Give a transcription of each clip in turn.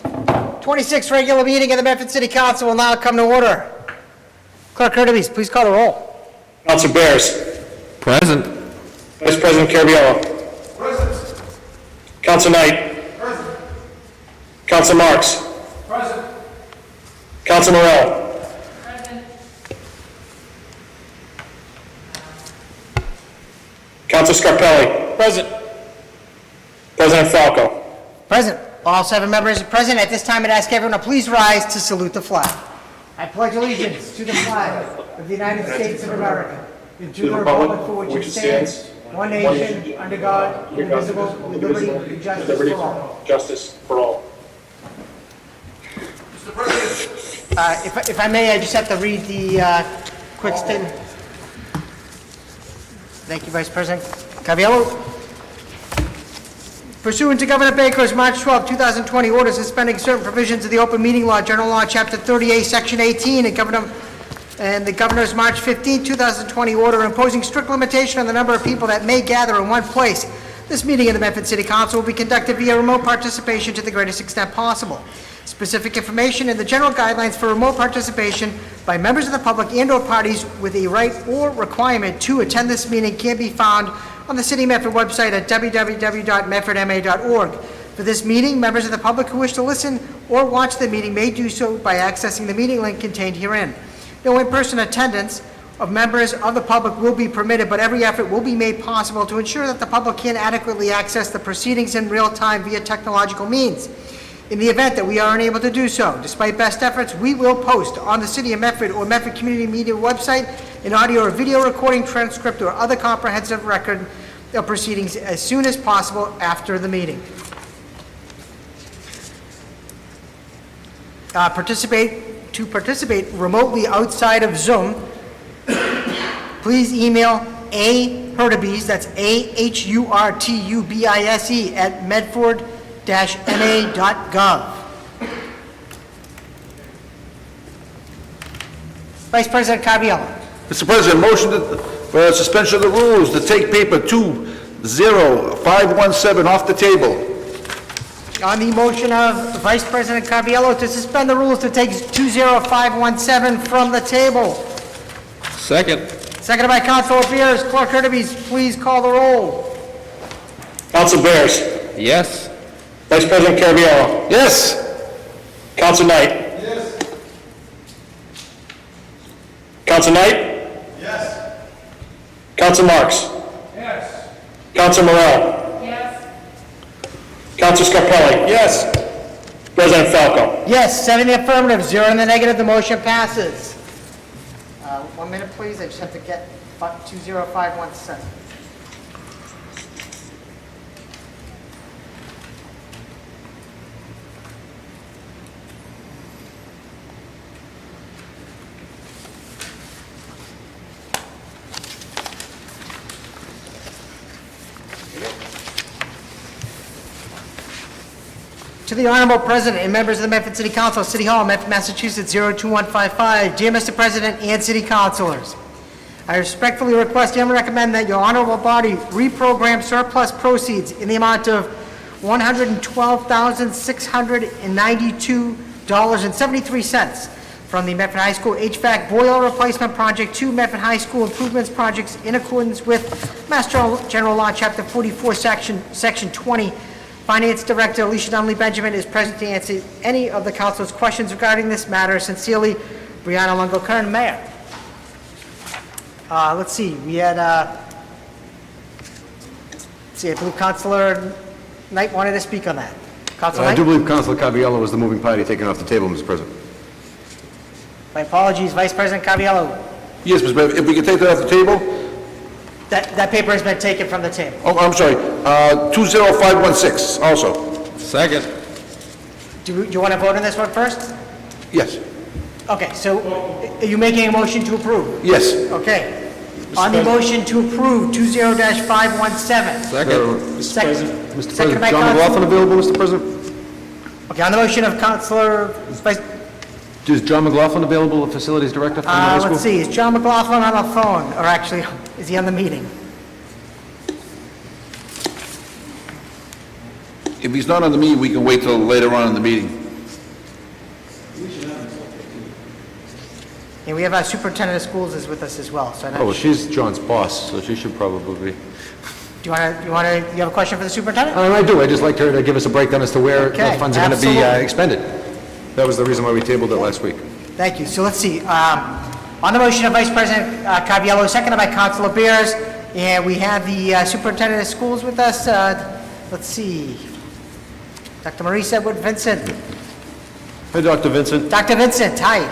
26th regular meeting of the Medford City Council will now come to order. Clerk Curtis, please call the roll. Council Bears. Present. Vice President Caraviallo. Present. Council Knight. Present. Council Marks. Present. Council Morell. Present. Council Scarpelli. Present. President Falco. Present. All 7 members are present. At this time, I'd ask everyone to please rise to salute the flag. I pledge allegiance to the flag of the United States of America and to the republic for which it stands, one nation, under God, indivisible, with liberty and justice for all. Justice for all. Mr. President. If I may, I just have to read the quick statement. Thank you, Vice President Caraviallo. Pursuant to Governor Baker's March 12, 2020 order suspending certain provisions of the Open Meeting Law, General Law, Chapter 38, Section 18, and the Governor's March 15, 2020 order imposing strict limitation on the number of people that may gather in one place, this meeting of the Medford City Council will be conducted via remote participation to the greatest extent possible. Specific information and the general guidelines for remote participation by members of the public and/or parties with a right or requirement to attend this meeting can be found on the City Medford website at www.medfordma.org. For this meeting, members of the public who wish to listen or watch the meeting may do so by accessing the meeting link contained herein. No in-person attendance of members of the public will be permitted, but every effort will be made possible to ensure that the public can adequately access the proceedings in real time via technological means. In the event that we are unable to do so, despite best efforts, we will post on the City of Medford or Medford Community Media website an audio or video recording, transcript, or other comprehensive record of proceedings as soon as possible after the meeting. To participate remotely outside of Zoom, please email ahurtubise, that's ahurtubise at medford-ma.gov. Vice President Caraviallo. Mr. President, motion for suspension of the rules to take paper 20517 off the table. On the motion of Vice President Caraviallo to suspend the rules to take 20517 from the table. Second. Seconded by Councilor Bears. Clerk Curtis, please call the roll. Council Bears. Yes. Vice President Caraviallo. Yes. Council Knight. Yes. Council Knight. Yes. Council Marks. Yes. Council Morell. Yes. Council Scarpelli. Yes. President Falco. Yes, 7 in the affirmative, 0 in the negative, the motion passes. 1 minute, please, I just have to get 20517. To the Honorable President and members of the Medford City Council, City Hall, Medford, Massachusetts, 02155. Dear Mr. President and City Councilors, I respectfully request and recommend that your honorable body reprogram surplus proceeds in the amount of $112,692.73 from the Medford High School HVAC boiler replacement project to Medford High School improvements projects in accordance with Mass General Law, Chapter 44, Section 20. Finance Director Alicia Donnelly Benjamin is present to answer any of the council's questions regarding this matter. Sincerely, Brianna Longo-Kern, Mayor. Let's see, we had, I believe Councilor Knight wanted to speak on that. Councilor I do Knight? believe Councilor Caraviallo was the moving party taken off the table, Mr. President. My apologies, Vice President Caraviallo. Yes, Mr. President, if we could take that off the table? That paper has been taken from the table. Oh, I'm sorry, 20516 also. Second. Do you want to vote on this one first? Yes. Okay, so are you making a motion to approve? Yes. Okay. On the motion to approve 20-517. Second. Mr. Seconded by President, John Council- McLaughlin available, Mr. President? Okay, on the motion of Councilor Vice... Is John McLaughlin available, the Facilities Director from the high school? let's see, is John McLaughlin on the phone? Or actually, is he on the meeting? If he's not on the meeting, we can wait till later on in the meeting. And we have our superintendent of schools is with us as well, so I Oh, well, know, she's John's boss, so she should probably be. you have a question for the superintendent? I do, I'd just like her to give us a breakdown as to where the Okay, funds are going to be absolutely. expended. That was the reason why we tabled it last week. Thank you. So let's see, on the motion of Vice President Caraviallo, seconded by Councilor Bears, and we have the superintendent of schools with us. Let's see, Dr. Maurice Edward Vincent. Hey, Dr. Vincent. Dr. Vincent, hi.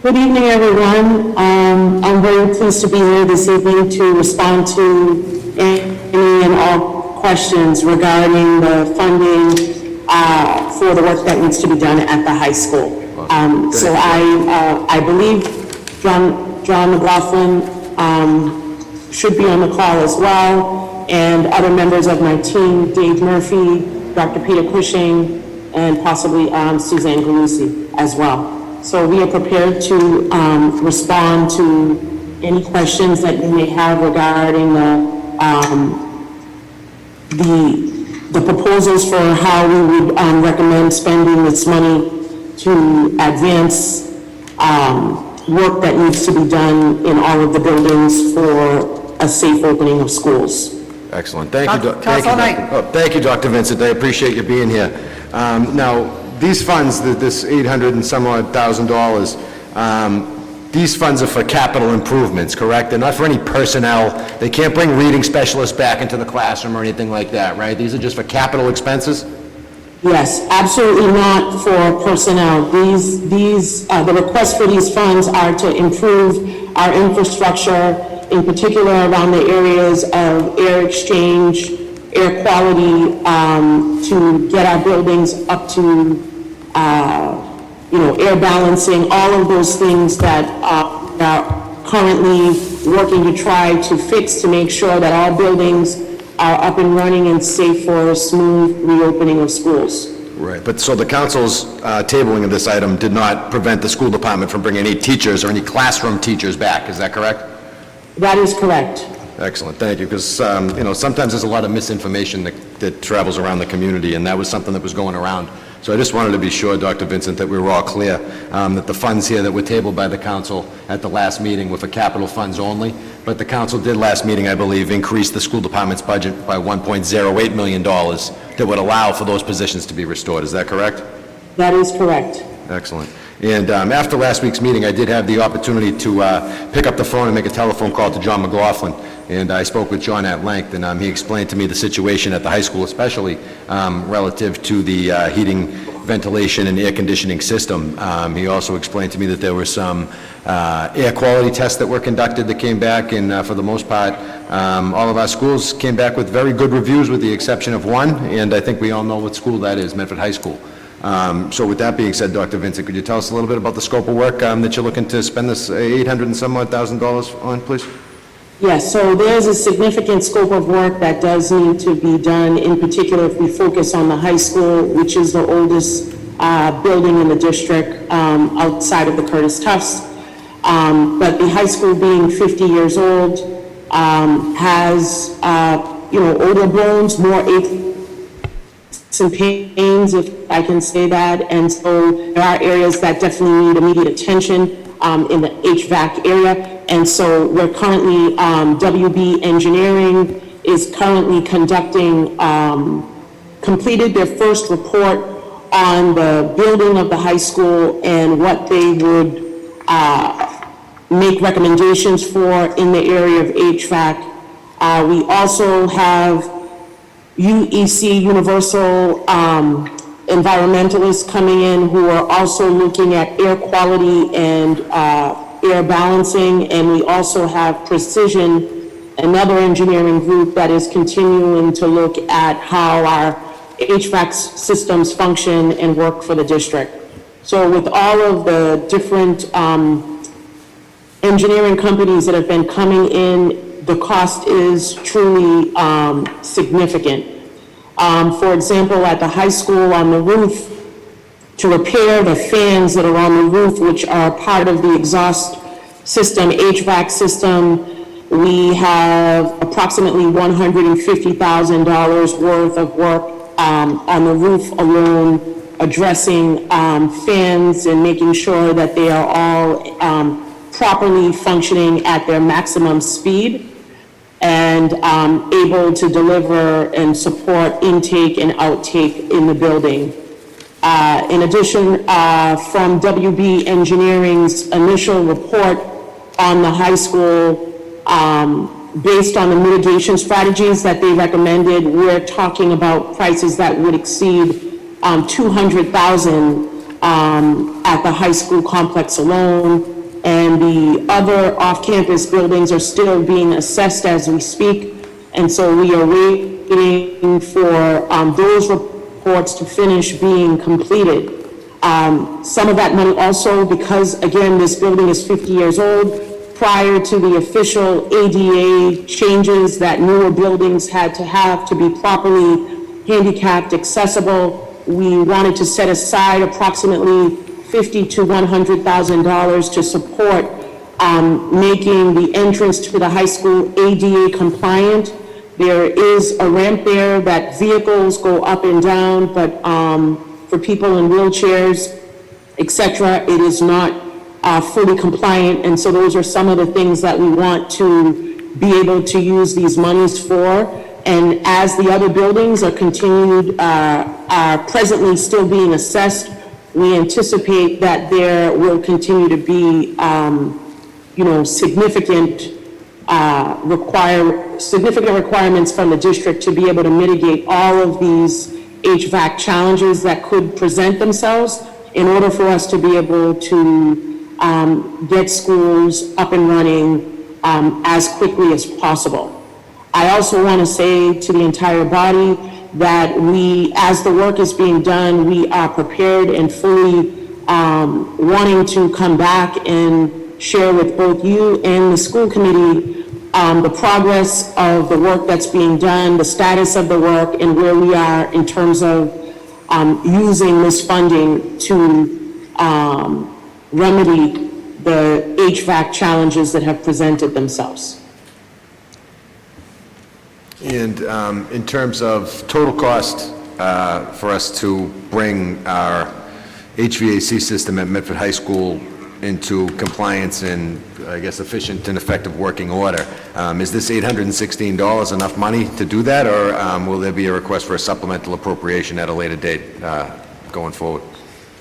Good evening, everyone. I'm very pleased to be here this evening to respond to any and all questions regarding the funding for the work that needs to be done at the high school. So I believe John McLaughlin should be on the call as well, and other members of my team, Dave Murphy, Dr. Peter Cushing, and possibly Suzanne Galusi as well. So we are prepared to respond to any questions that you may have regarding the proposals for how we would recommend spending this money to advance work that needs to be done in all of the buildings for a safe opening of schools. Excellent. Thank you, Councilor Knight. Thank you, Dr. Vincent. I appreciate you being here. Now, these funds, this $800 and some odd thousand dollars, these funds are for capital improvements, correct? They're not for any personnel. They can't bring reading specialists back into the classroom or anything like that, right? These are just for capital expenses? Yes, absolutely not for personnel. The request for these funds are to improve our infrastructure, in particular around the areas of air exchange, air quality, to get our buildings up to, air balancing, all of those things that are currently working to try to fix to make sure that all buildings are up and running and safe for a smooth reopening of schools. Right, but so the council's tabling of this item did not prevent the school department from bringing any teachers or any classroom teachers back, is that correct? That is correct. Excellent, thank you, because, sometimes there's a lot of misinformation that travels around the community, and that was something that was going around. So I just wanted to be sure, Dr. Vincent, that we were all clear, that the funds here that were tabled by the council at the last meeting were for capital funds only, but the council did last meeting, I believe, increase the school department's budget by $1.08 million that would allow for those positions to be restored, is that correct? That is correct. Excellent. And after last week's meeting, I did have the opportunity to pick up the phone and make a telephone call to John McLaughlin. And I spoke with John at length, and he explained to me the situation at the high school, especially relative to the heating, ventilation, and air conditioning system. He also explained to me that there were some air quality tests that were conducted that came back, and for the most part, all of our schools came back with very good reviews, with the exception of one, and I think we all know what school that is, Medford High School. So with that being said, Dr. Vincent, could you tell us a little bit about the scope of work that you're looking to spend this $800 and some odd thousand on, please? Yes, so there's a significant scope of work that does need to be done, in particular if we focus on the high school, which is the oldest building in the district outside of the Curtis Tufts. But the high school being 50 years old has, older bones, more aches and pains, if I can say that. And so there are areas that definitely need immediate attention in the HVAC area. And so we're currently, WB Engineering is currently conducting, completed their first report on the building of the high school and what they would make recommendations for in the area of HVAC. We also have UEC, Universal Environmentalists, coming in who are also looking at air quality and air balancing, and we also have Precision, another engineering group that is continuing to look at how our HVAC systems function and work for the district. So with all of the different engineering companies that have been coming in, the cost is truly significant. For example, at the high school on the roof, to repair the fans that are on the roof, which are part of the exhaust system, HVAC system, we have approximately $150,000 worth of work on the roof alone, addressing fans and making sure that they are all properly functioning at their maximum speed and able to deliver and support intake and outtake in the building. In addition, from WB Engineering's initial report on the high school, based on the mitigation strategies that they recommended, we're talking about prices that would exceed $200,000 at the high school complex alone, and the other off-campus buildings are still being assessed as we speak, and so we are waiting for those reports to finish being completed. Some of that money also, because again, this building is 50 years old, prior to the official ADA changes that newer buildings had to have to be properly handicapped accessible, we wanted to set aside approximately $50,000 to $100,000 to support making the entrance to the high school ADA compliant. There is a ramp there that vehicles go up and down, but for people in wheelchairs, et cetera, it is not fully compliant, and so those are some of the things that we want to be able to use these monies for. And as the other buildings are presently still being assessed, we anticipate that there will continue to be, significant requirements from the district to be able to mitigate all of these HVAC challenges that could present themselves in order for us to be able to get schools up and running as quickly as possible. I also want to say to the entire body that we, as the work is being done, we are prepared and fully wanting to come back and share with both you and the school committee the progress of the work that's being done, the status of the work, and where we are in terms of using this funding to remedy the HVAC challenges that have presented themselves. And in terms of total cost for us to bring our HVAC system at Medford High School into compliance and, I guess, efficient and effective working order, is this $816 enough money to do that, or will there be a request for a supplemental appropriation at a later date going forward?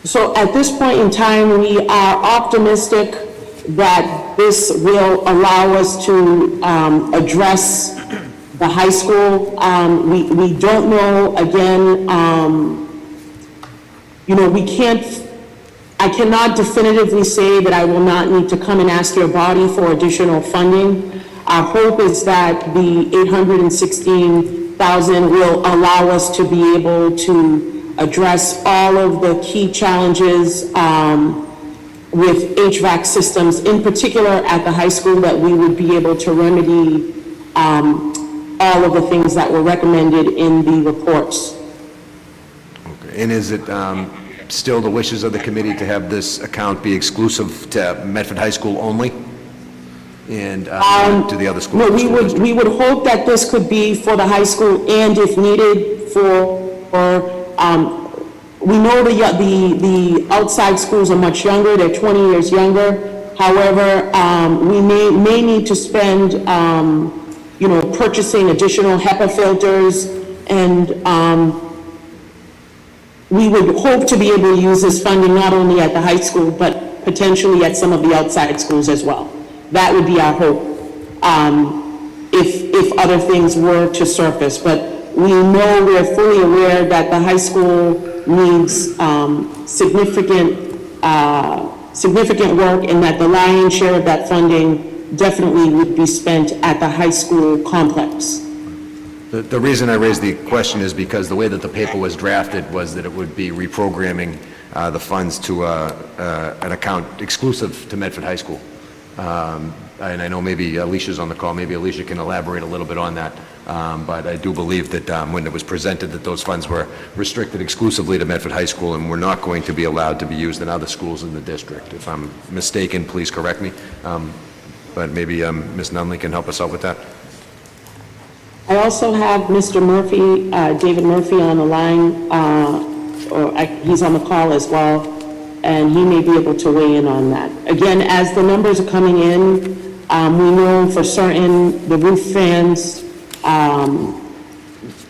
So at this point in time, we are optimistic that this will allow us to address the high school. We don't know, again, I cannot definitively say that I will not need to come and ask your body for additional funding. Our hope is that the $816,000 will allow us to be able to address all of the key challenges with HVAC systems, in particular at the high school, that we would be able to remedy all of the things that were recommended in the reports. Okay. And is it still the wishes of the committee to have this account be exclusive to Medford High School only? And to the other schools? No, we would hope that this could be for the high school, and if needed for we know the outside schools are much younger, they're 20 years younger. However, we may need to spend, purchasing additional HEPA filters, and we would hope to be able to use this funding not only at the high school, but potentially at some of the outside schools as well. That would be our hope, if other things were to surface. But we know, we're fully aware that the high school needs significant work, and that the lion's share of that funding definitely would be spent at the high school complex. The reason I raised the question is because the way that the paper was drafted was that it would be reprogramming the funds to an account exclusive to Medford High School. And I know maybe Alicia's on the call, maybe Alicia can elaborate a little bit on that. But I do believe that when it was presented that those funds were restricted exclusively to Medford High School and were not going to be allowed to be used in other schools in the district. If I'm mistaken, please correct me. But maybe Ms. Nunley can help us out with that. I also have Mr. Murphy, David Murphy on the line, he's on the call as well. and he may be able to weigh in on that. Again, as the numbers are coming in, we know for certain the roof fans,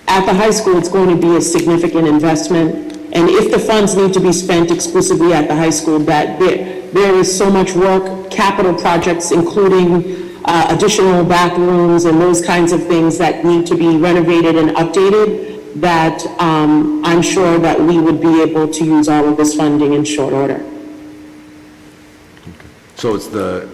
at the high school, it's going to be a significant investment. And if the funds need to be spent exclusively at the high school, that there is so much work, capital projects, including additional bathrooms and those kinds of things that need to be renovated and updated, that I'm sure that we would be able to use all of this funding in short order. So it's the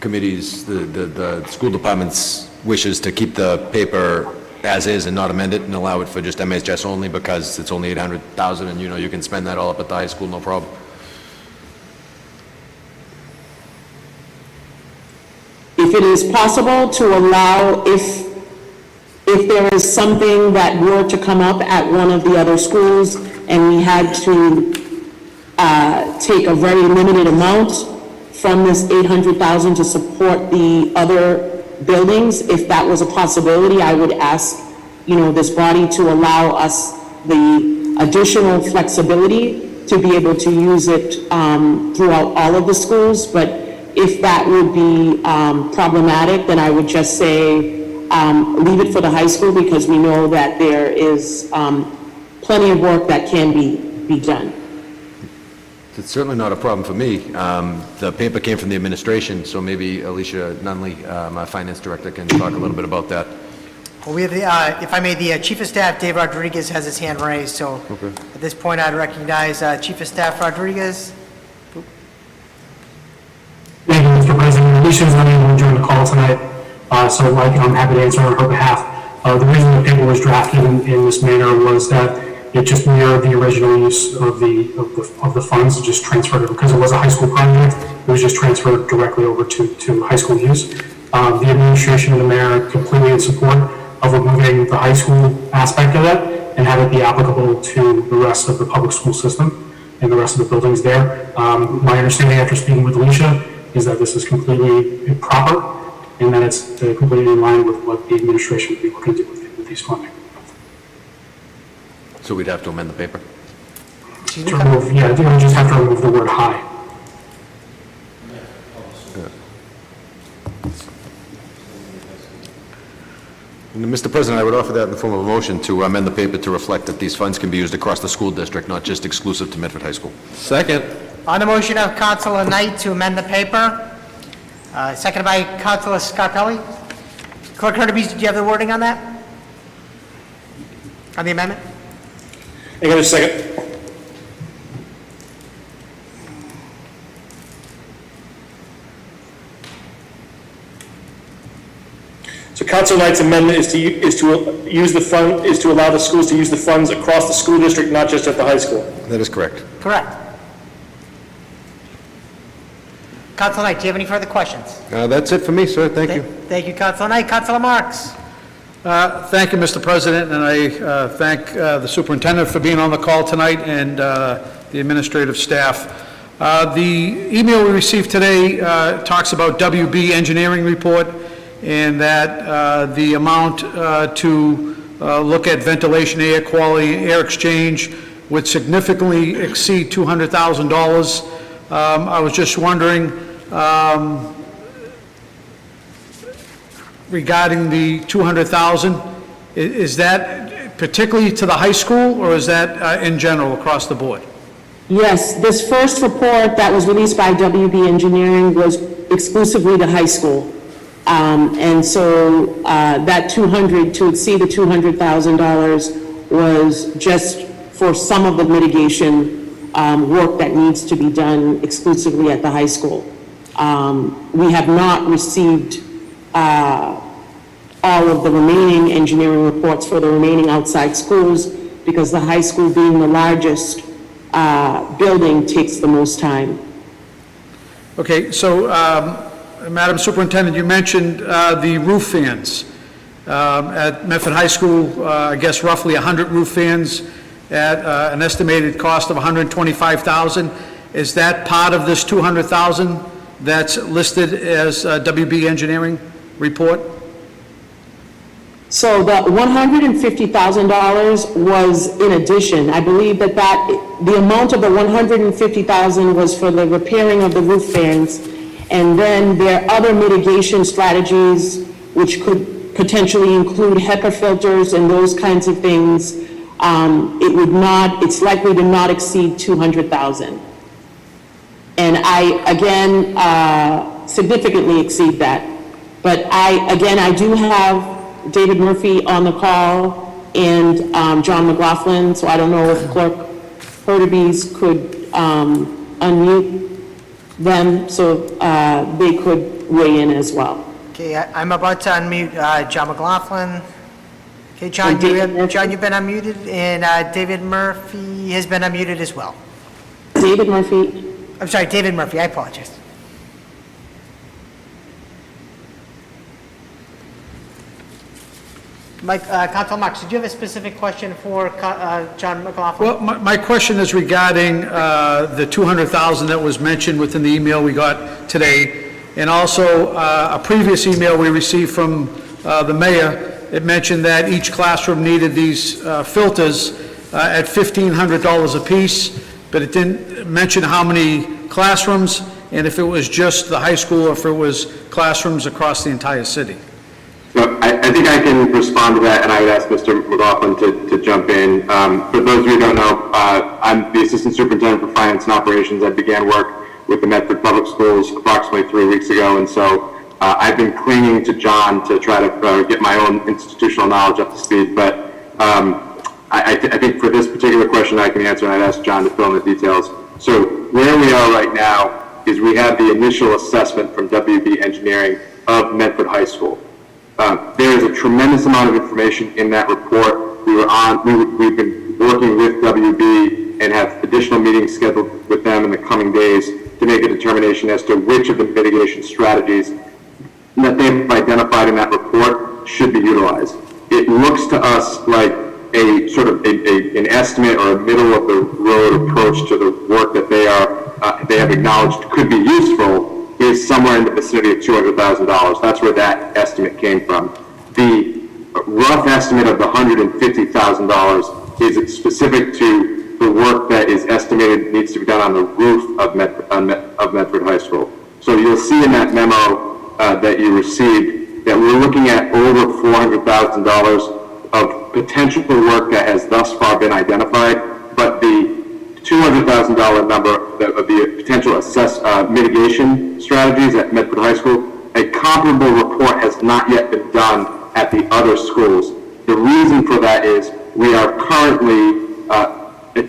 committee's, the school department's wishes to keep the paper as is and not amend it and allow it for just MHS only because it's only 800,000 and you can spend that all up at the high school, no problem. If it is possible to allow, if there is something that were to come up at one of the other schools and we had to take a very limited amount from this 800,000 to support the other buildings, if that was a possibility, I would ask, this body to allow us the additional flexibility to be able to use it throughout all of the schools. But if that would be problematic, then I would just say leave it for the high school because we know that there is plenty of work that can be done. It's certainly not a problem for me. The paper came from the administration, so maybe Alicia Nunley, my finance director, can talk a little bit about that. Well, we have the, if I may, the Chief of Staff, Dave Rodriguez, has his hand raised, so at this point, I'd recognize Chief of Staff Rodriguez. Thank you, Mr. President. Alicia's unable to join the call tonight, so I'm happy to answer on her behalf. The reason the paper was drafted in this manner was that it just mirrored the original use of the funds, just transferred it, because it was a high school project, it was just transferred directly over to high school use. The administration and the mayor are completely in support of removing the high school aspect of that and have it be applicable to the rest of the public school system and the rest of the buildings there. My understanding after speaking with Alicia is that this is completely proper and that it's completely in line with what the administration would be looking to do with these funding. So we'd have to amend the paper? Excuse me, To remove, yeah, we just have to remove the word high. And Mr. President, I would offer that in the form of a motion to amend the paper to reflect that these funds can be used across the school district, not just exclusive to Medford High School. Second. On the motion of Councilor Knight to amend the paper, seconded by Councilor Scarpelli. Clerk Hurtubise, did you have the wording on that? On the amendment? Hang on a second. So Council Knight's amendment is to use the fund, is to allow the schools to use the funds across the school district, not just at the high school. That is correct. Correct. Councilor Knight, do you have any further questions? That's it for me, sir. Thank you. Thank you, Councilor Knight. Councilor Marks? Thank you, Mr. President, and I thank the superintendent for being on the call tonight and the administrative staff. The email we received today talks about WB engineering report and that the amount to look at ventilation, air quality, air exchange would significantly exceed $200,000. I was just wondering, regarding the $200,000, is that particularly to the high school, or is that in general across the board? Yes, this first report that was released by WB Engineering was exclusively to high school. And so that to exceed the $200,000 was just for some of the mitigation work that needs to be done exclusively at the high school. We have not received all of the remaining engineering reports for the remaining outside schools because the high school, being the largest building, takes the most time. Okay, so, Madam Superintendent, you mentioned the roof fans. At Medford High School, I guess roughly 100 roof fans at an estimated cost of $125,000. Is that part of this $200,000 that's listed as WB engineering report? So the $150,000 was in addition. I believe that the amount of the $150,000 was for the repairing of the roof fans. And then there are other mitigation strategies, which could potentially include HEPA filters and those kinds of things. It's likely to not exceed $200,000. And again, significantly exceed that. But I do have David Murphy on the call and John McLaughlin, so I don't know if Clerk Hurtubise could unmute them so they could weigh in as well. Okay, I'm about to unmute John McLaughlin. Okay, John, And David Murphy? John, you've been unmuted, and David Murphy has been unmuted as well. David Murphy, I'm sorry, David Murphy, I apologize. Mike, Councilor Marks, did you have a specific question for John McLaughlin? Well, my question is regarding the $200,000 that was mentioned within the email we got today, and also a previous email we received from the mayor. It mentioned that each classroom needed these filters at $1,500 apiece, but it didn't mention how many classrooms, and if it was just the high school, or if it was classrooms across the entire city. So I think I can respond to that, and I would ask Mr. McLaughlin to jump in. For those of you who don't know, I'm the Assistant Superintendent for Finance and Operations. I began work with the Medford Public Schools approximately 3 weeks ago, and so I've been clinging to John to try to get my own institutional knowledge up to speed. But I think for this particular question I can answer, and I'd ask John to fill in the details. So where we are right now is we have the initial assessment from WB Engineering of Medford High School. There is a tremendous amount of information in that report. We've been working with WB and have additional meetings scheduled with them in the coming days to make a determination as to which of the mitigation strategies that they've identified in that report should be utilized. It looks to us like a sort of an estimate or a middle of the road approach to the work that they have acknowledged could be useful is somewhere in the vicinity of $200,000. That's where that estimate came from. The rough estimate of the $150,000 is specific to the work that is estimated needs to be done on the roof of Medford High School. So you'll see in that memo that you received that we're looking at over $400,000 of potential work that has thus far been identified, but the $200,000 number of the potential mitigation strategies at Medford High School, a comparable report has not yet been done at the other schools. The reason for that is we are currently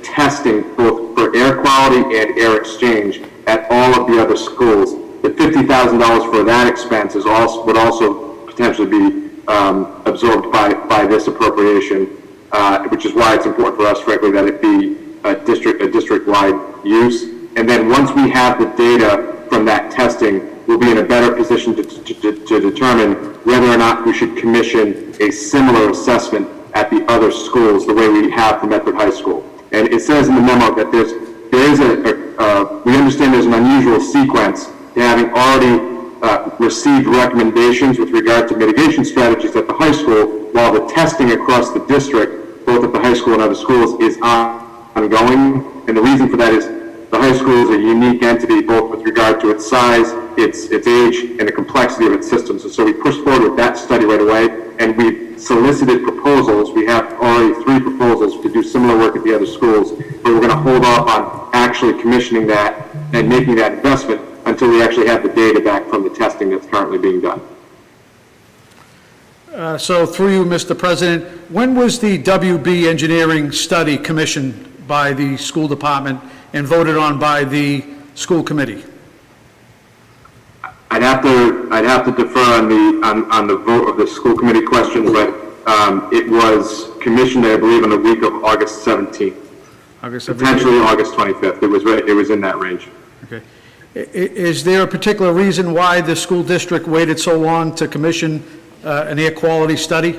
testing both for air quality and air exchange at all of the other schools. The $50,000 for that expense would also potentially be absorbed by this appropriation, which is why it's important for us, frankly, that it be a district-wide use. And then once we have the data from that testing, we'll be in a better position to determine whether or not we should commission a similar assessment at the other schools the way we have for Medford High School. And it says in the memo that we understand there's an unusual sequence to having already received recommendations with regard to mitigation strategies at the high school, while the testing across the district, both at the high school and other schools, is ongoing. And the reason for that is the high school is a unique entity, both with regard to its size, its age, and the complexity of its systems. And so we pushed forward with that study right away, and we solicited proposals. We have already 3 proposals to do similar work at the other schools, but we're going to hold off on actually commissioning that and making that investment until we actually have the data back from the testing that's currently being done. So through you, Mr. President, when was the WB engineering study commissioned by the school department and voted on by the school committee? I'd have to defer on the vote of the school committee question, but it was commissioned, I believe, on the week of August 17th. August 17th. Potentially August 25th. It was in that range. Okay. Is there a particular reason why the school district waited so long to commission an air quality study?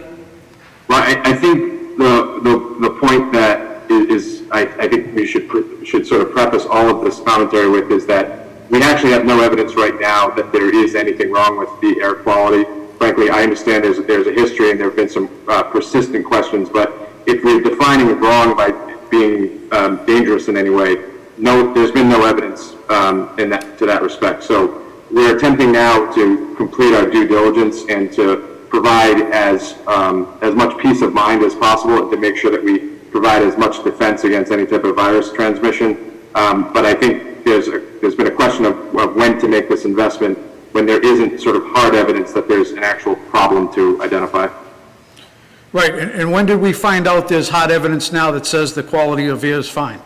Well, I think the point that is I think we should sort of preface all of this commentary with is that we actually have no evidence right now that there is anything wrong with the air quality. frankly, I understand there's a history and there have been some persistent questions, but if we're defining it wrong by being dangerous in any way, no, there's been no evidence to that respect. So we're attempting now to complete our due diligence and to provide as much peace of mind as possible and to make sure that we provide as much defense against any type of virus transmission. But I think there's been a question of when to make this investment when there isn't sort of hard evidence that there's an actual problem to identify. Right, and when did we find out there's hard evidence now that says the quality of air is fine?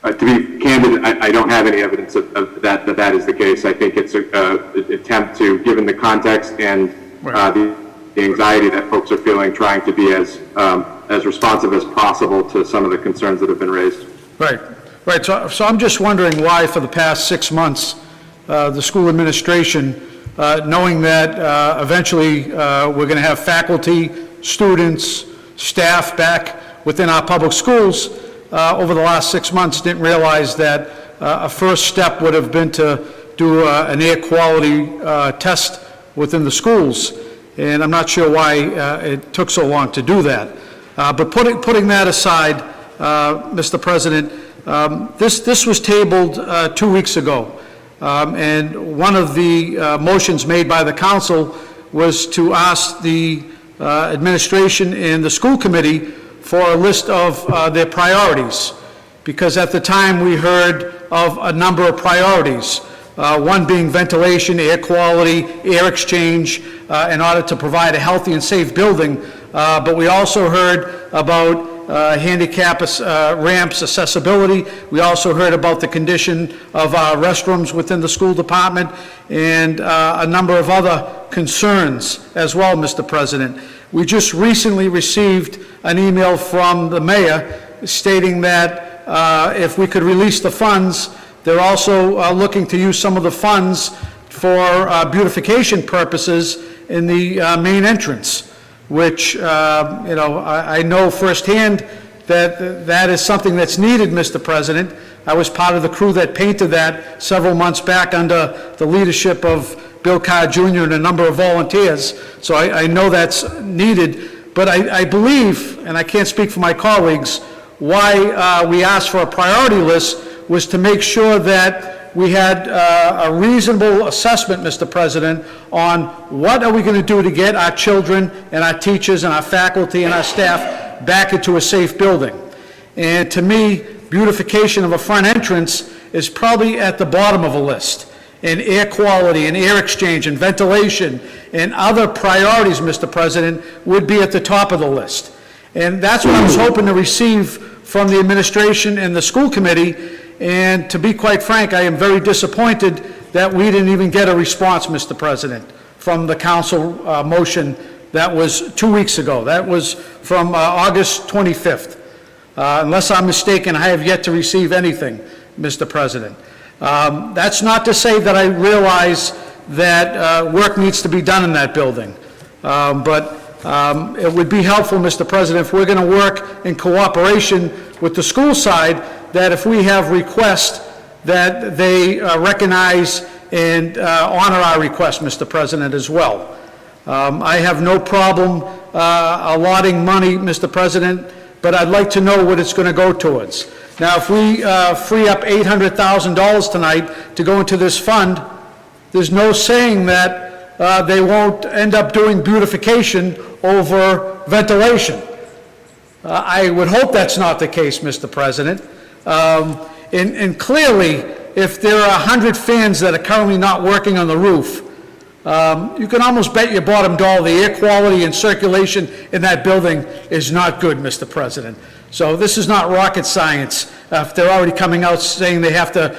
To be candid, I don't have any evidence of that is the case. I think it's an attempt to, given the context and the anxiety that folks are feeling, trying to be as responsive as possible to some of the concerns that have been raised. Right. So I'm just wondering why for the past 6 months, the school administration, knowing that eventually we're going to have faculty, students, staff back within our public schools, over the last 6 months didn't realize that a first step would have been to do an air quality test within the schools. And I'm not sure why it took so long to do that. But putting that aside, Mr. President, this was tabled 2 weeks ago. And one of the motions made by the council was to ask the administration and the school committee for a list of their priorities, because at the time we heard of a number of priorities, one being ventilation, air quality, air exchange, in order to provide a healthy and safe building, but we also heard about handicap ramps, accessibility. We also heard about the condition of our restrooms within the school department and a number of other concerns as well, Mr. President. We just recently received an email from the mayor stating that if we could release the funds, they're also looking to use some of the funds for beautification purposes in the main entrance, which, I know firsthand that that is something that's needed, Mr. President. I was part of the crew that painted that several months back under the leadership of Bill Carr Jr. and a number of volunteers, so I know that's needed. But I believe, and I can't speak for my colleagues, why we asked for a priority list was to make sure that we had a reasonable assessment, Mr. President, on what are we going to do to get our children and our teachers and our faculty and our staff back into a safe building. And to me, beautification of a front entrance is probably at the bottom of a list. And air quality and air exchange and ventilation and other priorities, Mr. President, would be at the top of the list. And that's what I was hoping to receive from the administration and the school committee. And to be quite frank, I am very disappointed that we didn't even get a response, Mr. President, from the council motion that was 2 weeks ago. That was from August 25th. Unless I'm mistaken, I have yet to receive anything, Mr. President. That's not to say that I realize that work needs to be done in that building. But it would be helpful, Mr. President, if we're going to work in cooperation with the school side, that if we have requests, that they recognize and honor our request, Mr. President, as well. I have no problem allotting money, Mr. President, but I'd like to know what it's going to go towards. Now, if we free up $800,000 tonight to go into this fund, there's no saying that they won't end up doing beautification over ventilation. I would hope that's not the case, Mr. President. And clearly, if there are 100 fans that are currently not working on the roof, you can almost bet your bottom dollar the air quality and circulation in that building is not good, Mr. President. So this is not rocket science. If they're already coming out saying they have to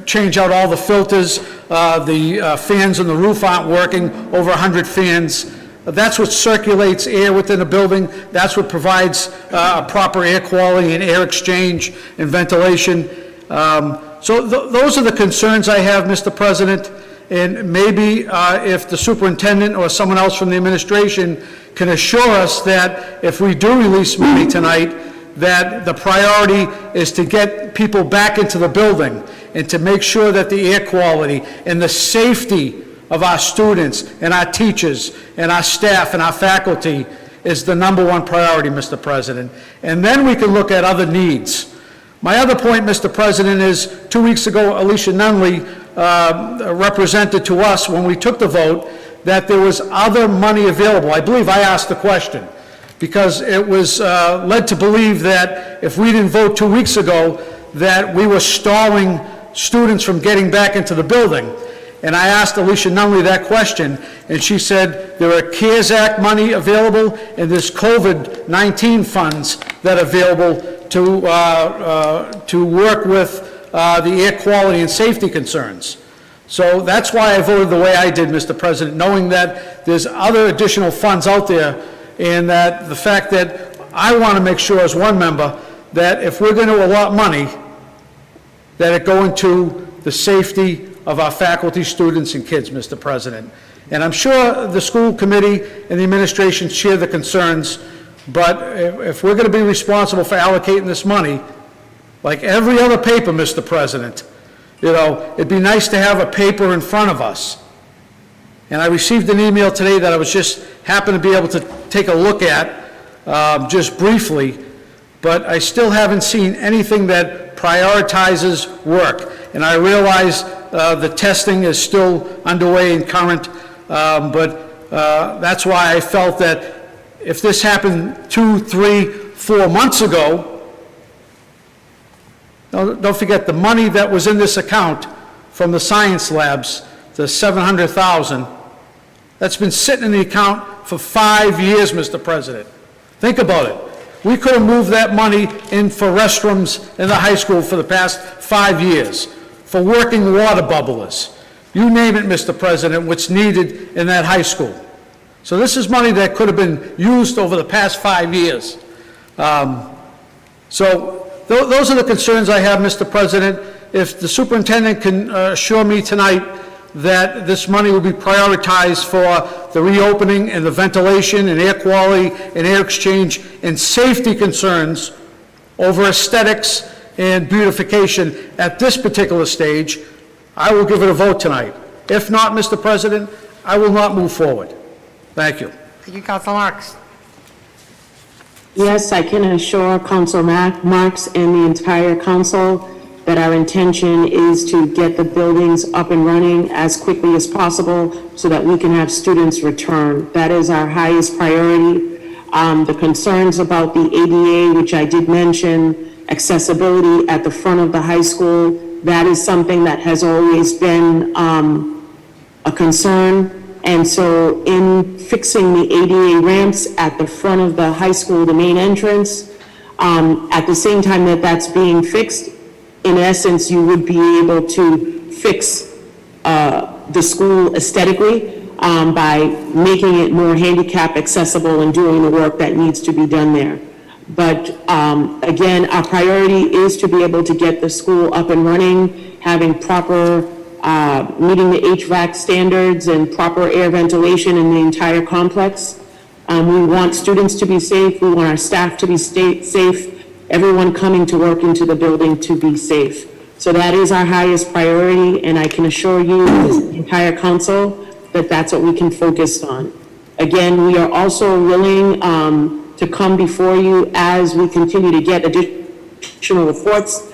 change out all the filters, the fans on the roof aren't working, over 100 fans. That's what circulates air within a building. That's what provides proper air quality and air exchange and ventilation. So those are the concerns I have, Mr. President. And maybe if the superintendent or someone else from the administration can assure us that if we do release money tonight, that the priority is to get people back into the building and to make sure that the air quality and the safety of our students and our teachers and our staff and our faculty is the number one priority, Mr. President. And then we can look at other needs. My other point, Mr. President, is 2 weeks ago, Alicia Nunley represented to us when we took the vote that there was other money available. I believe I asked the question, because it was led to believe that if we didn't vote 2 weeks ago, that we were stalling students from getting back into the building. And I asked Alicia Nunley that question, and she said there are CARES Act money available, and there's COVID-19 funds that are available to work with the air quality and safety concerns. So that's why I voted the way I did, Mr. President, knowing that there's other additional funds out there, and that the fact that I want to make sure as one member that if we're going to allot money, that it go into the safety of our faculty, students, and kids, Mr. President. And I'm sure the school committee and the administration share the concerns, but if we're going to be responsible for allocating this money, like every other paper, Mr. President, you know, it'd be nice to have a paper in front of us. And I received an email today that I was just happened to be able to take a look at, just briefly, but I still haven't seen anything that prioritizes work. And I realize the testing is still underway and current, but that's why I felt that if this happened 2, 3, 4 months ago, don't forget the money that was in this account from the science labs, the $700,000, that's been sitting in the account for 5 years, Mr. President. Think about it. We could have moved that money in for restrooms in the high school for the past 5 years, for working water bubblers. You name it, Mr. President, what's needed in that high school. So this is money that could have been used over the past 5 years. Those are the concerns I have, Mr. President. If the superintendent can assure me tonight that this money will be prioritized for the reopening and the ventilation and air quality and air exchange and safety concerns over aesthetics and beautification at this particular stage, I will give it a vote tonight. If not, Mr. President, I will not move forward. Thank you. Thank you, Councilor Marks. Yes, I can assure Council Marks and the entire council that our intention is to get the buildings up and running as quickly as possible so that we can have students return. That is our highest priority. The concerns about the ADA, which I did mention, accessibility at the front of the high school, that is something that has always been a concern. And so in fixing the ADA ramps at the front of the high school, the main entrance, at the same time that that's being fixed, in essence, you would be able to fix the school aesthetically by making it more handicap accessible and doing the work that needs to be done there. But again, our priority is to be able to get the school up and running, having proper meeting the HVAC standards and proper air ventilation in the entire complex. We want students to be safe. We want our staff to be safe. Everyone coming to work into the building to be safe. So that is our highest priority, and I can assure you, the entire council, that that's what we can focus on. Again, we are also willing to come before you as we continue to get additional reports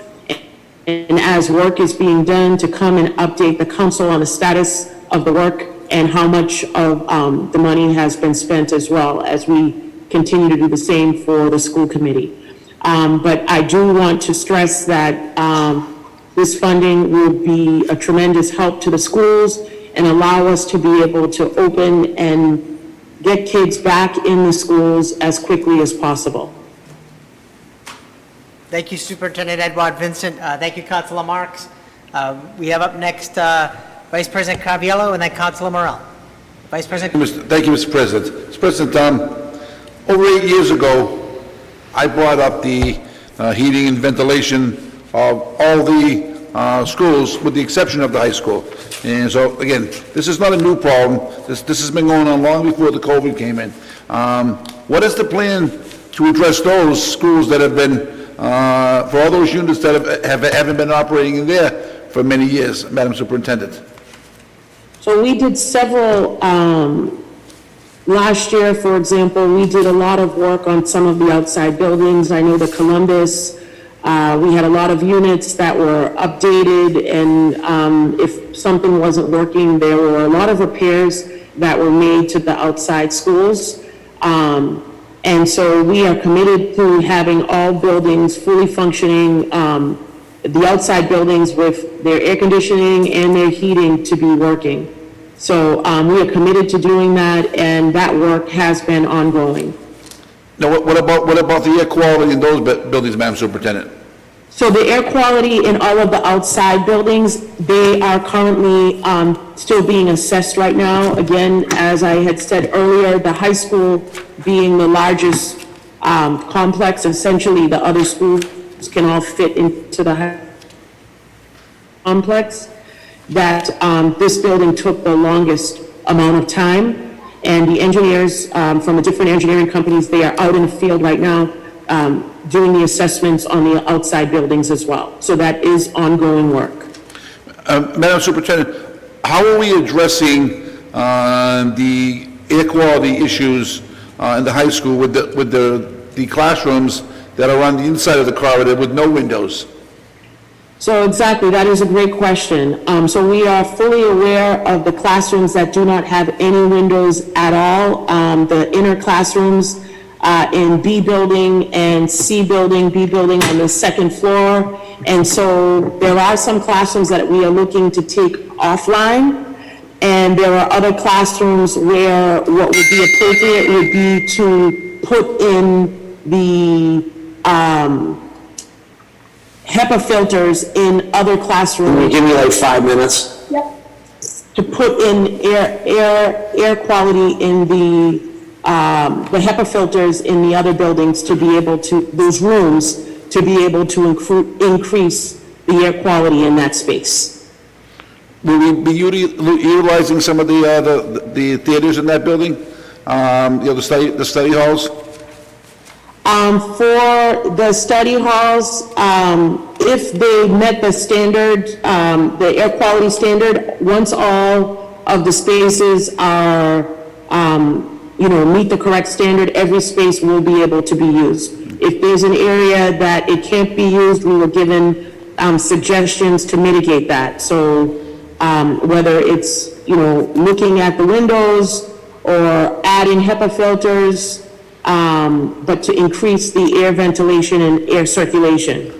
and as work is being done, to come and update the council on the status of the work and how much of the money has been spent, as well as we continue to do the same for the school committee. But I do want to stress that this funding will be a tremendous help to the schools and allow us to be able to open and get kids back in the schools as quickly as possible. Thank you, Superintendent Edouard Vincent. Thank you, Councilor Marks. We have up next Vice President Caraviello and then Councilor Morell. Vice President. Thank you, Mr. President. Mr. President, over 8 years ago, I brought up the heating and ventilation of all the schools, with the exception of the high school. And so, again, this is not a new problem. This has been going on long before the COVID came in. What is the plan to address those schools that have been, for all those units that haven't been operating in there for many years, Madam Superintendent? So we did several, last year, for example, we did a lot of work on some of the outside buildings. I know the Columbus, we had a lot of units that were updated, and if something wasn't working, there were a lot of repairs that were made to the outside schools. And so we are committed to having all buildings fully functioning, the outside buildings with their air conditioning and their heating to be working. So we are committed to doing that, and that work has been ongoing. Now, what about the air quality in those buildings, Madam Superintendent? So the air quality in all of the outside buildings, they are currently still being assessed right now. Again, as I had said earlier, the high school being the largest complex, essentially the other schools can all fit into the high complex, that this building took the longest amount of time. And the engineers from the different engineering companies, they are out in the field right now doing the assessments on the outside buildings as well. So that is ongoing work. Madam Superintendent, how are we addressing the air quality issues in the high school with the classrooms that are on the inside of the corridor with no windows? So exactly, that is a great question. So we are fully aware of the classrooms that do not have any windows at all. The inner classrooms in B building and C building, B building on the second floor. And so there are some classrooms that we are looking to take offline. And there are other classrooms where what would be appropriate would be to put in the HEPA filters in other classrooms. Give me like 5 minutes. To put in air quality in the HEPA filters in the other buildings to be able to, those rooms, to be able to increase the air quality in that space. Will we be utilizing some of the theaters in that building? The study halls? For the study halls, if they met the standard, the air quality standard, once all of the spaces are, meet the correct standard, every space will be able to be used. If there's an area that it can't be used, we were given suggestions to mitigate that. So whether it's, looking at the windows or adding HEPA filters, but to increase the air ventilation and air circulation.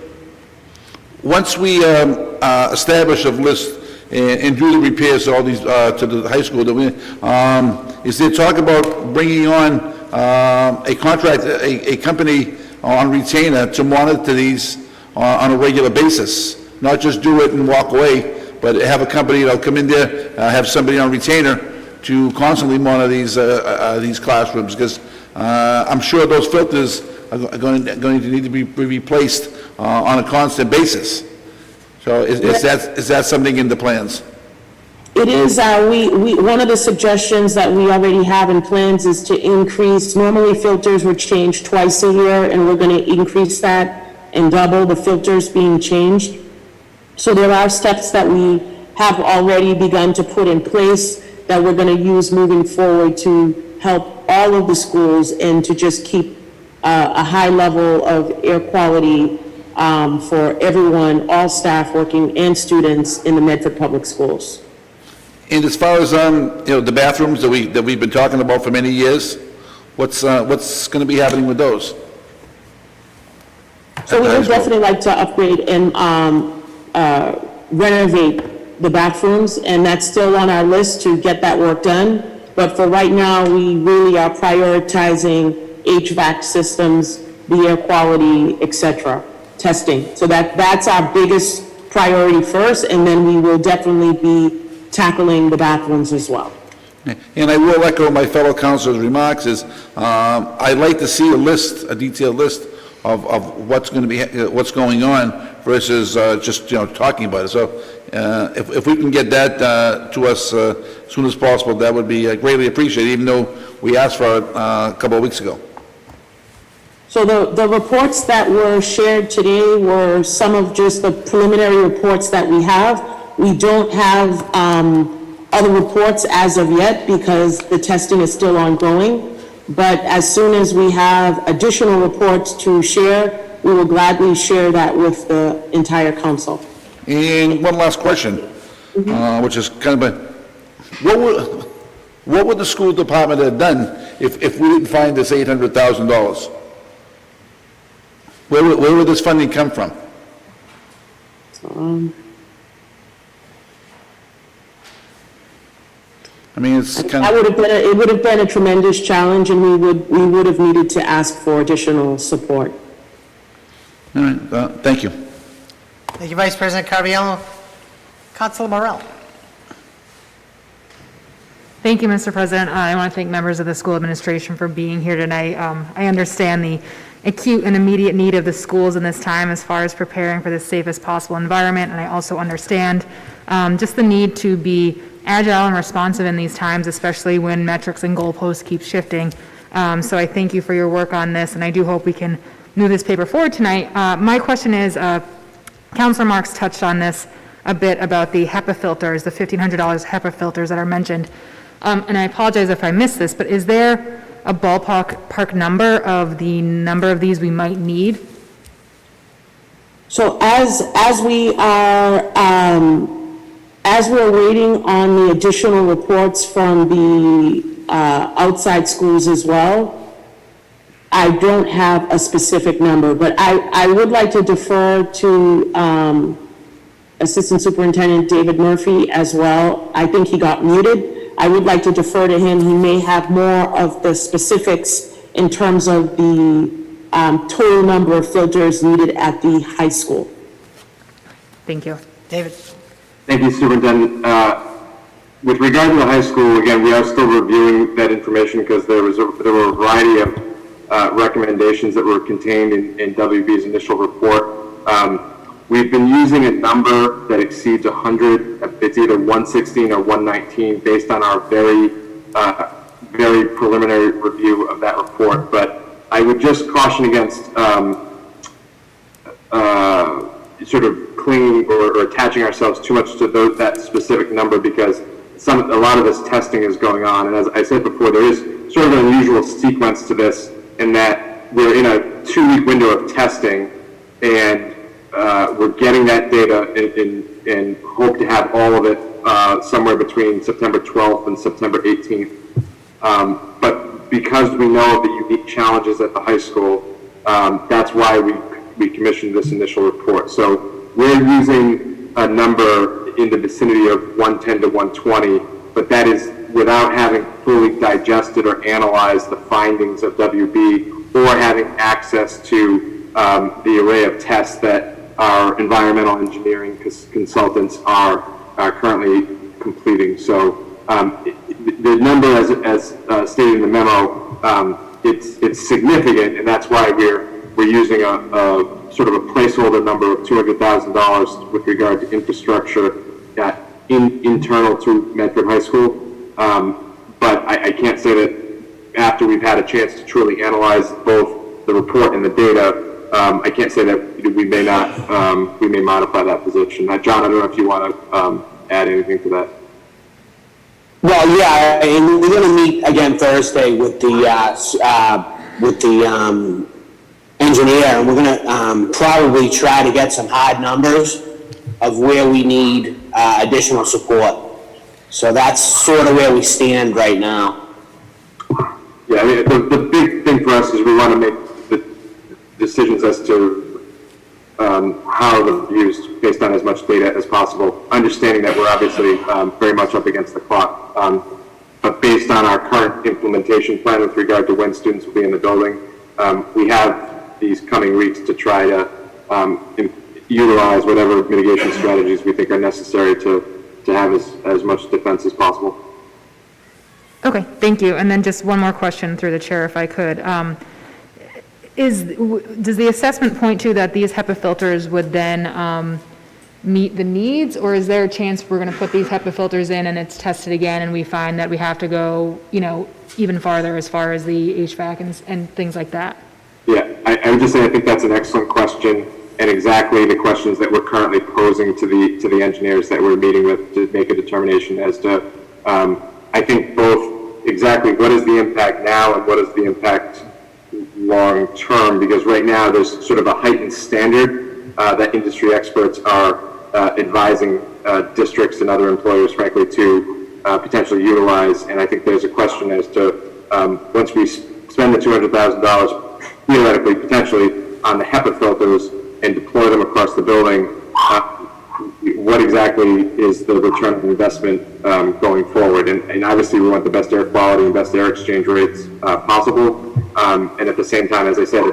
Once we establish a list and do the repairs to all these, to the high school, is there talk about bringing on a contract, a company on retainer to monitor these on a regular basis? Not just do it and walk away, but have a company that'll come in there, have somebody on retainer to constantly monitor these classrooms, because I'm sure those filters are going to need to be replaced on a constant basis. So is that something in the plans? It is, one of the suggestions that we already have in plans is to increase, normally filters were changed twice a year, and we're going to increase that and double the filters being changed. So there are steps that we have already begun to put in place that we're going to use moving forward to help all of the schools and to just keep a high level of air quality for everyone, all staff working and students in the Medford Public Schools. And as far as, the bathrooms that we've been talking about for many years, what's going to be happening with those? So we would definitely like to upgrade and renovate the bathrooms, and that's still on our list to get that work done. But for right now, we really are prioritizing HVAC systems, the air quality, et cetera, testing. So that's our biggest priority first, and then we will definitely be tackling the bathrooms as well. And I will echo my fellow councilors' remarks is, I'd like to see a detailed list of what's going to be, what's going on versus just, talking about it. So if we can get that to us as soon as possible, that would be greatly appreciated, even though we asked for it a couple of weeks ago. So the reports that were shared today were some of just the preliminary reports that we have. We don't have other reports as of yet because the testing is still ongoing. But as soon as we have additional reports to share, we will gladly share that with the entire council. And one last question, which is kind of what would the school department have done if we didn't find this $800,000? Where would this funding come from? I mean, it's kind That of, would have been, it would have been a tremendous challenge, and we would have needed to ask for additional support. all right, thank you. Thank you, Vice President Caraviallo. Councilor Morell. Thank you, Mr. President. I want to thank members of the school administration for being here tonight. I understand the acute and immediate need of the schools in this time as far as preparing for the safest possible environment, and I also understand just the need to be agile and responsive in these times, especially when metrics and goalposts keep shifting. So I thank you for your work on this, and I do hope we can move this paper forward tonight. My question is, Councilor Marks touched on this a bit about the HEPA filters, the $1,500 HEPA filters that are mentioned. And I apologize if I missed this, but is there a ballpark number of the number of these we might need? So as we are, as we're waiting on the additional reports from the outside schools as well, I don't have a specific number, but I would like to defer to Assistant Superintendent David Murphy as well. I think he got muted. I would like to defer to him. He may have more of the specifics in terms of the total number of filters needed at the high school. Thank you. David. Thank you, Superintendent. With regard to the high school, again, we are still reviewing that information because there were a variety of recommendations that were contained in WB's initial report. We've been using a number that exceeds 100. It's either 116 or 119 based on our very preliminary review of that report. But I would just caution against sort of clinging or attaching ourselves too much to that specific number because a lot of this testing is going on. And as I said before, there is sort of an unusual sequence to this in that we're in a 2-week window of testing and we're getting that data and hope to have all of it somewhere between September 12th and September 18th. But because we know of the unique challenges at the high school, that's why we commissioned this initial report. So we're using a number in the vicinity of 110 to 120, but that is without having fully digested or analyzed the findings of WB or having access to the array of tests that our environmental engineering consultants are currently completing. So the number, as stated in the memo, it's significant, and that's why we're using a sort of a placeholder number of $200,000 with regard to infrastructure internal to Medford High School. But I can't say that after we've had a chance to truly analyze both the report and the data, I can't say that we may not, we may modify that position. John, I don't know if you want to add anything to that. Well, yeah, and we're going to meet again Thursday with the engineer, and we're going to probably try to get some hard numbers of where we need additional support. So that's sort of where we stand right now. Yeah, I mean, the big thing for us is we want to make the decisions as to how they're used based on as much data as possible, understanding that we're obviously very much up against the clock. But based on our current implementation plan with regard to when students will be in the building, we have these coming weeks to try to utilize whatever mitigation strategies we think are necessary to have as much defense as possible. Okay, thank you. And then just one more question through the chair, if I could. Does the assessment point to that these HEPA filters would then meet the needs, or is there a chance we're going to put these HEPA filters in and it's tested again and we find that we have to go, even farther as far as the HVAC and things like that? Yeah, I would just say I think that's an excellent question, and exactly the questions that we're currently posing to the engineers that we're meeting with to make a determination as to I think both exactly what is the impact now and what is the impact long-term, because right now there's sort of a heightened standard that industry experts are advising districts and other employers, frankly, to potentially utilize. And I think there's a question as to once we spend the $200,000 theoretically, potentially, on the HEPA filters and deploy them across the building, what exactly is the return on investment going forward? And obviously, we want the best air quality and best air exchange rates possible. And at the same time, as I said,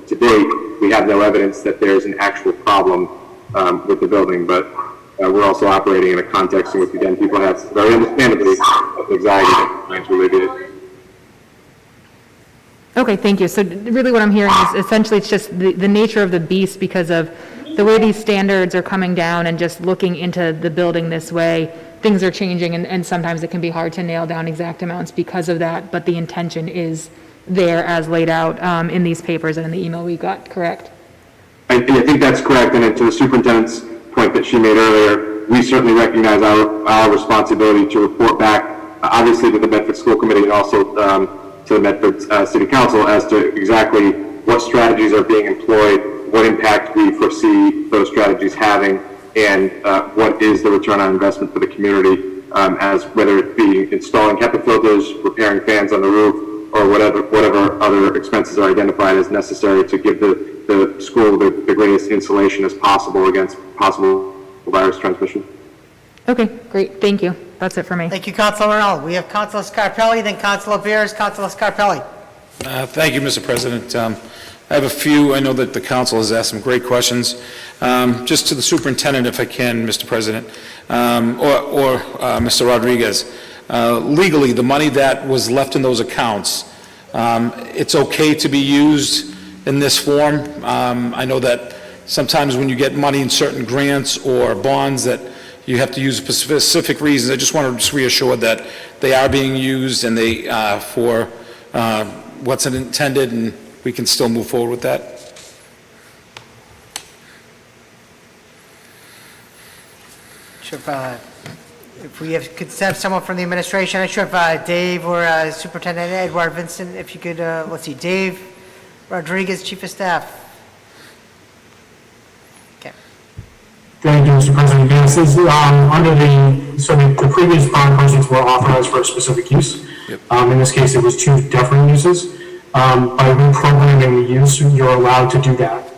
to date, we have no evidence that there's an actual problem with the building. But we're also operating in a context in which, again, people have very understandably anxiety that we're trying to alleviate. Okay, thank you. So really what I'm hearing is essentially it's just the nature of the beast because of the way these standards are coming down and just looking into the building this way, things are changing and sometimes it can be hard to nail down exact amounts because of that, but the intention is there as laid out in these papers and in the email we got, correct? I think that's correct, and to the superintendent's point that she made earlier, we certainly recognize our responsibility to report back, obviously to the Medford School Committee and also to the Medford City Council as to exactly what strategies are being employed, what impact we foresee those strategies having, and what is the return on investment for the community, as whether it be installing HEPA filters, repairing fans on the roof, or whatever other expenses are identified as necessary to give the school the greatest insulation as possible against possible virus transmission. Okay, great, thank you. That's it for me. Thank you, Councilor Ronald. We have Councilor Scarpelli, then Councilor Bears. Councilor Scarpelli. Thank you, Mr. President. I have a few. I know that the council has asked some great questions. Just to the superintendent, if I can, Mr. President, or Mr. Rodriguez. Legally, the money that was left in those accounts, it's okay to be used in this form. I know that sometimes when you get money in certain grants or bonds that you have to use for specific reasons. I just want to just reassure that they are being used and they for what's intended, and we can still move forward with that. Sure, if we could have someone from the administration, I'm sure if Dave or Superintendent Edward Vincent, if you could, let's see, Dave Rodriguez, Chief of Staff. Okay. Thank you, Mr. President. Yes, this is, under the previous bond proceeds were authorized for a specific use. Yep. In this case, it was two different uses. By reprogramming the use, you're allowed to do that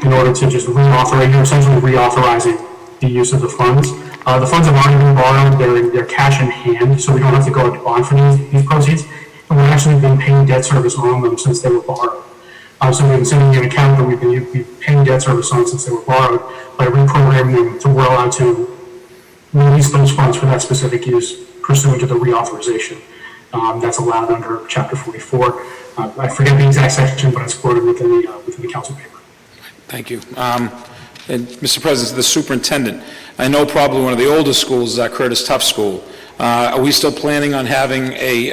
in order to just reauthorize, you're essentially reauthorizing the use of the funds. The funds have already been borrowed, they're cash in hand, so we don't have to go to bond for these proceeds. And we've actually been paying debt service on them since they were borrowed. So we've been sending an account that we've been paying debt service on since they were borrowed. By reprogramming them, so we're allowed to release those funds for that specific use pursuant to the reauthorization. That's allowed under Chapter 44. I forget the exact section, but it's quoted within the council paper. Thank you. And Mr. President, the superintendent, I know probably one of the oldest schools is Curtis Tufts School. Are we still planning on having a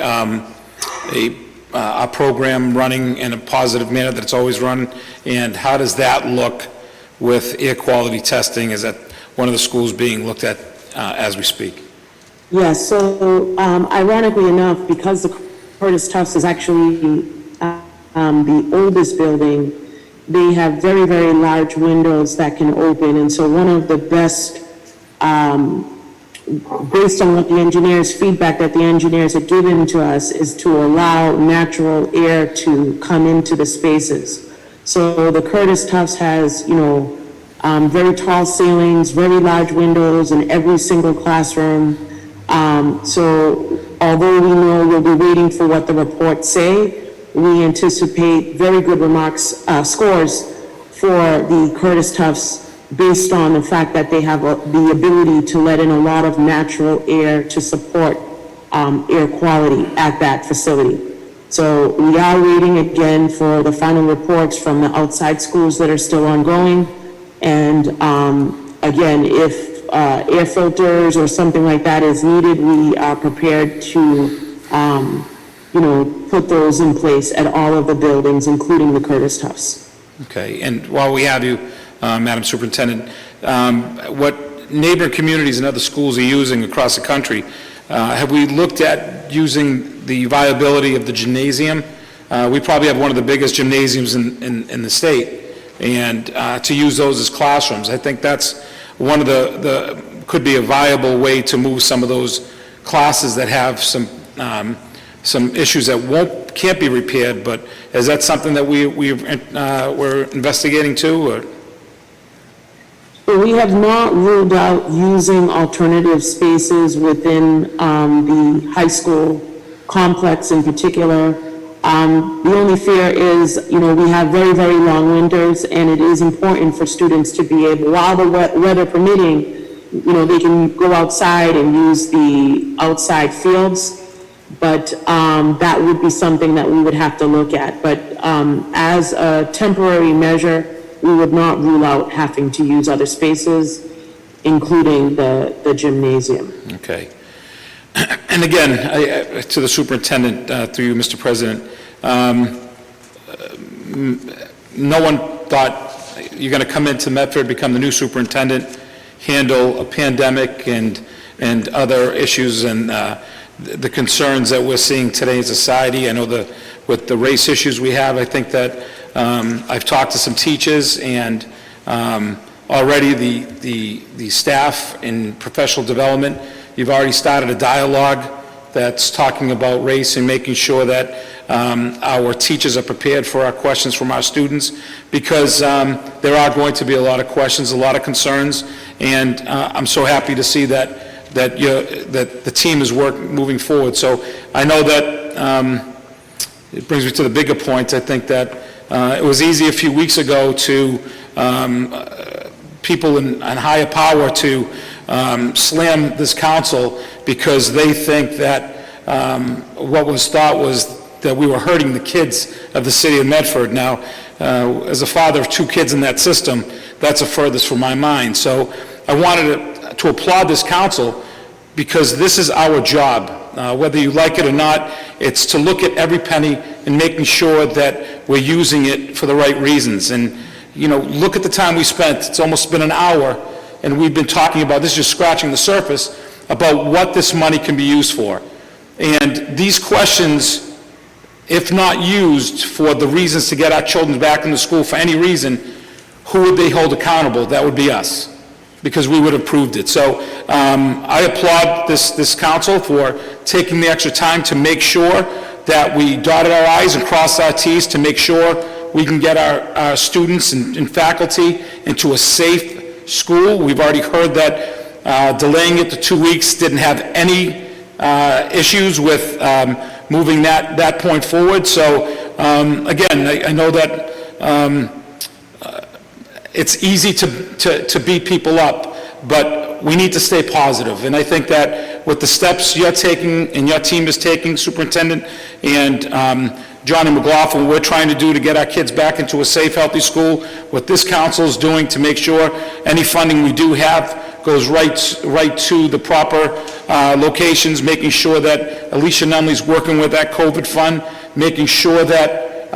program running in a positive manner that it's always run? And how does that look with air quality testing? Is that one of the schools being looked at as we speak? Yes, so ironically enough, because the Curtis Tufts is actually the oldest building, they have very, very large windows that can open. And so one of the best, based on what the engineers, feedback that the engineers have given to us, is to allow natural air to come into the spaces. So the Curtis Tufts has, very tall ceilings, very large windows in every single classroom. So although we know we'll be waiting for what the reports say, we anticipate very good scores for the Curtis Tufts based on the fact that they have the ability to let in a lot of natural air to support air quality at that facility. So we are waiting again for the final reports from the outside schools that are still ongoing. And again, if air filters or something like that is needed, we are prepared to, put those in place at all of the buildings, including the Curtis Tufts. Okay, and while we have you, Madam Superintendent, what neighboring communities and other schools are using across the country, Have we looked at using the viability of the gymnasium? We probably have one of the biggest gymnasiums in the state, and to use those as classrooms. I think that's one of could be a viable way to move some of those classes that have some issues that can't be repaired, but is that something that we're investigating too, or? We have not ruled out using alternative spaces within the high school complex in particular. The only fear is, we have very, very long winters, and it is important for students to be able, while the weather permitting, they can go outside and use the outside fields, but that would be something that we would have to look at. But as a temporary measure, we would not rule out having to use other spaces, including the gymnasium. Okay. And again, to the superintendent, through you, Mr. President, no one thought you're going to come into Medford, become the new superintendent, handle a pandemic and other issues and the concerns that we're seeing today in society. I know with the race issues we have, I think that I've talked to some teachers, and already the staff in professional development, you've already started a dialogue that's talking about race and making sure that our teachers are prepared for our questions from our students, because there are going to be a lot of questions, a lot of concerns, and I'm so happy to see that the team is moving forward. So I know that it brings me to the bigger point. I think that it was easy a few weeks ago to people in higher power to slam this council because they think that what was thought was that we were hurting the kids of the city of Medford. Now, as a father of 2 kids in that system, that's the furthest from my mind. So I wanted to applaud this council, because this is our job. Whether you like it or not, it's to look at every penny and making sure that we're using it for the right reasons. And, look at the time we spent. It's almost been an hour, and we've been talking about, this is just scratching the surface, about what this money can be used for. And these questions, if not used for the reasons to get our children back into school for any reason, who would they hold accountable? That would be us, because we would have proved it. So I applaud this council for taking the extra time to make sure that we dotted our I's and crossed our T's to make sure we can get our students and faculty into a safe school. We've already heard that delaying it to 2 weeks didn't have any issues with moving that point forward. So again, I know that it's easy to beat people up, but we need to stay positive. And I think that with the steps you're taking and your team is taking, Superintendent, and John and McLaughlin, we're trying to do to get our kids back into a safe, healthy school, what this council is doing to make sure any funding we do have goes right to the proper locations, making sure that Alicia Nunley's working with that COVID fund, making sure that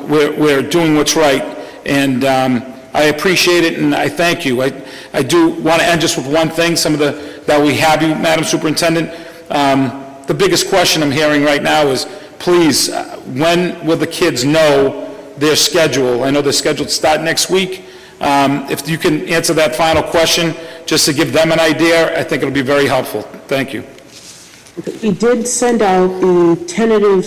we're doing what's right. And I appreciate it, and I thank you. I do want to end just with one thing, that we have you, Madam Superintendent. The biggest question I'm hearing right now is, please, when will the kids know their schedule? I know they're scheduled to start next week. If you can answer that final question, just to give them an idea, I think it'll be very helpful. Thank you. We did send out the tentative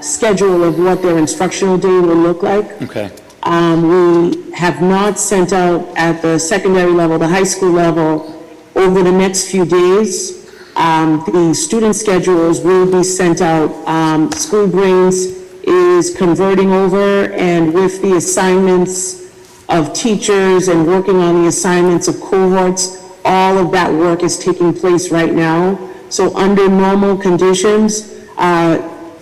schedule of what their instructional day will look like. Okay. We have not sent out at the secondary level, the high school level, over the next few days. The student schedules will be sent out. School Brains is converting over, and with the assignments of teachers and working on the assignments of cohorts, all of that work is taking place right now. So under normal conditions,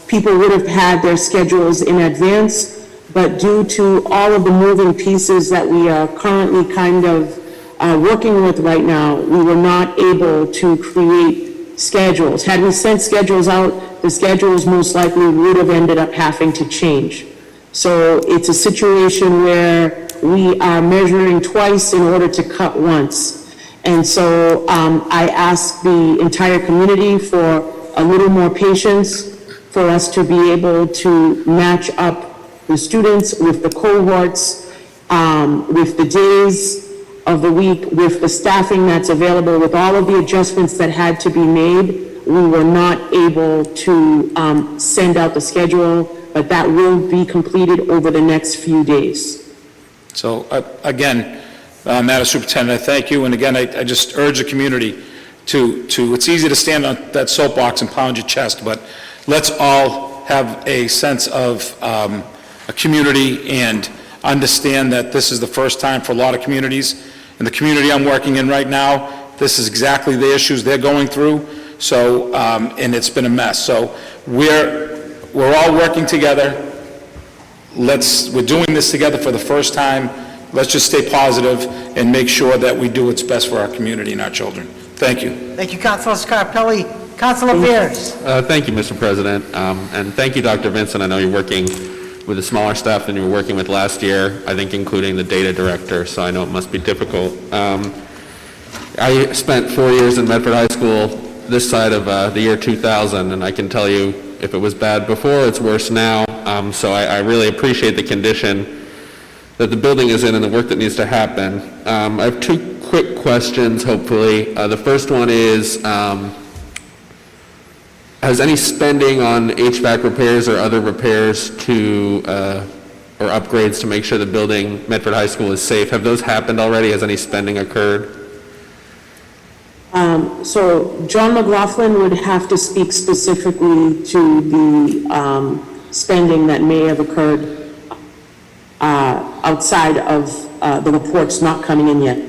people would have had their schedules in advance, but due to all of the moving pieces that we are currently kind of working with right now, we were not able to create schedules. Had we sent schedules out, the schedules most likely would have ended up having to change. So it's a situation where we are measuring twice in order to cut once. And so I ask the entire community for a little more patience for us to be able to match up the students with the cohorts, with the days of the week, with the staffing that's available, with all of the adjustments that had to be made. We were not able to send out the schedule, but that will be completed over the next few days. So, again, Madam Superintendent, I thank you, and again, I just urge the community to, it's easy to stand on that soapbox and pound your chest, but let's all have a sense of a community and understand that this is the first time for a lot of communities. In the community I'm working in right now, this is exactly the issues they're going through, so, and it's been a mess. So we're all working together. We're doing this together for the first time. Let's just stay positive and make sure that we do what's best for our community and our children. Thank you. Thank you, Councilor Scarpelli. Councilor Beers. Thank you, Mr. President, and thank you, Dr. Vincent. I know you're working with a smaller staff than you were working with last year, I think including the data director, so I know it must be difficult. I spent 4 years in Medford High School this side of the year 2000, and I can tell you if it was bad before, it's worse now. So I really appreciate the condition that the building is in and the work that needs to happen. I have two quick questions, hopefully. The first one is, has any spending on HVAC repairs or other repairs to, or upgrades to make sure the building, Medford High School, is safe, have those happened already? Has any spending occurred? So John McLaughlin would have to speak specifically to the spending that may have occurred outside of the reports not coming in yet.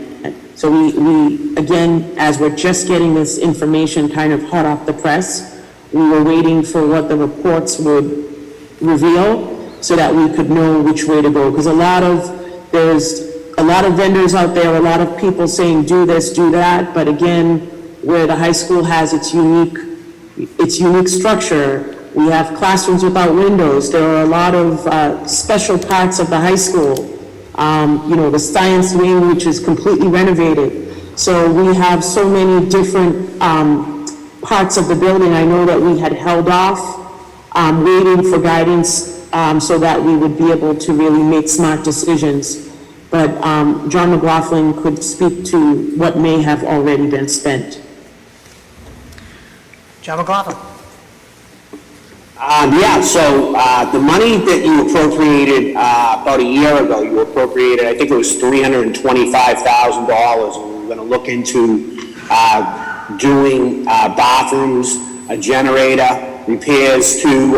So we, again, as we're just getting this information kind of hot off the press, we were waiting for what the reports would reveal so that we could know which way to go. Because there's a lot of vendors out there, a lot of people saying do this, do that, but again, where the high school has its unique structure, we have classrooms without windows, there are a lot of special parts of the high school, the science wing, which is completely renovated. So we have so many different parts of the building. I know that we had held off, waiting for guidance so that we would be able to really make smart decisions. But John McLaughlin could speak to what may have already been spent. John McLaughlin. So the money that you appropriated about a year ago, you appropriated, I think it was $325,000, and we were going to look into doing bathrooms, a generator, repairs to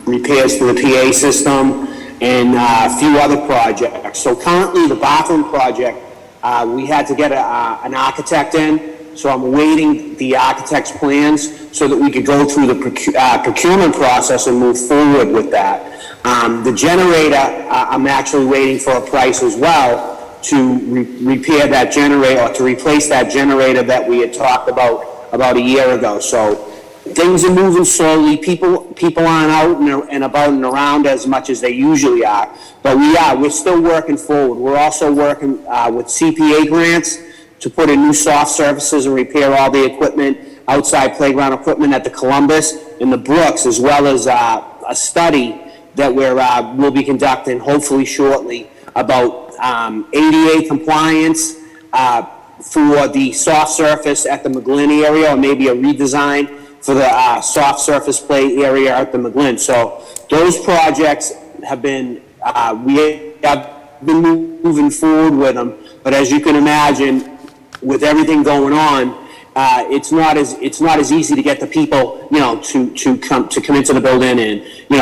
the PA system, and a few other projects. So currently, the bathroom project, we had to get an architect in, so I'm awaiting the architect's plans so that we could go through the procurement process and move forward with that. The generator, I'm actually waiting for a price as well to repair that generator, or to replace that generator that we had talked about a year ago. So things are moving slowly. People aren't out and about and around as much as they usually are, but we're still working forward. We're also working with CPA grants to put in new soft surfaces and repair all the equipment, outside playground equipment at the Columbus and the Brooks, as well as a study that we'll be conducting hopefully shortly about ADA compliance for the soft surface at the McGlynn area, or maybe a redesign for the soft surface play area at the McGlynn. So those projects have been, we have been moving forward with them, but as you can imagine, with everything going on, it's not as easy to get the people, to come into the building, and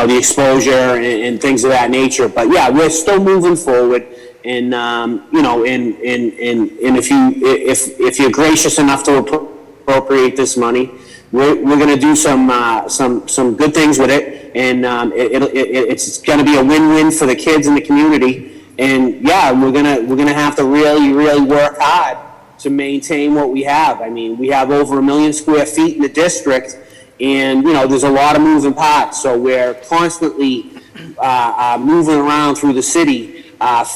the exposure and things of that nature. But yeah, we're still moving forward, and and if you're gracious enough to appropriate this money, we're going to do some good things with it, and it's going to be a win-win for the kids in the community. And yeah, we're gonna have to really work hard to maintain what we have. I mean, we have over 1 million square feet in the district, and there's a lot of moving parts. So we're constantly moving around through the city,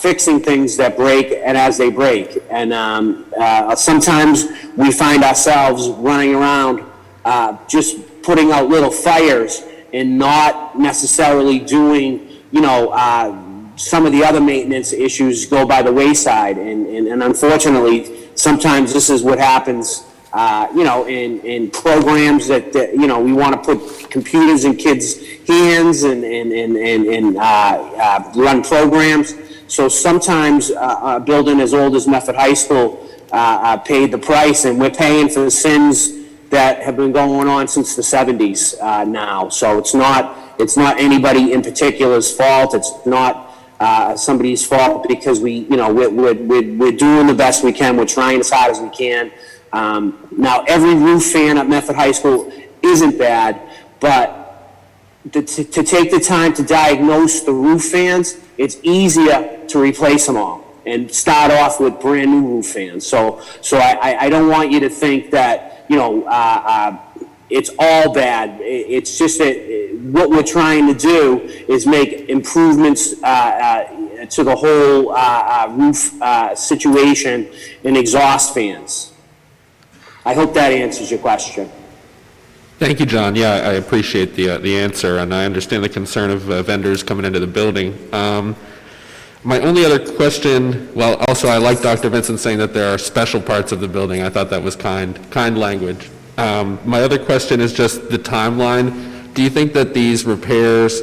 fixing things that break and as they break. And sometimes we find ourselves running around just putting out little fires and not necessarily doing, some of the other maintenance issues go by the wayside. And unfortunately, sometimes this is what happens, in programs that we want to put computers in kids' hands and run programs. So sometimes a building as old as Medford High School paid the price, and we're paying for the sins that have been going on since the 70s now. So it's not anybody in particular's fault. It's not somebody's fault, because we're doing the best we can. We're trying as hard as we can. Now, every roof fan at Medford High School isn't bad, but to take the time to diagnose the roof fans, it's easier to replace them all and start off with brand new roof fans. So I don't want you to think that, it's all bad. It's just that what we're trying to do is make improvements to the whole roof situation and exhaust fans. I hope that answers your question. Thank you, John. Yeah, I appreciate the answer, and I understand the concern of vendors coming into the building. My only other question, well, also I like Dr. Vincent saying that there are special parts of the building. I thought that was kind language. My other question is just the timeline. Do you think that these repairs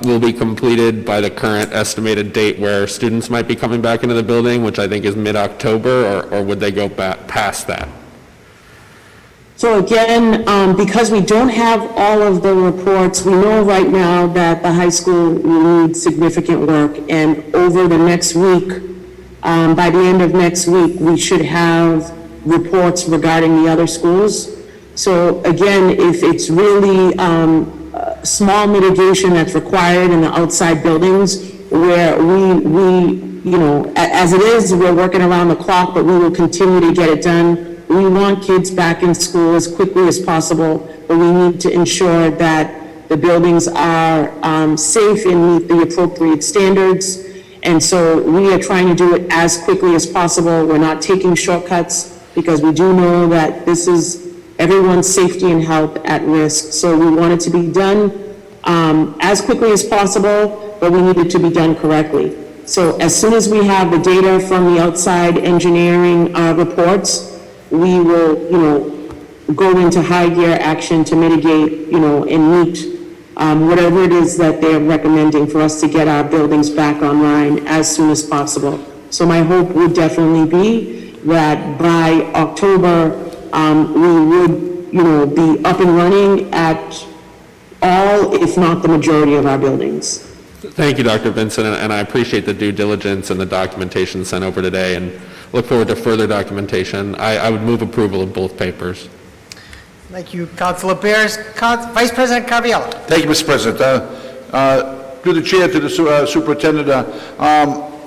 will be completed by the current estimated date where students might be coming back into the building, which I think is mid-October, or would they go back past that? So again, because we don't have all of the reports, we know right now that the high school will need significant work, and over the next week, by the end of next week, we should have reports regarding the other schools. So again, if it's really small mitigation that's required in the outside buildings, where we as it is, we're working around the clock, but we will continue to get it done. We want kids back in school as quickly as possible, but we need to ensure that the buildings are safe and meet the appropriate standards. And so we are trying to do it as quickly as possible. We're not taking shortcuts, because we do know that this is everyone's safety and health at risk. So we want it to be done as quickly as possible, but we need it to be done correctly. So as soon as we have the data from the outside engineering reports, we will, go into high gear action to mitigate, and meet whatever it is that they're recommending for us to get our buildings back online as soon as possible. So my hope would definitely be that by October, we would, be up and running at all, if not the majority of our buildings. Thank you, Dr. Vincent, and I appreciate the due diligence and the documentation sent over today, and look forward to further documentation. I would move approval of both papers. Thank you, Councilor Bears. Vice President Caraviallo. Thank you, Mr. President. Through the chair to the superintendent,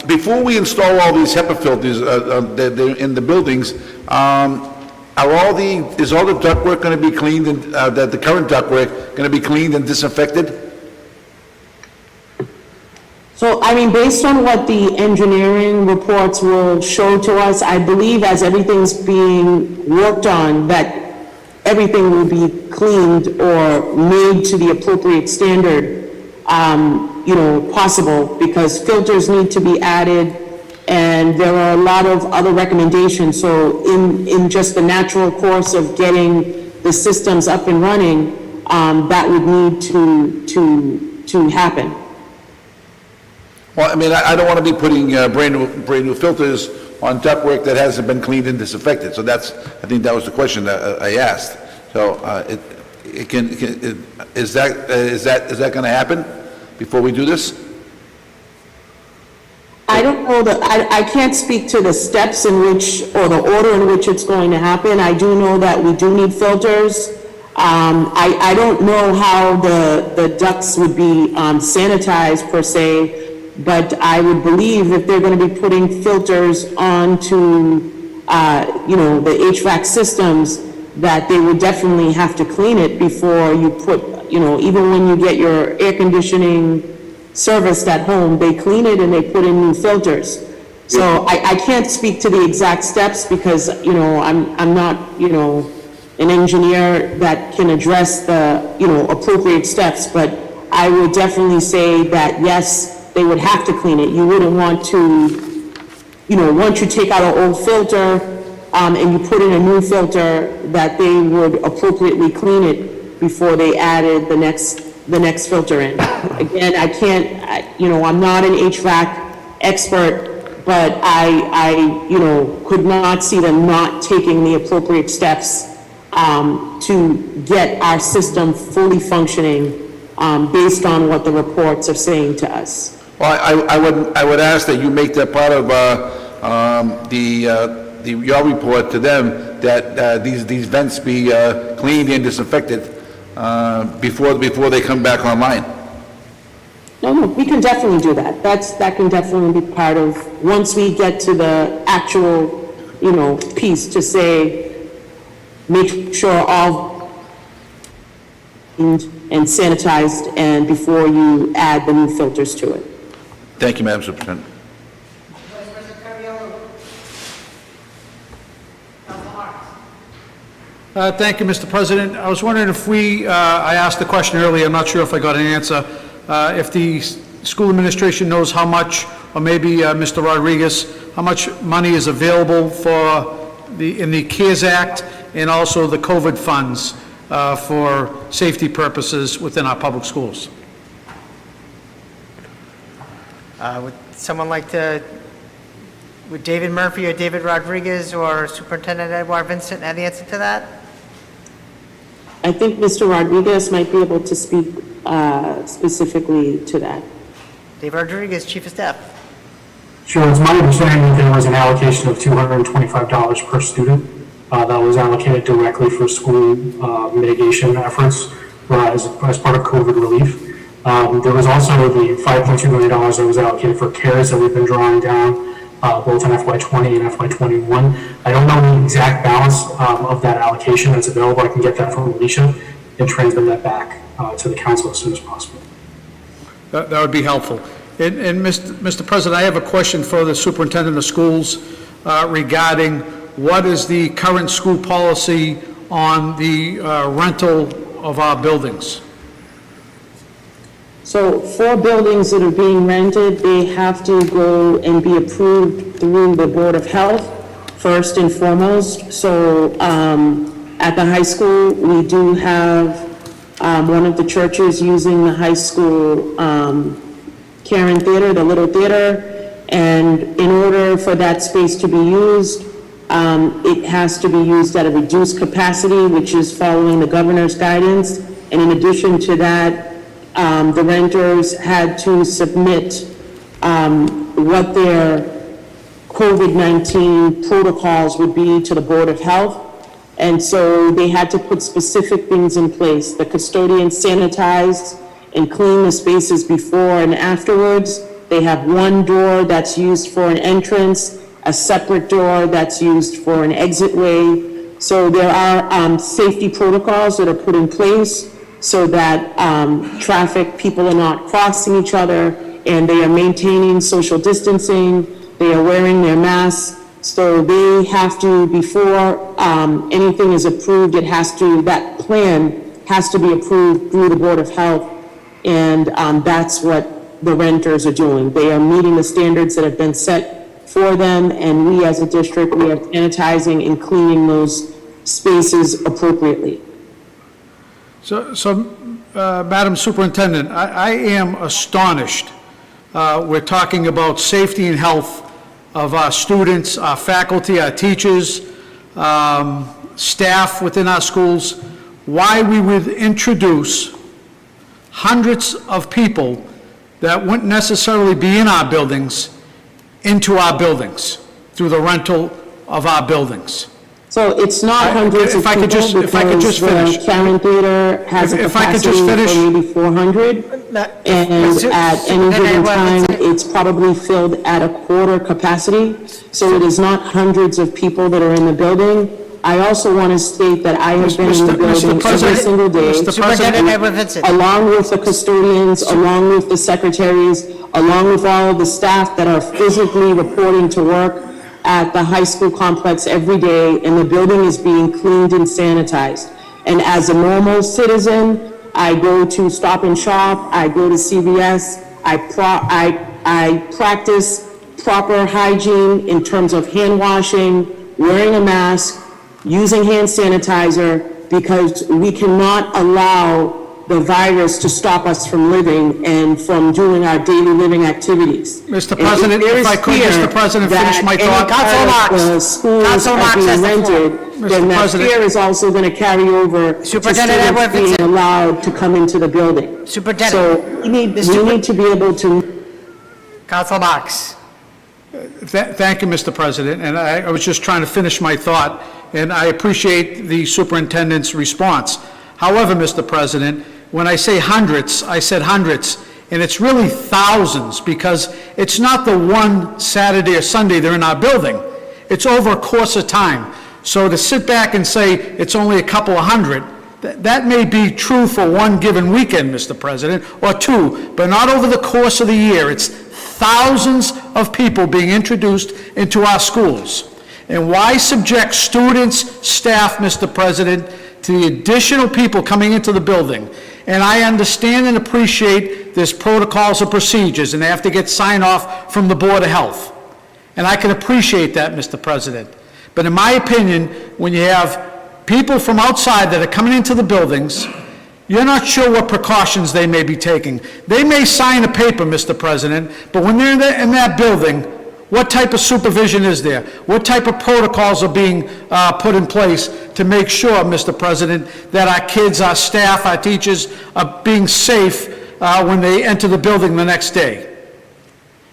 before we install all these HEPA filters in the buildings, is all the ductwork going to be cleaned, and the current ductwork going to be cleaned and disinfected? So, based on what the engineering reports will show to us, I believe as everything's being worked on, that everything will be cleaned or made to the appropriate standard, possible, because filters need to be added, and there are a lot of other recommendations. So in just the natural course of getting the systems up and running, that would need to happen. Well, I don't want to be putting brand new filters on ductwork that hasn't been cleaned and disinfected. So I think that was the question that I asked. So is that going to happen before we do this? I don't know I can't speak to the steps in which, or the order in which it's going to happen. I do know that we do need filters. I don't know how the ducts would be sanitized per se, but I would believe if they're going to be putting filters onto, the HVAC systems, that they would definitely have to clean it before you put, even when you get your air conditioning serviced at home, they clean it and they put in new filters. So I can't speak to the exact steps because, you know, I'm not, you know, an engineer that can address the, you know, appropriate steps, but I would definitely say that, yes, they would have to clean it. You wouldn't want to, you know, once you take out an old filter, and you put in a new filter, that they would appropriately clean it before they added the next filter in. Again, I can't, you know, I'm not an HVAC expert, but I, you know, could not see them not taking the appropriate steps to get our system fully functioning based on what the reports are saying to us. Well, I would ask that you make that part of your report to them, that these vents be cleaned and disinfected before they come back online. No, we can definitely do that. That can definitely be part of, once we get to the actual, you know, piece to say, make sure all and sanitized and before you add the new filters to it. Thank you, Madam Superintendent. Vice President Caraviallo. Council Marks. Thank you, Mr. President. I was wondering if I asked the question earlier, I'm not sure if I got an answer, if the school administration knows how much, or maybe Mr. Rodriguez, how much money is available in the CARES Act and also the COVID funds for safety purposes within our public schools. Would someone like to, would David Murphy or David Rodriguez or Superintendent Edouard Vincent have the answer to that? I think Mr. Rodriguez might be able to speak specifically to that. David Rodriguez, Chief of Staff. Sure, it's my understanding that there was an allocation of $225 per student that was allocated directly for school mitigation efforts as part of COVID relief. There was also the $5.2 million that was allocated for CARES that we've been drawing down both in FY20 and FY21. I don't know the exact balance of that allocation that's available. I can get that from Alicia and transmit that back to the council as soon as possible. That would be helpful. And Mr. President, I have a question for the superintendent of schools regarding what is the current school policy on the rental of our buildings? So for buildings that are being rented, they have to go and be approved through the Board of Health, first and foremost. So at the high school, we do have one of the churches using the high school Karen Theater, the Little Theater, and in order for that space to be used, it has to be used at a reduced capacity, which is following the governor's guidance. And in addition to that, the renters had to submit what their COVID-19 protocols would be to the Board of Health. And so they had to put specific things in place. The custodians sanitized and cleaned the spaces before and afterwards. They have one door that's used for an entrance, a separate door that's used for an exit way. So there are safety protocols that are put in place so that traffic, people are not crossing each other, and they are maintaining social distancing, they are wearing their masks. So they have to, before anything is approved, that plan has to be approved through the Board of Health, and that's what the renters are doing. They are meeting the standards that have been set for them, and we as a district, we are sanitizing and cleaning those spaces appropriately. So Madam Superintendent, I am astonished. We're talking about safety and health of our students, our faculty, our teachers, staff within our schools, why we would introduce hundreds of people that wouldn't necessarily be in our buildings into our buildings through the rental of our buildings. So it's not hundreds of people because the Karen Theater has a capacity for maybe 400. And at any given time, it's probably filled at a quarter capacity. So it is not hundreds of people that are in the building. I also want to state that I have been in the Mr. building every President, single day. Mr. Superintendent Edwin Vincent. Along with the custodians, along with the secretaries, along with all of the staff that are physically reporting to work at the high school complex every day, and the building is being cleaned and sanitized. And as a normal citizen, I go to Stop and Shop, I go to CVS, I practice proper hygiene in terms of hand washing, wearing a mask, using hand sanitizer, because we cannot allow the virus to stop us from living and from doing our daily living activities. Mr. And President, there if is I could, fear Mr. President, finish my that thought. any Councilor part of Marks. the schools Councilor are Marks being has the floor. rented, Mr. then that President. fear is also going to carry over to Superintendent Edwin students being Vincent. allowed to come into the building. Superintendent. So we need to be able to Councilor Marks. Thank you, Mr. President, and I was just trying to finish my thought, and I appreciate the superintendent's response. However, Mr. President, when I say hundreds, I said hundreds, and it's really thousands, because it's not the one Saturday or Sunday they're in our building. It's over a course of time. So to sit back and say it's only a couple of hundred, that may be true for one given weekend, Mr. President, or two, but not over the course of the year. It's thousands of people being introduced into our schools. And why subject students, staff, Mr. President, to the additional people coming into the building? And I understand and appreciate there's protocols and procedures, and they have to get sign off from the Board of Health. And I can appreciate that, Mr. President. But in my opinion, when you have people from outside that are coming into the buildings, you're not sure what precautions they may be taking. They may sign a paper, Mr. President, but when they're in that building, what type of supervision is there? What type of protocols are being put in place to make sure, Mr. President, that our kids, our staff, our teachers are being safe when they enter the building the next day?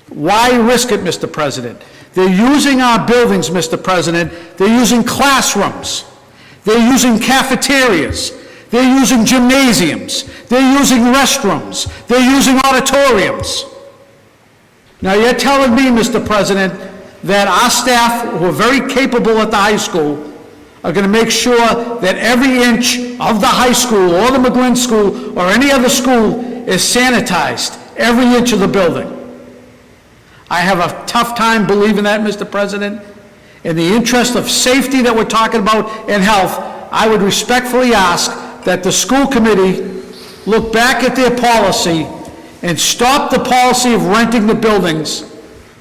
Why risk it, Mr. President? They're using our buildings, Mr. President. They're using classrooms. They're using cafeterias. They're using gymnasiums. They're using restrooms. They're using auditoriums. Now, you're telling me, Mr. President, that our staff, who are very capable at the high school, are going to make sure that every inch of the high school, or the McGlynn School, or any other school is sanitized, every inch of the building. I have a tough time believing that, Mr. President. In the interest of safety that we're talking about and health, I would respectfully ask that the school committee look back at their policy and stop the policy of renting the buildings,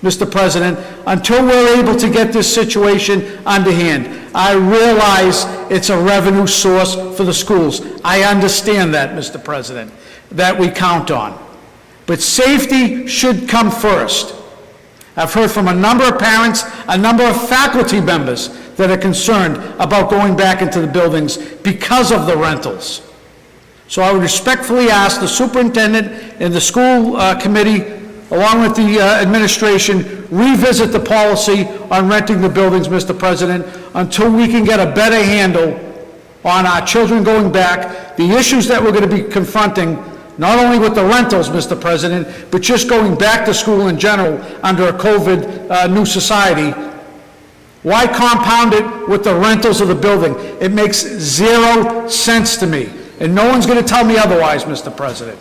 Mr. President, until we're able to get this situation under hand. I realize it's a revenue source for the schools. I understand that, Mr. President, that we count on. But safety should come first. I've heard from a number of parents, a number of faculty members that are concerned about going back into the buildings because of the rentals. So I would respectfully ask the superintendent and the school committee, along with the administration, revisit the policy on renting the buildings, Mr. President, until we can get a better handle on our children going back, the issues that we're going to be confronting, not only with the rentals, Mr. President, but just going back to school in general under a COVID new society. Why compound it with the rentals of the building? It makes zero sense to me, and no one's going to tell me otherwise, Mr. President.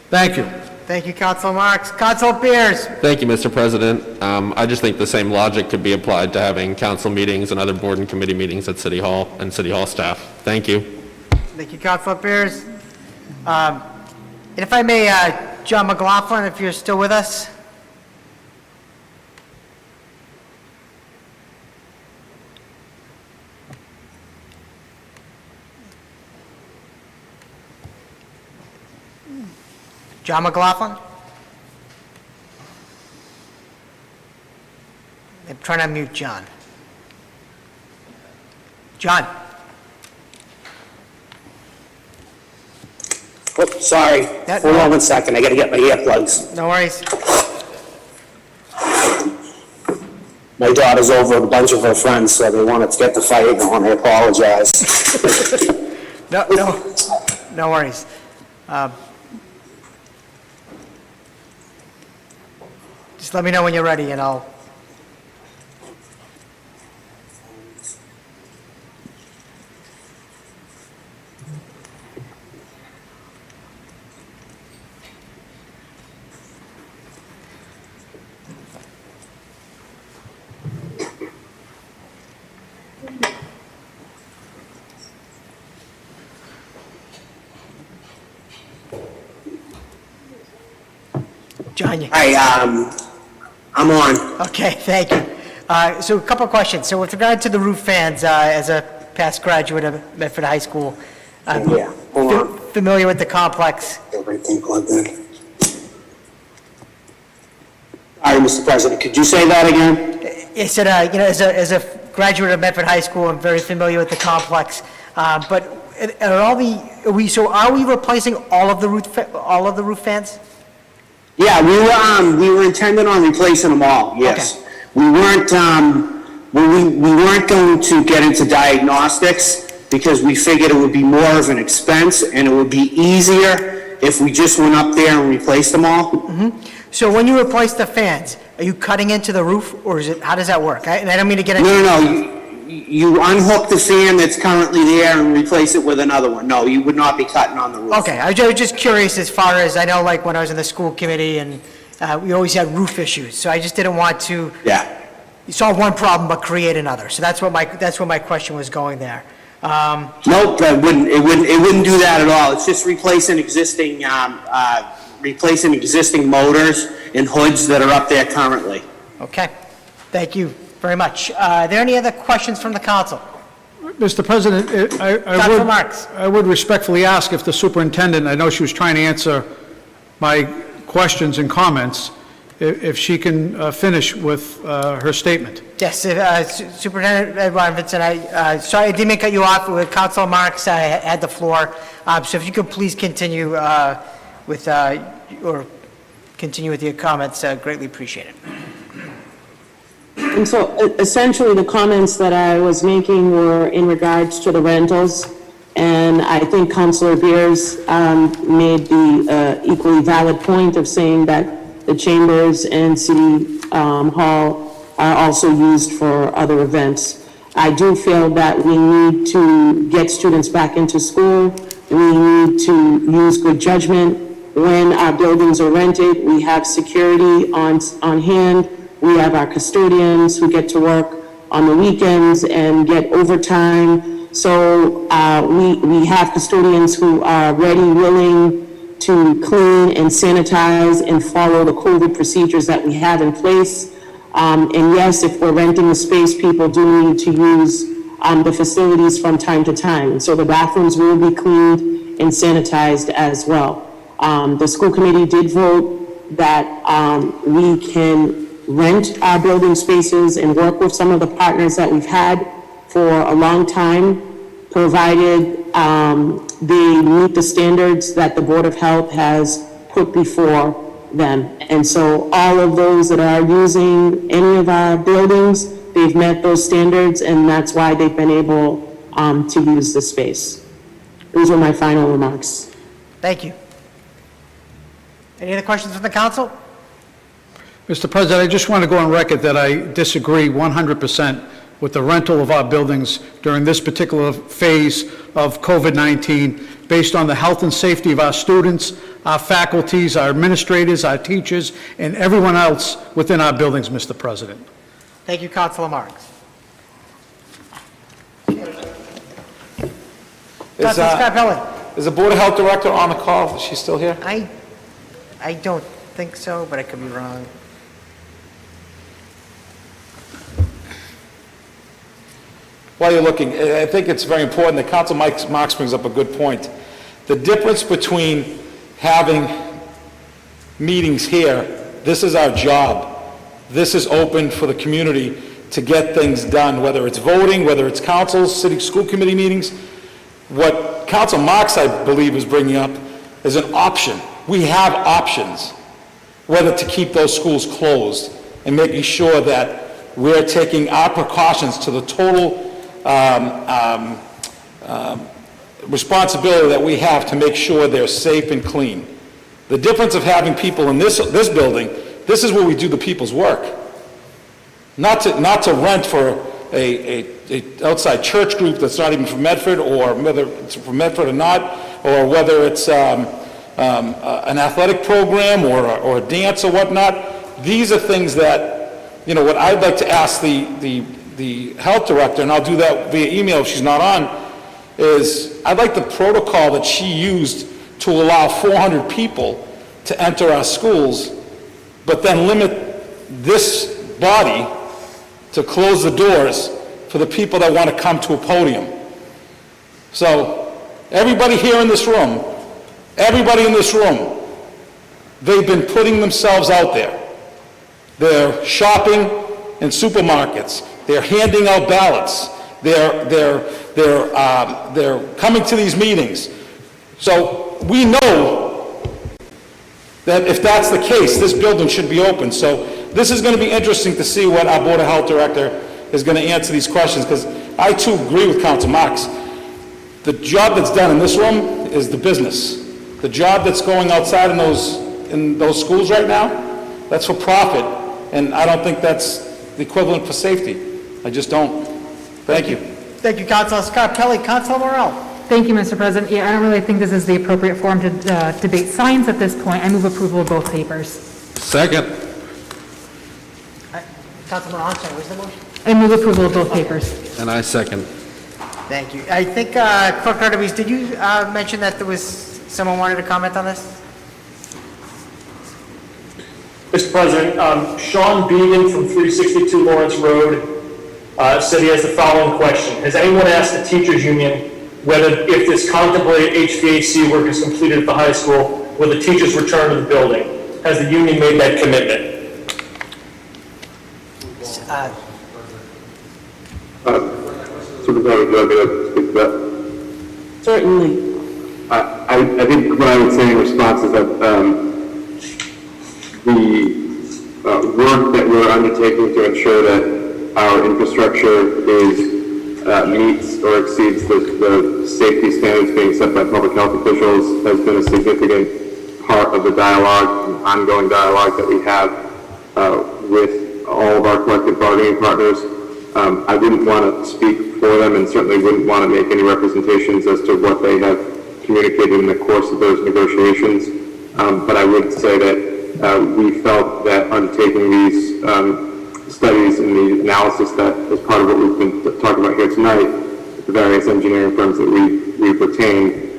Thank you. Thank you, Councilor Marks. Councilor Beers. Thank you, Mr. President. I just think the same logic could be applied to having council meetings and other board and committee meetings at City Hall and City Hall staff. Thank you. Thank you, Councilor Beers. And if I may, John McLaughlin, if you're still with us. John McLaughlin? I'm trying to mute John. John? Oh, sorry. Hold on 1 second. I got to get my earplugs. No worries. My daughter's over with a bunch of her friends, so they wanted to get the fight going. I apologize. No worries. Just let me know when you're ready, and I'll... John, you... Hi, I'm on. Okay, thank you. So a couple of questions. So with regard to the roof fans, as a past graduate of Medford High School, Yeah, hold on. familiar with the complex. Everything plugged in. All right, Mr. President, could you say that again? I said, as a graduate of Medford High School, I'm very familiar with the complex. But are we replacing all of the roof fans? Yeah, we were intending on replacing them all, yes. Okay. We weren't, we weren't going to get into diagnostics because we figured it would be more of an expense and it would be easier if we just went up there and replaced them all. So when you replace the fans, are you cutting into the roof, or how does that work? And I don't mean to get into... No, you unhook the fan that's currently there and replace it with another one. No, you would not be cutting on the roof. Okay, I was just curious as far as, I know like when I was in the school committee and we always had roof issues, so I just didn't want to Yeah. solve one problem but create another. So that's where my question was going there. Nope, it wouldn't do that at all. It's just replacing existing motors and hoods that are up there currently. Okay, thank you very much. Are there any other questions from the council? Mr. President, Dr. Marks. I would respectfully ask if the superintendent, I know she was trying to answer my questions and comments, if she can finish with her statement. Yes, Superintendent Edward Vincent, sorry, I didn't mean to cut you off. With Councilor Marks, I had the floor. So if you could please continue with your comments, greatly appreciate it. And so essentially, the comments that I was making were in regards to the rentals, and I think Councilor Beers made the equally valid point of saying that the chambers and City Hall are also used for other events. I do feel that we need to get students back into school. We need to use good judgment when our buildings are rented. We have security on hand. We have our custodians who get to work on the weekends and get overtime. So we have custodians who are ready, willing to clean and sanitize and follow the COVID procedures that we have in place. And yes, if we're renting the space, people do need to use the facilities from time to time. So the bathrooms will be cleaned and sanitized as well. The school committee did vote that we can rent our building spaces and work with some of the partners that we've had for a long time, provided they meet the standards that the Board of Health has put before them. And so all of those that are using any of our buildings, they've met those standards, and that's why they've been able to use the space. Those are my final remarks. Thank you. Any other questions from the council? Mr. President, I just want to go on record that I disagree 100% with the rental of our buildings during this particular phase of COVID-19, based on the health and safety of our students, our faculties, our administrators, our teachers, and everyone else within our buildings, Mr. President. Thank you, Councilor Marks. Councilor Scarpelli. Is the Board of Health Director on the call? Is she still here? I don't think so, but I could be wrong. While you're looking, I think it's very important that Council Marks brings up a good point. The difference between having meetings here, this is our job. This is open for the community to get things done, whether it's voting, whether it's councils, city school committee meetings. What Council Marks, I believe, is bringing up is an option. We have options, whether to keep those schools closed and making sure that we're taking our precautions to the total responsibility that we have to make sure they're safe and clean. The difference of having people in this building, this is where we do the people's work. Not to rent for a outside church group that's not even from Medford, or whether it's from Medford or not, or whether it's an athletic program or a dance or whatnot. These are things that, you know, what I'd like to ask the health director, and I'll do that via email if she's not on, is I'd like the protocol that she used to allow 400 people to enter our schools but then limit this body to close the doors for the people that want to come to a podium. So, everybody here in this room, they've been putting themselves out there. They're shopping in supermarkets. They're handing out ballots. They're coming to these meetings. So we know that if that's the case, this building should be open. So this is going to be interesting to see what our Board of Health Director is going to answer these questions, because I too agree with Council Marks. The job that's done in this room is the business. The job that's going outside in those schools right now, that's for profit, and I don't think that's the equivalent for safety. I just don't. Thank you. Thank you, Councilor Scarpelli. Councilor Morell. Thank you, Mr. President. Yeah, I don't really think this is the appropriate forum to debate science at this point. I move approval of both papers. Second. Councilor Morell, sorry, what's the motion? I move approval of both papers. And I second. Thank you. I think, Clerk Artemis, did you mention that there was someone wanted to comment on this? Mr. President, Sean Beeman from 362 Lawrence Road said he has the following question. Has anyone asked the teachers union whether, if this contemplated HVAC work is completed at the high school, will the teachers return to the building? Has the union made that commitment? Superintendent, would you like me to speak to that? Certainly. I think what I would say in response is that the work that we're undertaking to ensure that our infrastructure meets or exceeds the safety standards being set by public health officials has been a significant part of the dialogue, ongoing dialogue that we have with all of our collective bargaining partners. I wouldn't want to speak for them and certainly wouldn't want to make any representations as to what they have communicated in the course of those negotiations. But I would say that we felt that undertaking these studies and the analysis that is part of what we've been talking about here tonight, the various engineering firms that we've retained,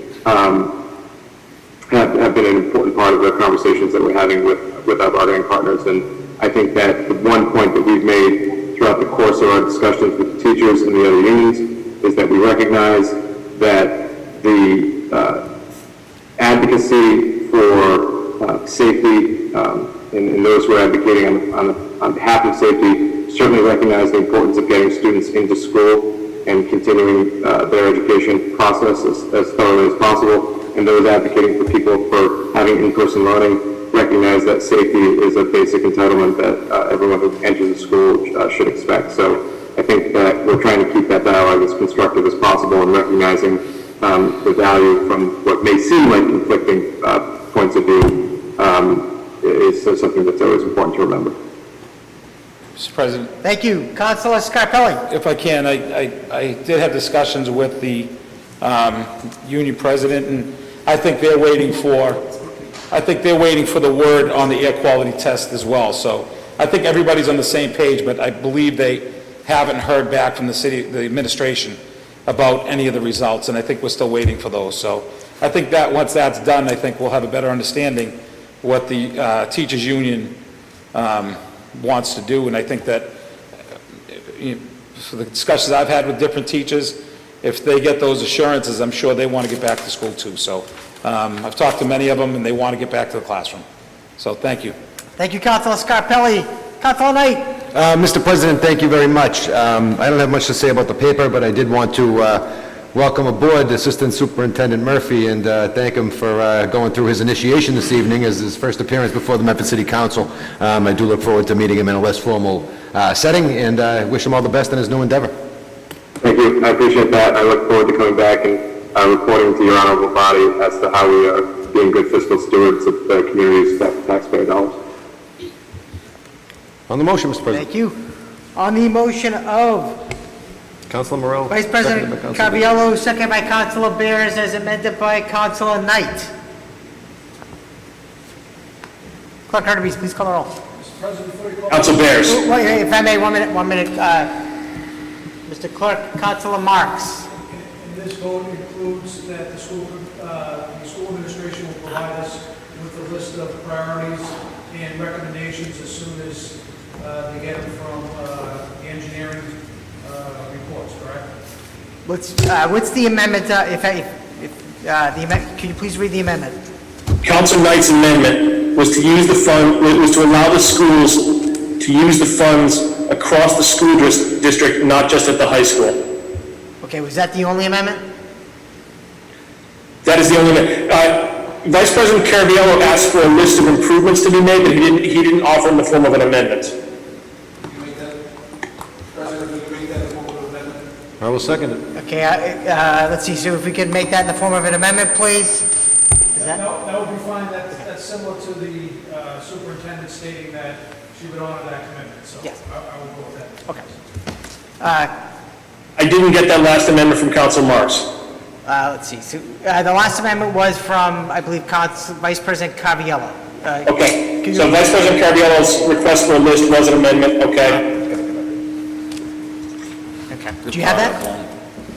have been an important part of the conversations that we're having with our bargaining partners. And I think that the one point that we've made throughout the course of our discussions with the teachers and the other unions is that we recognize that the advocacy for safety and those who are advocating on behalf of safety certainly recognize the importance of getting students into school and continuing their education process as thoroughly as possible. And those advocating for people for having in-person learning recognize that safety is a basic entitlement that everyone who enters the school should expect. So I think that we're trying to keep that dialogue as constructive as possible and recognizing the value from what may seem like conflicting points of view is something that's always important to remember. Mr. President, Thank you. Councilor Scarpelli. if I can, I did have discussions with the union president, and I think they're waiting for the word on the air quality test as well. So I think everybody's on the same page, but I believe they haven't heard back from the administration about any of the results, and I think we're still waiting for those. So I think that once that's done, I think we'll have a better understanding what the teachers union wants to do, and I think that for the discussions I've had with different teachers, if they get those assurances, I'm sure they want to get back to school too. So I've talked to many of them, and they want to get back to the classroom. So thank you. Thank you, Councilor Scarpelli. Councilor Knight. Mr. President, thank you very much. I don't have much to say about the paper, but I did want to welcome aboard Assistant Superintendent Murphy and thank him for going through his initiation this evening as his first appearance before the Medford City Council. I do look forward to meeting him in a less formal setting, and I wish him all the best in his new endeavor. Thank you. I appreciate that. I look forward to coming back and reporting to your honorable body as to how we are being good fiscal stewards of the community's taxpayer dollars. On the motion, Mr. President. Thank you. On the motion of Councilor Morell. Vice President Caraviallo, second by Councilor Bears, as amended by Councilor Knight. Clerk Artemis, please call the roll. Council Bears. Wait, if I may, 1 minute. Mr. Clerk, Councilor Marks. And this vote includes that the school administration will provide us with a list of priorities and recommendations as soon as they get them from the engineering reports, correct? What's the amendment, can you please read the amendment? Council Knight's amendment was to use the fund, was to allow the schools to use the funds across the school district, not just at the high school. Okay, was that the only amendment? That is the only amendment. Vice President Caraviello asked for a list of improvements to be made, but he didn't offer in the form of an amendment. I will second it. Okay, let's see, so if we could make that in the form of an amendment, please? Is that? That would be fine, that's similar to the superintendent stating that she would honor that commitment, so Yes. I will go with that. Okay. I didn't get that last amendment from Council Marks. Let's see, so, the last amendment was from, I believe, Vice President Caraviello. Okay, Can you- so Vice President Caraviello's request for a list was an amendment, okay? Okay, do you have that?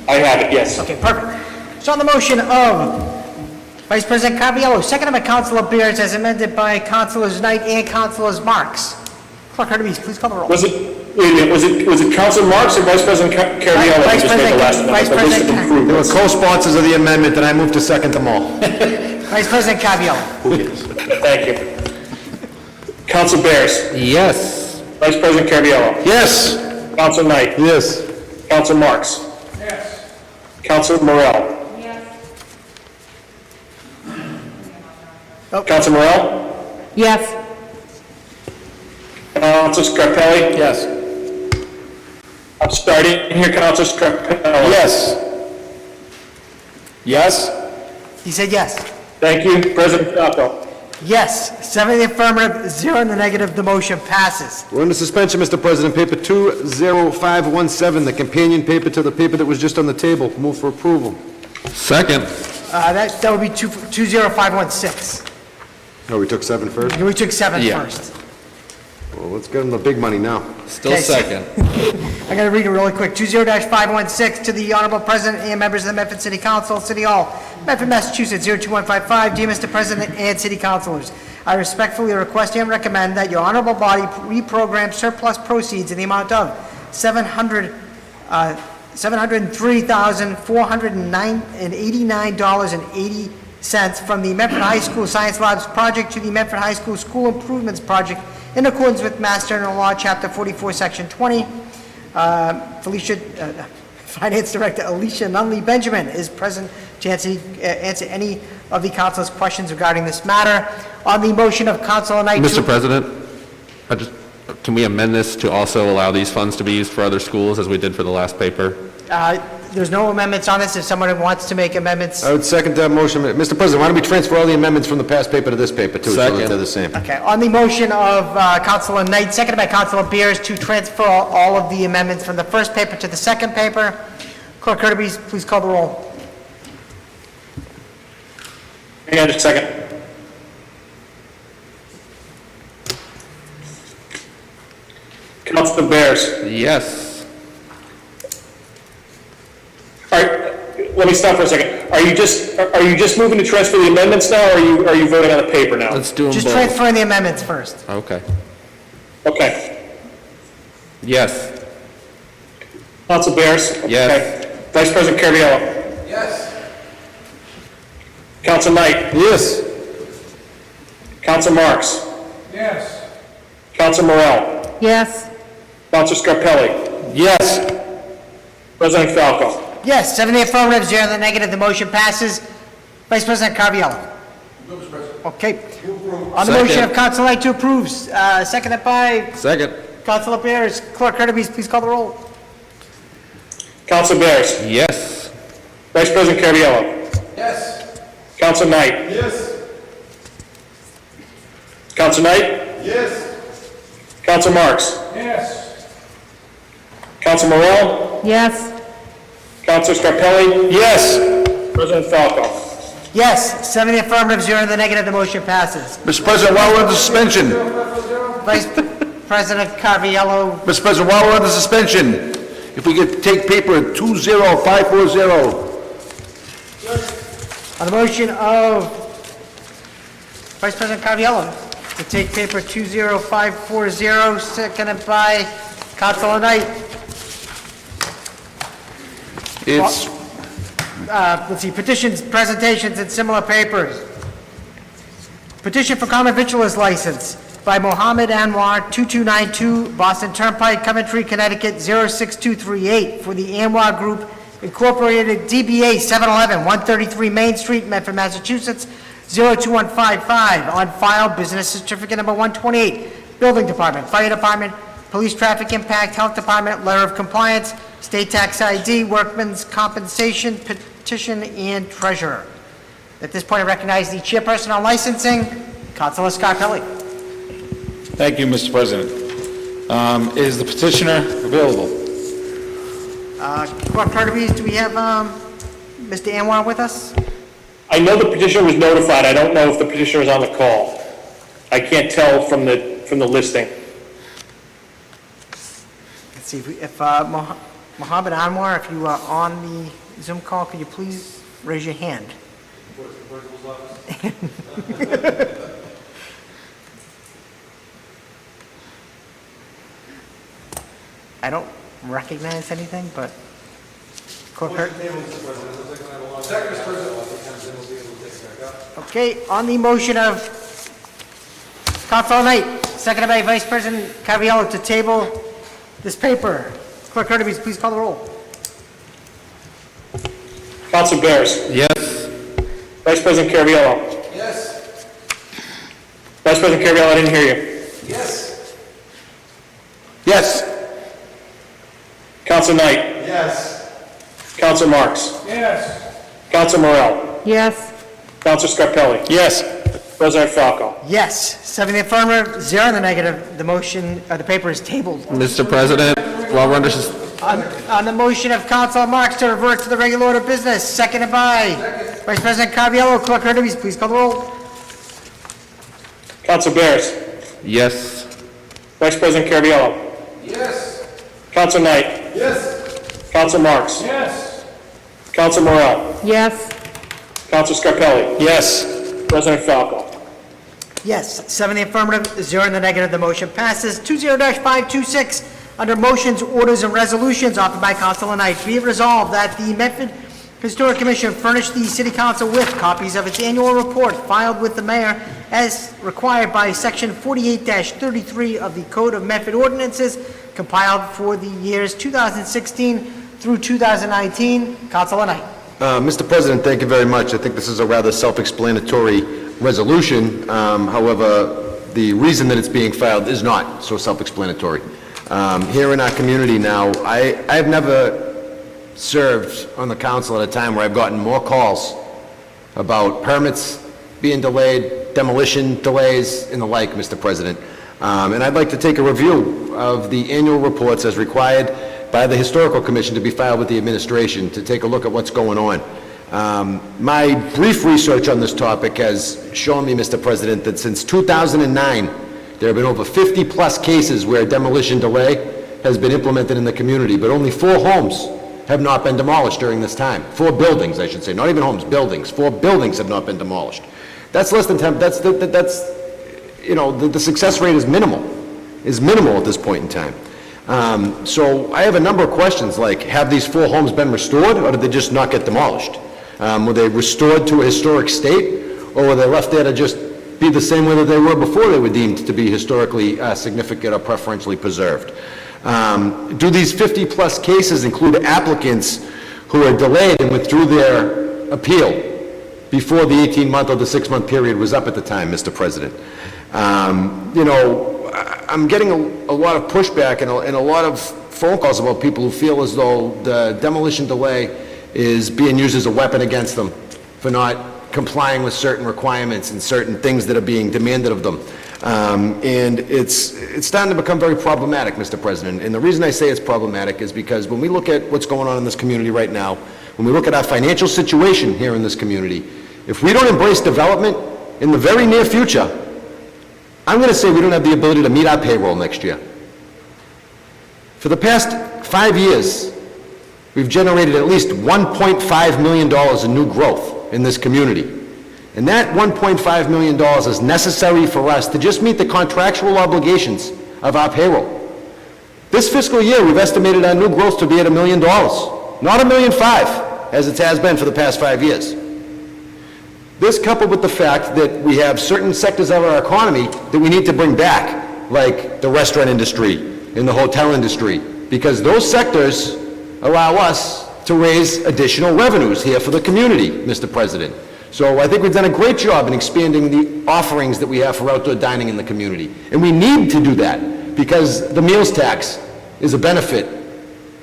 I have it, yes. Okay, perfect. So on the motion of Vice President Caraviello, seconded by Councilor Bears, as amended by Councilors Knight and Councilors Marks. Clerk Hardee's, please call the roll. Was it, wait a minute, was it Council Marks or Vice President Caraviello who Vice just made the last President- Vice amendment? The list of President- They were improvements. co-sponsors of the amendment, and I move to second them all. Vice President Caraviello. Thank you. Council Bears, Yes. Vice President Caraviello, Yes. Council Knight, Yes. Council Marks, Yes. Council Morel. Council Morel, Yes. Council Scarpelli. Yes. I'm sorry, I didn't hear Council Scarpelli. Yes. Yes? He said yes. Thank you, President Falco. Yes, 7 in the affirmative, 0 in the negative, the motion passes. We're under suspension, Mr. President. Paper 20517, the companion paper to the paper that was just on the table. Move for approval. Second. That would be 20516. Oh, we took 7 first? We took 7 Yeah. first. Well, let's get them the big money now. Still Okay, so- second. I gotta read it really quick. 20-516 to the Honorable President and members of the Medford City Council, City Hall, Medford, Massachusetts, 02155. Dear Mr. President and City Councilors, I respectfully request and recommend that your honorable body reprogram surplus proceeds in the amount of $703,489.80 from the Medford High School Science Labs project to the Medford High School School Improvements Project in accordance with Mass General Law, Chapter 44, Section 20. Finance Director Alicia Nunley Benjamin is present to answer any of the council's questions regarding this matter. On the motion of Councilor Knight to... Mr. President, can we amend this to also allow these funds to be used for other schools, as we did for the last paper? There's no amendments on this. If someone wants to make amendments... I would second that motion. Mr. President, why don't we transfer all the amendments from the past paper to this paper, too, so that Second. they're the same? Okay, on the motion of Councilor Knight, seconded by Councilor Beers, to transfer all of the amendments from the first paper to the second paper. Clerk Kirby, please call the roll. Hang on just a second. Councilor Bears. Yes. All right, let me stop for a second. Are you just moving to transfer the amendments now, or are you voting on the paper now? Let's do them both. Just transferring the amendments first. Okay. Okay. Yes. Council Bears? Yes. Okay. Vice President Caraviello? Yes. Council Knight? Yes. Council Marks? Yes. Council Morel? Yes. Council Scarpelli? Yes. President Falco? Yes, 7 in the affirmative, 0 in the negative, the motion passes. Vice President Caraviello? Okay. On the motion Second. of Councilor Knight to approve, seconded by Second. Councilor Bears. Clerk Kirby, please call the roll. Council Bears? Yes. Vice President Caraviello? Yes. Council Knight? Yes. Council Knight? Yes. Council Marks? Yes. Council Morel? Yes. Council Scarpelli? Yes. President Falco? Yes, 7 in the affirmative, 0 in the negative, the motion passes. Mr. President, while we're under suspension, Vice President Caraviello, Mr. President, while we're under suspension, if we could take paper 20540. on the motion of Vice President Caraviello, to take paper 20540, seconded by Councilor Knight. It's, Let's see, petitions, presentations, and similar papers. Petition for common victualer's license by Mohammed Anwar, 2292 Boston Turnpike, Coventry, Connecticut, 06238, for the Anwar Group Incorporated, DBA 711, 133 Main Street, Medford, Massachusetts, 02155, on file, business certificate number 128, Building Department, Fire Department, Police Traffic Impact, Health Department, Letter of Compliance, State Tax ID, Workman's Compensation, Petition, and Treasurer. At this point, I recognize the chairperson on licensing, Councilor Scarpelli. Thank you, Mr. President. Is the petitioner available? Clerk Curtis, do we have Mr. Anwar with us? I know the petitioner was notified. I don't know if the petitioner is on the call. I can't tell from the listing. Let's see, if Mohammed Anwar, if you are on the Zoom call, could you please raise your hand? I don't recognize anything, but... Okay, on the motion of Councilor Knight, seconded by Vice President Caraviallo, to table this paper. Clerk Curtis, please call the roll. Councilor Bears. Yes. Vice President Caraviallo. Yes. Vice President Caraviallo, I didn't hear you. yes. Councilor Knight. Yes. Councilor Marks. Yes. Councilor Morel. Yes. Councilor Scarpelli. Yes. President Falco. Yes, 7 in the affirmative, 0 in the negative. The motion, the paper is tabled. Mr. President, while we're under On the motion of Councilor Marks to revert to the regular order of business, seconded by Vice President Caraviallo. Clerk Curtis, please call the roll. Councilor Bears. yes. Vice President Caraviallo. Yes. Councilor Knight. Yes. Councilor Marks. Yes. Councilor Morel. Yes. Councilor Scarpelli. Yes. President Falco. Yes, 7 in the affirmative, 0 in the negative. The motion passes. 20-526, under motions, orders, and resolutions offered by Councilor Knight. Be it resolved that the Medford Historic Commission furnish the City Council with copies of its annual report filed with the mayor as required by Section 48-33 of the Code of Medford Ordinances, compiled for the years 2016 through 2019. Councilor Knight. Mr. President, thank you very much. I think this is a rather self-explanatory resolution. However, the reason that it's being filed is not so self-explanatory. Here in our community now, I've never served on the council at a time where I've gotten more calls about permits being delayed, demolition delays, and the like, Mr. President. And I'd like to take a review of the annual reports as required by the Historical Commission to be filed with the administration to take a look at what's going on. My brief research on this topic has shown me, Mr. President, that since 2009, there have been over 50-plus cases where demolition delay has been implemented in the community, but only 4 homes have not been demolished during this time. 4 buildings, I should say, not even homes, buildings. 4 buildings have not been demolished. That's less than 10, that's, you know, the success rate is minimal at this point in time. So I have a number of questions, like, have these 4 homes been restored, or did they just not get demolished? Were they restored to a historic state, or were they left there to just be the same way that they were before they were deemed to be historically significant or preferentially preserved? Do these 50-plus cases include applicants who are delayed and withdrew their appeal before the 18-month or the 6-month period was up at the time, Mr. President? You know, I'm getting a lot of pushback and a lot of phone calls about people who feel as though the demolition delay is being used as a weapon against them for not complying with certain requirements and certain things that are being demanded of them. And it's starting to become very problematic, Mr. President. And the reason I say it's problematic is because when we look at what's going on in this community right now, when we look at our financial situation here in this community, if we don't embrace development in the very near future, I'm going to say we don't have the ability to meet our payroll next year. For the past 5 years, we've generated at least $1.5 million in new growth in this community. And that $1.5 million is necessary for us to just meet the contractual obligations of our payroll. This fiscal year, we've estimated our new growth to be at $1 million, not $1.5 million, as it has been for the past 5 years. This coupled with the fact that we have certain sectors of our economy that we need to bring back, like the restaurant industry and the hotel industry, because those sectors allow us to raise additional revenues here for the community, Mr. President. So I think we've done a great job in expanding the offerings that we have for outdoor dining in the community. And we need to do that because the meals tax is a benefit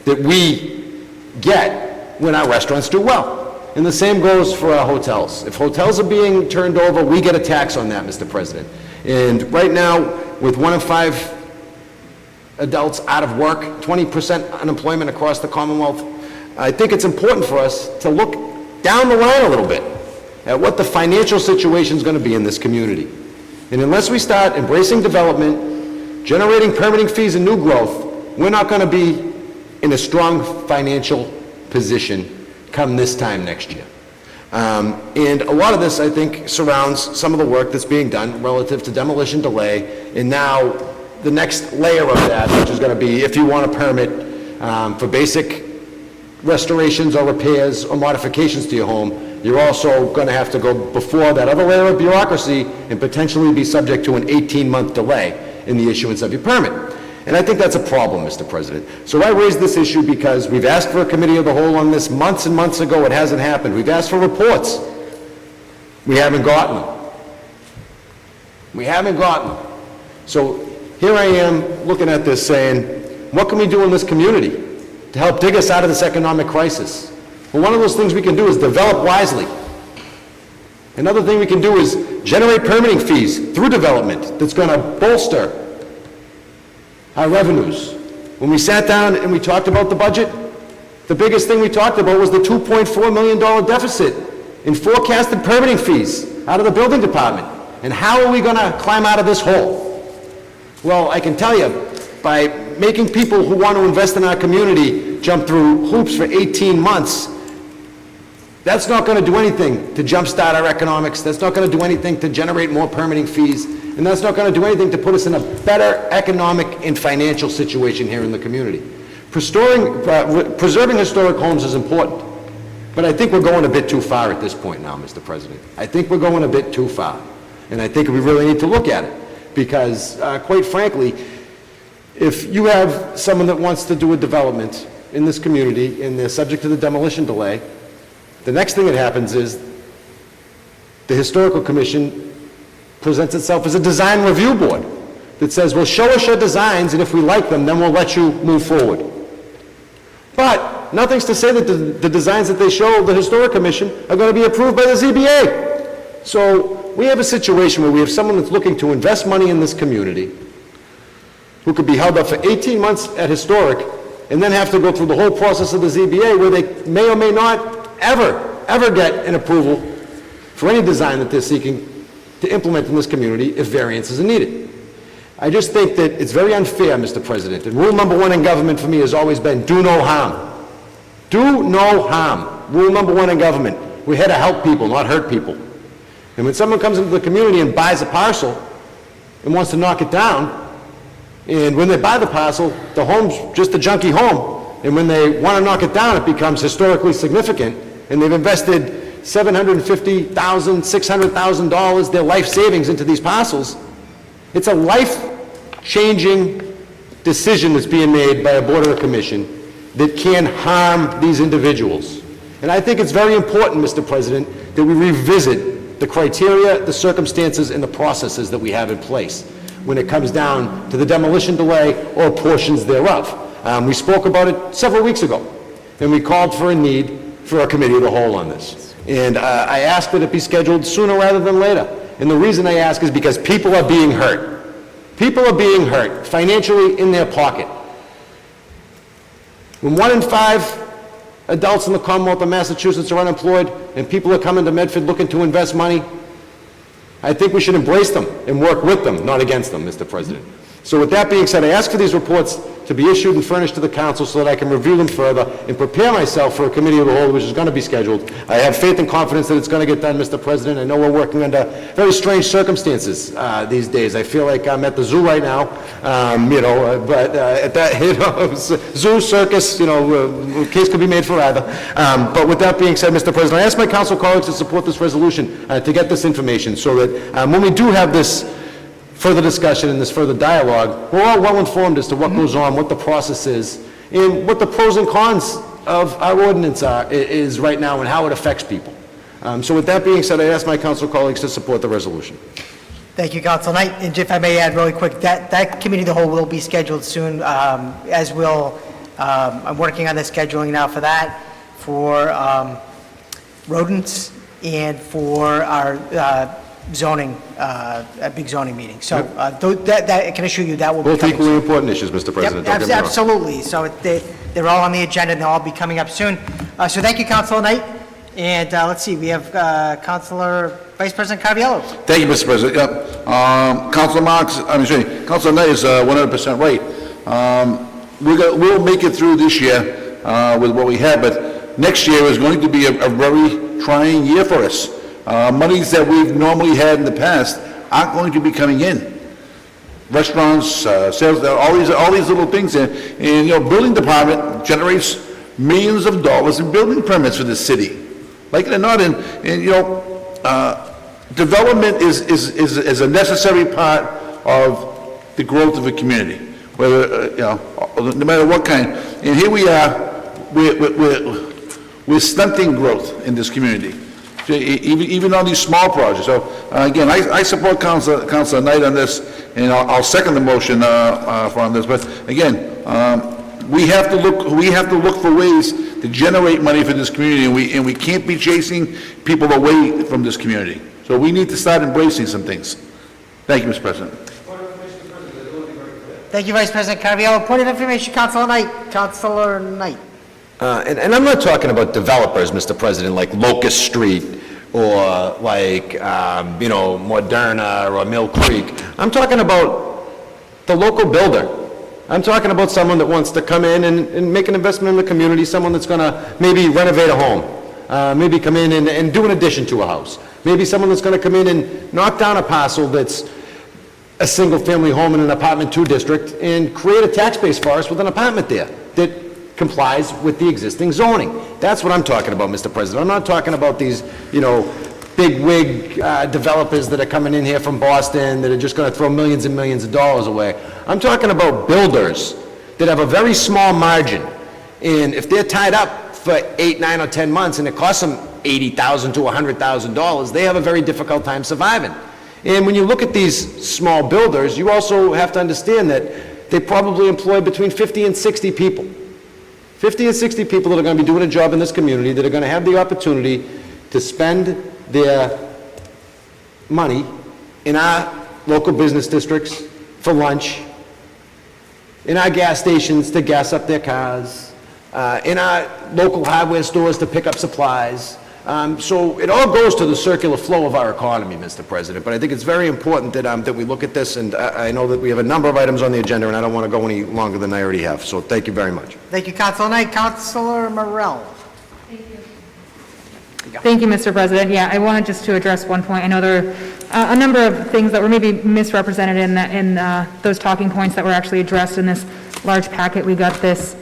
that we get when our restaurants do well. And the same goes for our hotels. If hotels are being turned over, we get a tax on that, Mr. President. And right now, with 1 in 5 adults out of work, 20% unemployment across the Commonwealth, I think it's important for us to look down the line a little bit at what the financial situation is going to be in this community. And unless we start embracing development, generating permitting fees and new growth, we're not going to be in a strong financial position come this time next year. And a lot of this, I think, surrounds some of the work that's being done relative to demolition delay, and now the next layer of that, which is going to be if you want a permit for basic restorations or repairs or modifications to your home, you're also going to have to go before that other layer of bureaucracy and potentially be subject to an 18-month delay in the issuance of your permit. And I think that's a problem, Mr. President. So I raised this issue because we've asked for a committee of the whole on this months and months ago. It hasn't happened. We've asked for reports. We haven't gotten them. We haven't gotten them. So here I am looking at this saying, what can we do in this community to help dig us out of this economic crisis? Well, one of those things we can do is develop wisely. Another thing we can do is generate permitting fees through development that's going to bolster our revenues. When we sat down and we talked about the budget, the biggest thing we talked about was the $2.4 million deficit in forecasted permitting fees out of the building department. And how are we going to climb out of this hole? Well, I can tell you, by making people who want to invest in our community jump through hoops for 18 months, that's not going to do anything to jumpstart our economics. That's not going to do anything to generate more permitting fees. And that's not going to do anything to put us in a better economic and financial situation here in the community. Preserving historic homes is important, but I think we're going a bit too far at this point now, Mr. President. I think we're going a bit too far. And I think we really need to look at it because, quite frankly, if you have someone that wants to do a development in this community and they're subject to the demolition delay, the next thing that happens is the Historical Commission presents itself as a design review board that says, well, show us your designs, and if we like them, then we'll let you move forward. But nothing's to say that the designs that they show the Historic Commission are going to be approved by the ZBA. So we have a situation where we have someone that's looking to invest money in this community who could be held up for 18 months at Historic and then have to go through the whole process of the ZBA where they may or may not ever get an approval for any design that they're seeking to implement in this community if variances are needed. I just think that it's very unfair, Mr. President, and rule number 1 in government for me has always been do no harm. Do no harm. Rule number 1 in government. We're here to help people, not hurt people. And when someone comes into the community and buys a parcel and wants to knock it down, and when they buy the parcel, the home's just a junky home, and when they want to knock it down, it becomes historically significant, and they've invested $750,000, $600,000, their life savings into these parcels. It's a life-changing decision that's being made by a board or a commission that can harm these individuals. And I think it's very important, Mr. President, that we revisit the criteria, the circumstances, and the processes that we have in place when it comes down to the demolition delay or portions thereof. We spoke about it several weeks ago, and we called for a need for a committee of the whole on this. And I asked that it be scheduled sooner rather than later. And the reason I ask is because people are being hurt. People are being hurt financially in their pocket. When 1 in 5 adults in the Commonwealth of Massachusetts are unemployed and people are coming to Medford looking to invest money, I think we should embrace them and work with them, not against them, Mr. President. So with that being said, I ask for these reports to be issued and furnished to the council so that I can review them further and prepare myself for a committee of the whole, which is going to be scheduled. I have faith and confidence that it's going to get done, Mr. President. I know we're working under very strange circumstances these days. I feel like I'm at the zoo right now, but at that, zoo, circus, case could be made for either. But with that being said, Mr. President, I ask my council colleagues to support this resolution to get this information so that when we do have this further discussion and this further dialogue, we're all well informed as to what goes on, what the process is, and what the pros and cons of our ordinance is right now and how it affects people. So with that being said, I ask my council colleagues to support the resolution. Thank you, Council Knight. And if I may add really quick, that committee of the whole will be scheduled soon, as will, I'm working on the scheduling now for that, for rodents and for our zoning, a big zoning meeting. So that I can assure you that will be Both coming equally soon. important issues, Mr. President. Yep, Don't get me wrong. absolutely. So they're all on the agenda, and they'll all be coming up soon. So thank you, Councilor Knight. And let's see, we have Councilor Vice President Carviallo. Thank you, Mr. President. Yep. Councilor Knight is 100% right. We'll make it through this year with what we have, but next year is going to be a very trying year for us. Monies that we've normally had in the past aren't going to be coming in. Restaurants, sales, all these little things, and building department generates millions of dollars in building permits for the city. Like it or not, and development is a necessary part of the growth of a community, whether, no matter what kind. And here we are, we're stunting growth in this community, even on these small projects. So, again, I support Councilor Knight on this, and I'll second the motion on this. But again, we have to look for ways to generate money for this community, and we can't be chasing people away from this community. So we need to start embracing some things. Thank you, Mr. President. Thank you, Vice President Carviallo. Point of information, Councilor Knight. Councilor Knight. And I'm not talking about developers, Mr. President, like Locust Street or like, Moderna or Mill Creek. I'm talking about the local builder. I'm talking about someone that wants to come in and make an investment in the community, someone that's going to maybe renovate a home, maybe come in and do an addition to a house. Maybe someone that's going to come in and knock down a parcel that's a single-family home in an apartment 2 district and create a tax base for us with an apartment there that complies with the existing zoning. That's what I'm talking about, Mr. President. I'm not talking about these, big wig developers that are coming in here from Boston that are just going to throw millions and millions of dollars away. I'm talking about builders that have a very small margin, and if they're tied up for 8, 9, or 10 months and it costs them $80,000 to $100,000, they have a very difficult time surviving. And when you look at these small builders, you also have to understand that they probably employ between 50 and 60 people. 50 and 60 people that are going to be doing a job in this community, that are going to have the opportunity to spend their money in our local business districts for lunch, in our gas stations to gas up their cars, in our local hardware stores to pick up supplies. So it all goes to the circular flow of our economy, Mr. President. But I think it's very important that we look at this, and I know that we have a number of items on the agenda, and I don't want to go any longer than I already have. So thank you very much. Thank you, Councilor Knight. Councilor Morell. Thank you, Mr. President. Yeah, I wanted just to address one point. I know there are a number of things that were maybe misrepresented in those talking points that were actually addressed in this large packet we got this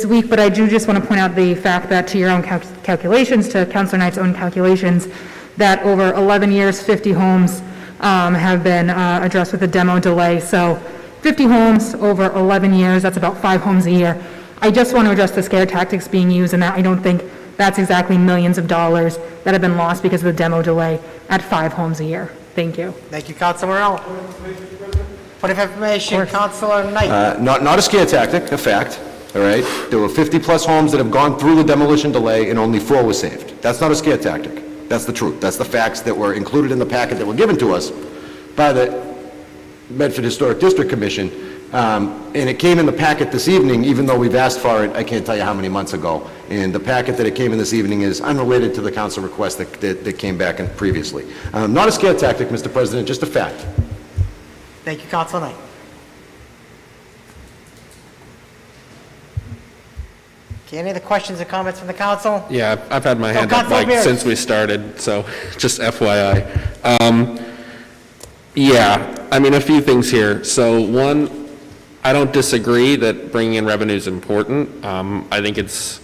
week, but I do just want to point out the fact that to your own calculations, to Councilor Knight's own calculations, that over 11 years, 50 homes have been addressed with a demo delay. So 50 homes over 11 years, that's about 5 homes a year. I just want to address the scare tactics being used, and that I don't think that's exactly millions of dollars that have been lost because of the demo delay at 5 homes a year. Thank you. Thank you, Councilor Morell. Point of information, Councilor Knight. Not a scare tactic, a fact, all right? There were 50-plus homes that have gone through the demolition delay, and only 4 were saved. That's not a scare tactic. That's the truth. That's the facts that were included in the packet that were given to us by the Medford Historic District Commission. And it came in the packet this evening, even though we've asked for it, I can't tell you how many months ago. And the packet that it came in this evening is unrelated to the council request that came back in previously. Not a scare tactic, Mr. President, just a fact. Thank you, Councilor Knight. Okay, any other questions or comments from the council? Yeah, I've had my hand up, Councilor Mike, Beers. since we started, so just FYI. Yeah, I mean, a few things here. So one, I don't disagree that bringing in revenue is important. I think it's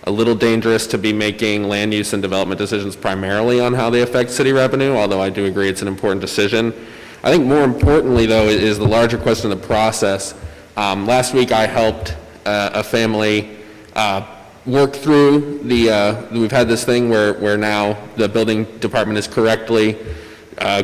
a little dangerous to be making land use and development decisions primarily on how they affect city revenue, although I do agree it's an important decision. I think more importantly, though, is the larger question of the process. Last week, I helped a family work through we've had this thing where now the building department is correctly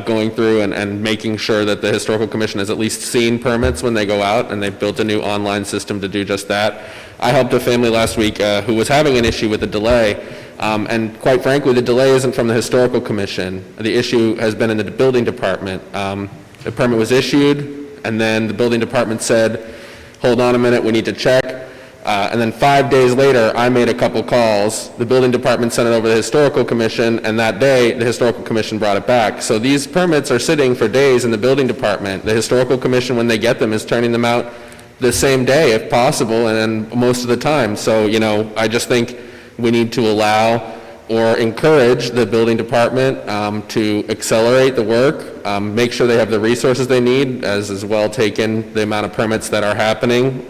going through and making sure that the Historical Commission has at least seen permits when they go out, and they've built a new online system to do just that. I helped a family last week who was having an issue with a delay, and quite frankly, the delay isn't from the Historical Commission. The issue has been in the building department. The permit was issued, and then the building department said, hold on a minute, we need to check. And then 5 days later, I made a couple calls. The building department sent it over to the Historical Commission, and that day, the Historical Commission brought it back. So these permits are sitting for days in the building department. The Historical Commission, when they get them, is turning them out the same day if possible, and then most of the time. So, you know, I just think we need to allow or encourage the building department to accelerate the work, make sure they have the resources they need, as well taken the amount of permits that are happening,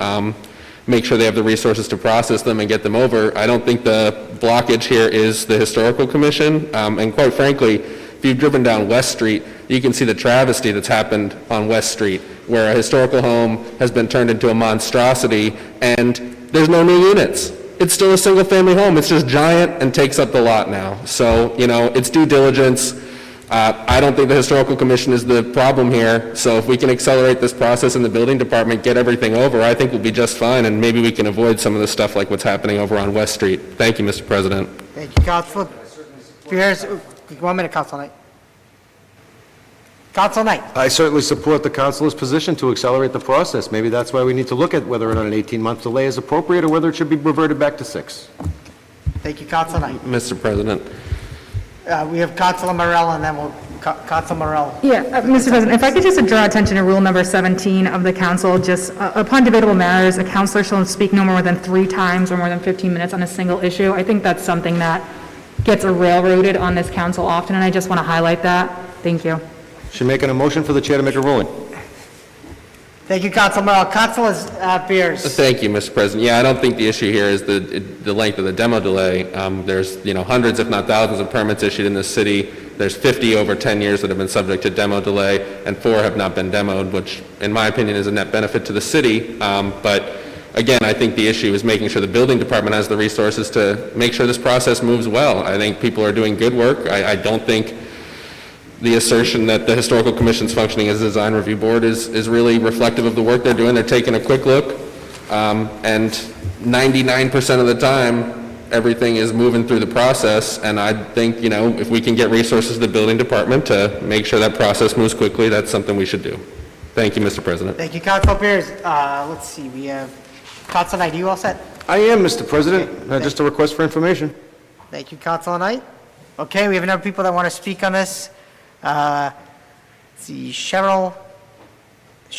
make sure they have the resources to process them and get them over. I don't think the blockage here is the Historical Commission, and quite frankly, if you've driven down West Street, you can see the travesty that's happened on West Street, where a historical home has been turned into a monstrosity, and there's no new units. It's still a single-family home. It's just giant and takes up the lot now. So, you know, it's due diligence. I don't think the Historical Commission is the problem here, so if we can accelerate this process in the building department, get everything over, I think we'll be just fine, and maybe we can avoid some of the stuff like what's happening over on West Street. Thank you, Mr. President. Thank you, Councilor Beers. 1 minute, Councilor Knight. Councilor Knight. I certainly support the councilor's position to accelerate the process. Maybe that's why we need to look at whether or not an 18-month delay is appropriate, or whether it should be reverted back to 6. Thank you, Councilor Knight. Mr. President. We have Councilor Morell, and then Councilor Morell. Yeah, Mr. President, if I could just draw attention to rule number 17 of the council, just upon debatable matters, a councilor shall speak no more than 3 times or more than 15 minutes on a single issue. I think that's something that gets railroaded on this council often, and I just want to highlight that. Thank you. Should making a motion for the chair to make a ruling. Thank you, Councilor Morell. Councilor Beers. Thank you, Mr. President. Yeah, I don't think the issue here is the length of the demo delay. There's, you know, hundreds, if not thousands, of permits issued in this city. There's 50 over 10 years that have been subject to demo delay, and 4 have not been demoed, which, in my opinion, is a net benefit to the city. But again, I think the issue is making sure the building department has the resources to make sure this process moves well. I think people are doing good work. I don't think the assertion that the Historical Commission's functioning as a design review board is really reflective of the work they're doing. They're taking a quick look, and 99% of the time, everything is moving through the process, and I think, you know, if we can get resources to the building department to make sure that process moves quickly, that's something we should do. Thank you, Mr. President. Thank you, Councilor Beers. Let's see, we have Councilor Knight. Are you all set? I am, Mr. President. Just a request for information. Thank you, Councilor Knight. Okay, we have enough people that want to speak on this. Let's see, Cheryl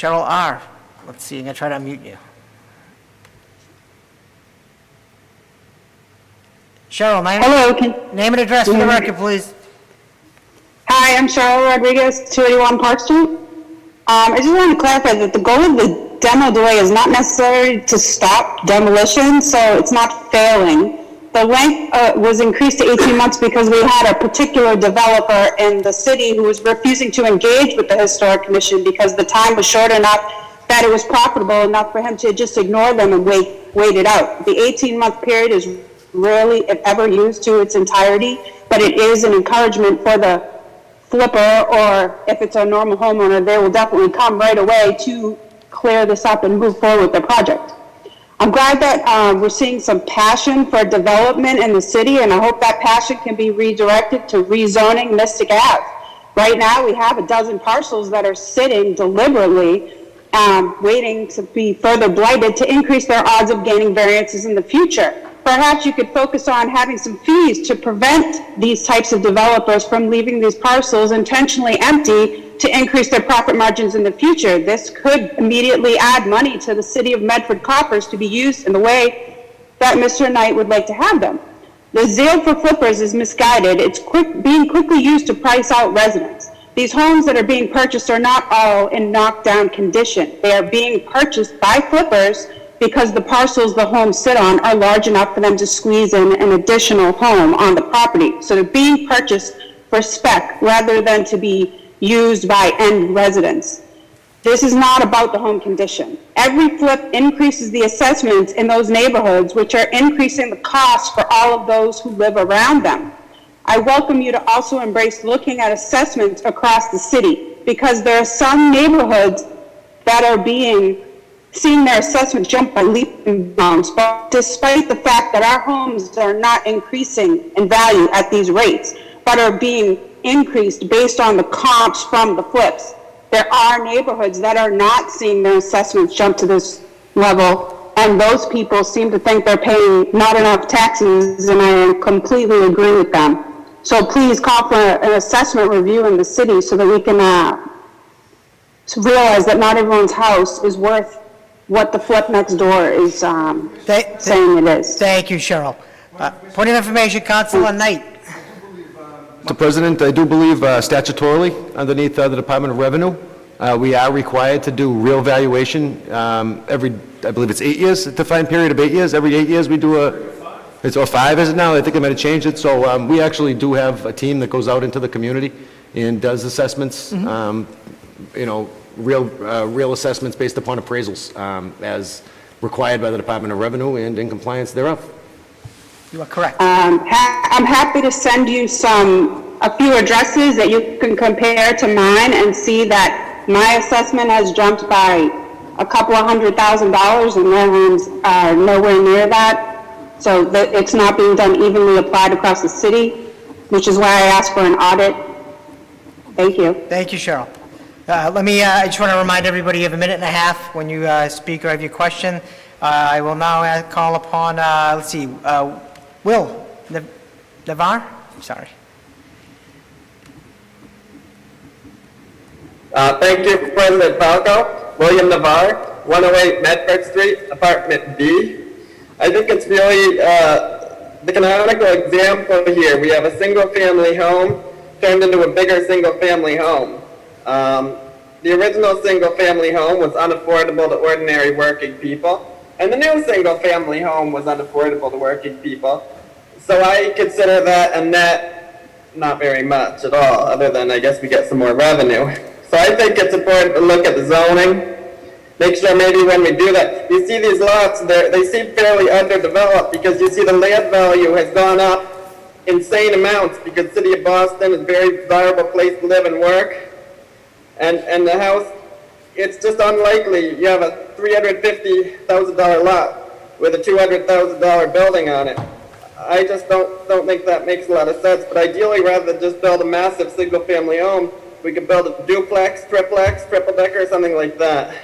R. Let's see, I'm going to try to unmute you. Cheryl, name and address for the record, please. Hi, I'm Cheryl Rodriguez, 281 Park Street. I just wanted to clarify that the goal of the demo delay is not necessarily to stop demolition, so it's not failing. The length was increased to 18 months because we had a particular developer in the city who was refusing to engage with the Historic Commission because the time was short enough that it was profitable enough for him to just ignore them and wait it out. The 18-month period is rarely, if ever, used to its entirety, but it is an encouragement for the flipper, or if it's a normal homeowner, they will definitely come right away to clear this up and move forward with the project. I'm glad that we're seeing some passion for development in the city, and I hope that passion can be redirected to rezoning Mystic Ave. Right now, we have a dozen parcels that are sitting deliberately, waiting to be further blighted to increase their odds of gaining variances in the future. Perhaps you could focus on having some fees to prevent these types of developers from leaving these parcels intentionally empty to increase their profit margins in the future. This could immediately add money to the city of Medford coffers to be used in the way that Mr. Knight would like to have them. The zeal for flippers is misguided. It's being quickly used to price out residents. These homes that are being purchased are not all in knockdown condition. They are being purchased by flippers because the parcels the homes sit on are large enough for them to squeeze in an additional home on the property. So they're being purchased for spec rather than to be used by end residents. This is not about the home condition. Every flip increases the assessments in those neighborhoods, which are increasing the cost for all of those who live around them. I welcome you to also embrace looking at assessments across the city, because there are some neighborhoods that are seeing their assessments jump by leaps and bounds, but despite the fact that our homes are not increasing in value at these rates, but are being increased based on the comps from the flips. There are neighborhoods that are not seeing their assessments jump to this level, and those people seem to think they're paying not enough taxes, and I completely agree with them. So please call for an assessment review in the city so that we can realize that not everyone's house is worth what the flip next door is saying it is. Thank you, Cheryl. Point of information, Councilor Knight. Mr. President, I do believe statutorily, underneath the Department of Revenue, we are required to do real valuation every, I believe it's 8 years, a defined period of 8 years. Every 8 years we do it's 5, is it now? I think I might have changed it. So we actually do have a team that goes out into the community and does assessments, real assessments based upon appraisals as required by the Department of Revenue and in compliance thereof. You are correct. I'm happy to send you a few addresses that you can compare to mine and see that my assessment has jumped by a couple of $100,000 and their homes are nowhere near that. So that it's not being done evenly applied across the city, which is why I asked for an audit. Thank you. Thank you, Cheryl. I just want to remind everybody you have a minute and a half when you speak or have your question. I will now call upon, Will Navar? Sorry. Thank you, President Falco. William Navar, 108 Medford Street, apartment B. I think it's really the canonical example here. We have a single-family home turned into a bigger single-family home. The original single-family home was unaffordable to ordinary working people, and the new single-family home was unaffordable to working people. So I consider that a net not very much at all, other than I guess we get some more revenue. So I think it's important to look at the zoning. Make sure maybe when we do that, you see these lots, they seem fairly underdeveloped because you see the land value has gone up insane amounts because City of Boston is a very desirable place to live and work. And the house, it's just unlikely you have a $350,000 lot with a $200,000 building on it. I just don't think that makes a lot of sense. But ideally, rather than just build a massive single-family home, we could build a duplex, triplex, triple-decker, something like that.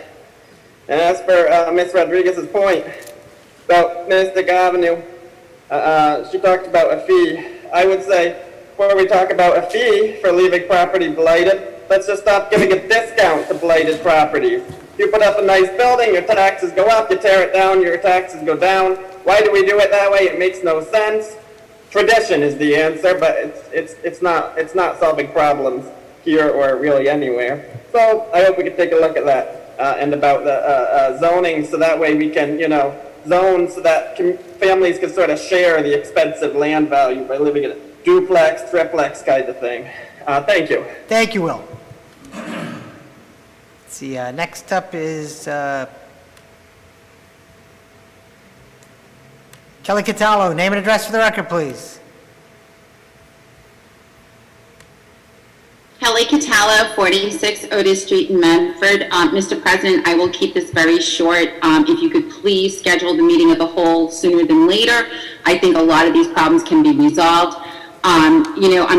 And as for Ms. Rodriguez's point about Mystic Avenue, she talked about a fee. I would say, before we talk about a fee for leaving property blighted, let's just stop giving a discount to blighted properties. If you put up a nice building, your taxes go up. You tear it down, your taxes go down. Why do we do it that way? It makes no sense. Tradition is the answer, but it's not solving problems here or really anywhere. So I hope we can take a look at that. And about the zoning, so that way we can, zone so that families can sort of share the expensive land value by living in a duplex, triplex kind of thing. Thank you. Thank you, Will. Let's see, next up is Kelly Catallo. Name and address for the record, please. Kelly Catallo, 46 Otis Street in Medford. Mr. President, I will keep this very short. If you could please schedule the meeting of the whole sooner than later. I think a lot of these problems can be resolved. I'm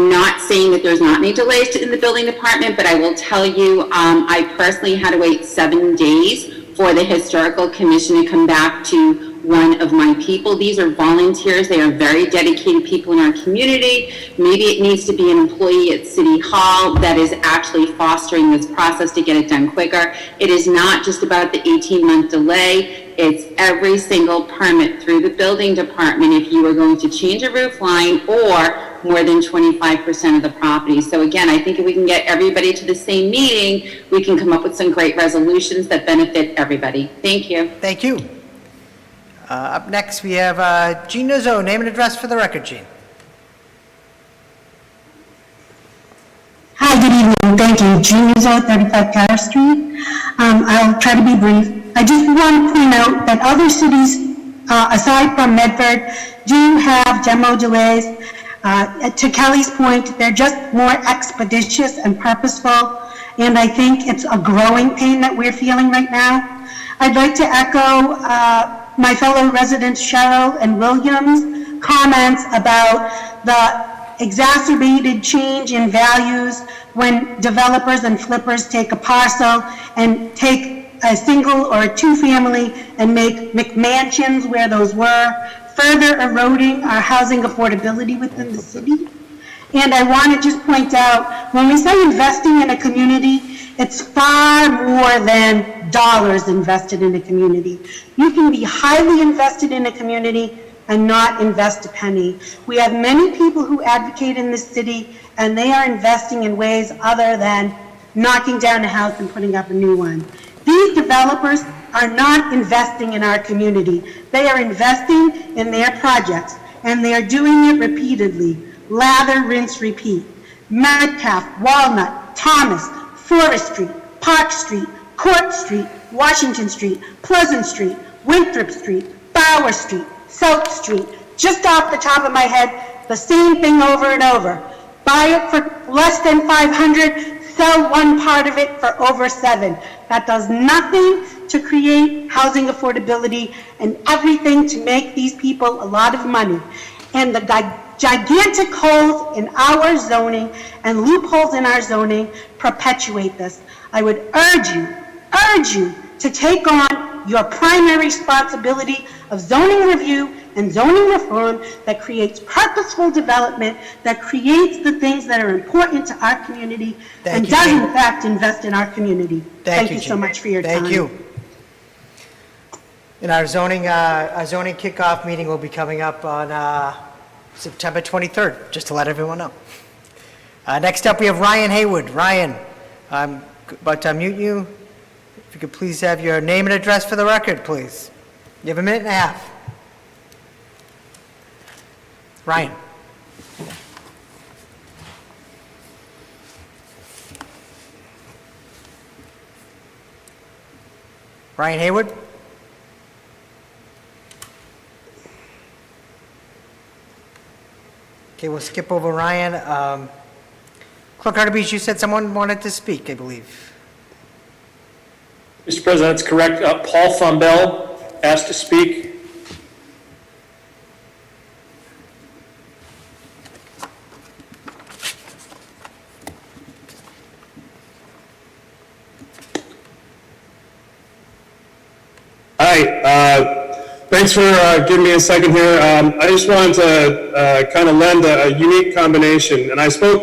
not saying that there's not any delays in the building department, but I will tell you, I personally had to wait 7 days for the Historical Commission to come back to one of my people. These are volunteers. They are very dedicated people in our community. Maybe it needs to be an employee at City Hall that is actually fostering this process to get it done quicker. It is not just about the 18-month delay. It's every single permit through the building department if you are going to change a roof line or more than 25% of the property. So again, I think if we can get everybody to the same meeting, we can come up with some great resolutions that benefit everybody. Thank you. Thank you. Up next, we have Jean Nuzzo. Name and address for the record, Jean. Hi, good evening. Thank you. Jean Nuzzo, 35 Paris Street. I'll try to be brief. I just want to point out that other cities, aside from Medford, do have demo delays. To Kelly's point, they're just more expeditious and purposeful, and I think it's a growing pain that we're feeling right now. I'd like to echo my fellow residents Cheryl and Williams' comments about the exacerbated change in values when developers and flippers take a parcel and take a single or a two-family and make McMansions where those were, further eroding our housing affordability within the city. And I want to just point out, when we say investing in a community, it's far more than dollars invested in a community. You can be highly invested in a community and not invest a penny. We have many people who advocate in this city, and they are investing in ways other than knocking down a house and putting up a new one. These developers are not investing in our community. They are investing in their projects, and they are doing it repeatedly. Lather, rinse, repeat. Metcalf, Walnut, Thomas, Forest Street, Park Street, Court Street, Washington Street, Pleasant Street, Winthrop Street, Bauer Street, South Street. Just off the top of my head, the same thing over and over. Buy it for less than $500, sell one part of it for over $7. That does nothing to create housing affordability and everything to make these people a lot of money. And the gigantic holes in our zoning and loopholes in our zoning perpetuate this. I would urge you to take on your primary responsibility of zoning review and zoning reform that creates purposeful development, that creates the things that are important to our community, and does in fact invest in our community. Thank you so much for your time. Thank you. And our zoning kickoff meeting will be coming up on September 23rd, just to let everyone know. Next up, we have Ryan Haywood. Ryan, I'm about to unmute you. If you could please have your name and address for the record, please. You have a minute and a half. Ryan. Ryan Haywood? Okay, we'll skip over Ryan. Clerk Artabeach, you said someone wanted to speak, I believe. Mr. President, that's correct. Paul Fombel asked to speak. Hi, thanks for giving me a second here. I just wanted to kind of lend a unique combination, and I spoke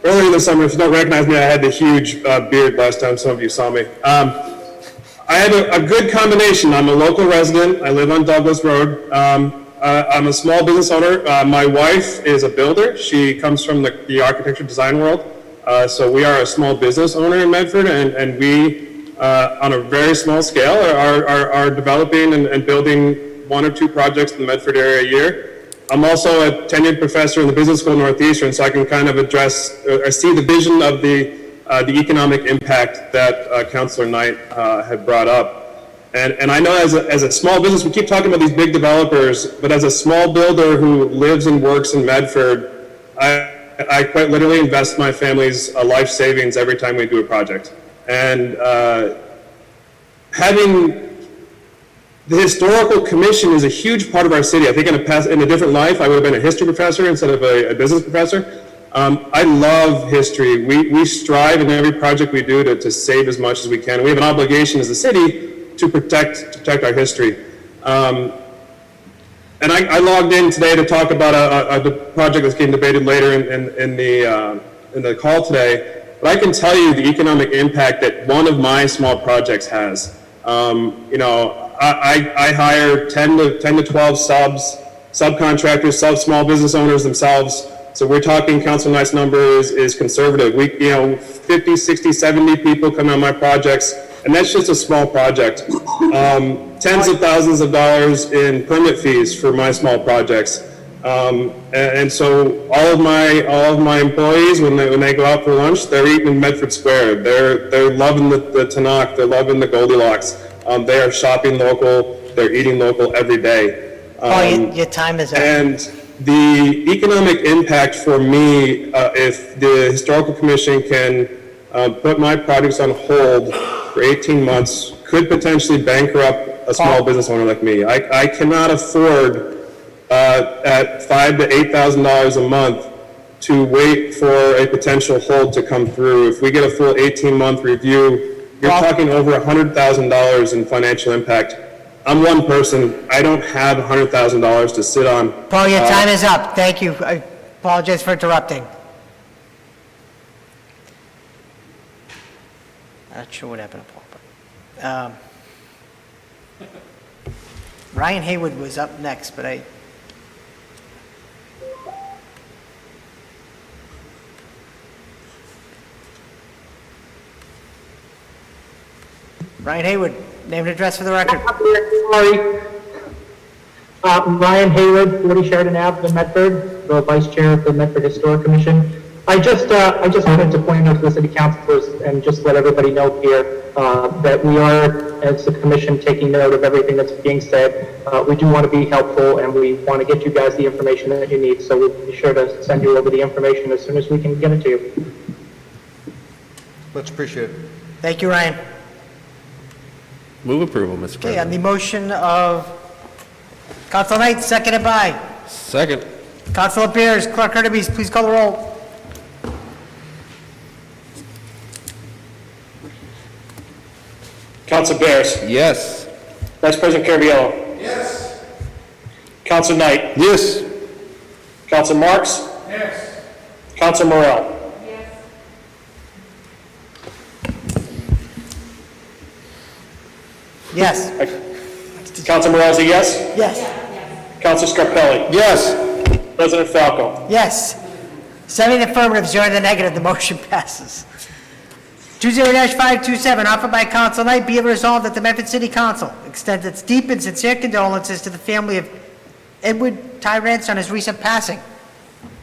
earlier in the summer. If you don't recognize me, I had the huge beard last time some of you saw me. I have a good combination. I'm a local resident. I live on Douglas Road. I'm a small business owner. My wife is a builder. She comes from the architecture design world. So we are a small business owner in Medford, and we, on a very small scale, are developing and building 1 or 2 projects in the Medford area a year. I'm also a tenured professor in the Business School Northeastern, so I can kind of address, I see the vision of the economic impact that Councilor Knight had brought up. And I know as a small business, we keep talking about these big developers, but as a small builder who lives and works in Medford, I quite literally invest my family's life savings every time we do a project. And having the historical commission is a huge part of our city. I think in a different life, I would have been a history professor instead of a business professor. I love history. We strive in every project we do to save as much as we can. We have an obligation as a city to protect our history. And I logged in today to talk about the project that's getting debated later in the call today. But I can tell you the economic impact that one of my small projects has. You know, I hire 10 to 12 subcontractors, small business owners themselves. So we're talking, Council Knight's number is conservative. 50, 60, 70 people come on my projects, and that's just a small project. Tens of thousands of dollars in permit fees for my small projects. And so all of my employees, when they go out for lunch, they're eating in Medford Square. They're loving the Tanakh. They're loving the Goldilocks. They are shopping local. They're eating local every day. Your time is up. And the economic impact for me, if the Historical Commission can put my projects on hold for 18 months, could potentially bankrupt a small business owner like me. I cannot afford at $5,000 to $8,000 a month to wait for a potential hold to come through. If we get a full 18-month review, you're talking over $100,000 in financial impact. I'm one person. I don't have $100,000 to sit on. Paul, your time is up. Thank you. I apologize for interrupting. Not sure what happened to Paul, but, Ryan Haywood was up next, but Ryan Haywood, name and address for the record. Sorry. Ryan Haywood, 40 Sheridan Ave, in Medford, the Vice Chair of the Medford Historic Commission. I just wanted to point out to the City Councilors and just let everybody know here that we are, as the Commission, taking note of everything that's being said. We do want to be helpful, and we want to get you guys the information that you need, so we'll be sure to send you over the information as soon as we can get it to you. Much appreciated. Thank you, Ryan. Move approval, Mr. Okay, on President. the motion of Council Knight, seconded by Second. Councilor Beers. Clerk Kirby, please call the roll. Council Bears. Yes. Vice President Caraviallo. Yes. Council Knight. Yes. Council Marks. Yes. Council Morel. Yes. Council Morel is a yes? Yes. Council Scarpelli. Yes. President Falco. Yes. 7 affirmative, 0 in the negative, the motion passes. 20-527, offered by Council Knight, be it resolved that the Medford City Council extends its deep and sincere condolences to the family of Edward Tyrants on his recent passing.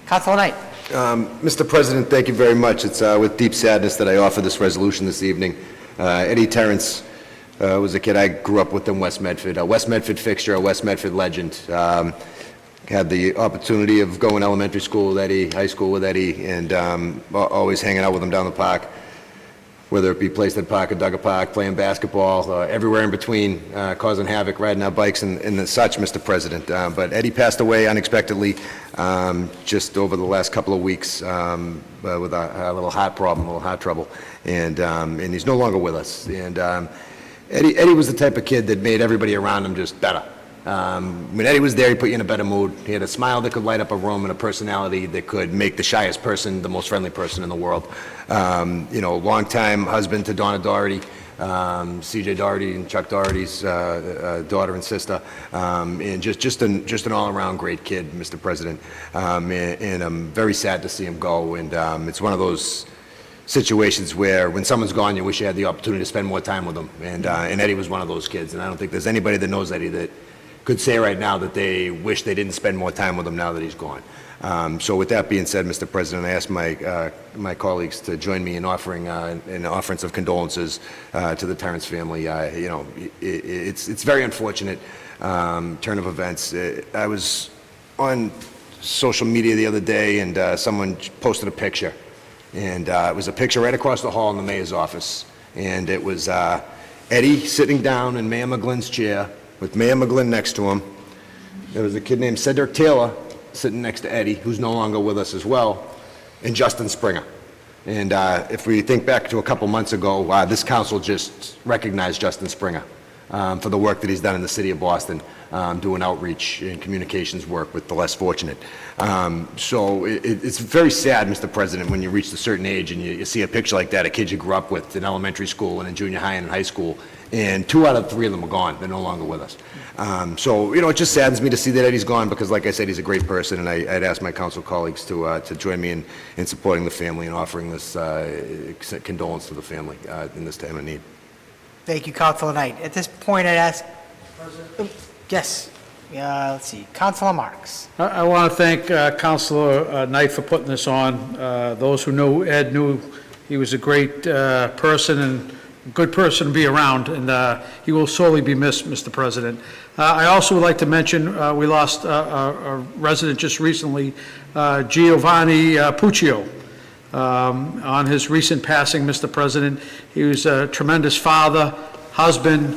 Council Knight. Mr. President, thank you very much. It's with deep sadness that I offer this resolution this evening. Eddie Terrence was a kid I grew up with in West Medford, a West Medford fixture, a West Medford legend. Had the opportunity of going to elementary school with Eddie, high school with Eddie, and always hanging out with him down the park, whether it be Plaisted Park or Duggar Park, playing basketball, everywhere in between, causing havoc, riding our bikes and such, Mr. President. But Eddie passed away unexpectedly just over the last couple of weeks with a little heart problem, a little heart trouble, and he's no longer with us. And Eddie was the type of kid that made everybody around him just better. When Eddie was there, he put you in a better mood. He had a smile that could light up a room and a personality that could make the shyest person the most friendly person in the world. Longtime husband to Donna Doherty, C.J. Doherty and Chuck Doherty's daughter and sister, and just an all-around great kid, Mr. President. And I'm very sad to see him go. And it's one of those situations where when someone's gone, you wish you had the opportunity to spend more time with them. And Eddie was one of those kids. And I don't think there's anybody that knows Eddie that could say right now that they wish they didn't spend more time with him now that he's gone. So with that being said, Mr. President, I ask my colleagues to join me in offering an offerance of condolences to the Terrence family. It's very unfortunate turn of events. I was on social media the other day, and someone posted a picture. And it was a picture right across the hall in the mayor's office. And it was Eddie sitting down in Mayor McGlynn's chair with Mayor McGlynn next to him. There was a kid named Cedric Taylor sitting next to Eddie, who's no longer with us as well, and Justin Springer. And if we think back to a couple months ago, this council just recognized Justin Springer. for the work that he's done in the city of Boston, doing outreach and communications work with the less fortunate. So it's very sad, Mr. President, when you reach a certain age and you see a picture like that, a kid you grew up with in elementary school and in junior high and in high school, and 2 out of 3 of them are gone. They're no longer with us. So, it just saddens me to see that Eddie's gone, because like I said, he's a great person, and I'd ask my council colleagues to join me in supporting the family and offering this condolence to the family in this time of need. Thank you, Councilor Knight. At this point, I'd ask... Yes. Let's see. Councilor Marks. I want to thank Councilor Knight for putting this on. Those who know Ed knew he was a great person and a good person to be around, and he will sorely be missed, Mr. President. I also would like to mention we lost a resident just recently, Giovanni Puccio, on his recent passing, Mr. President. He was a tremendous father, husband,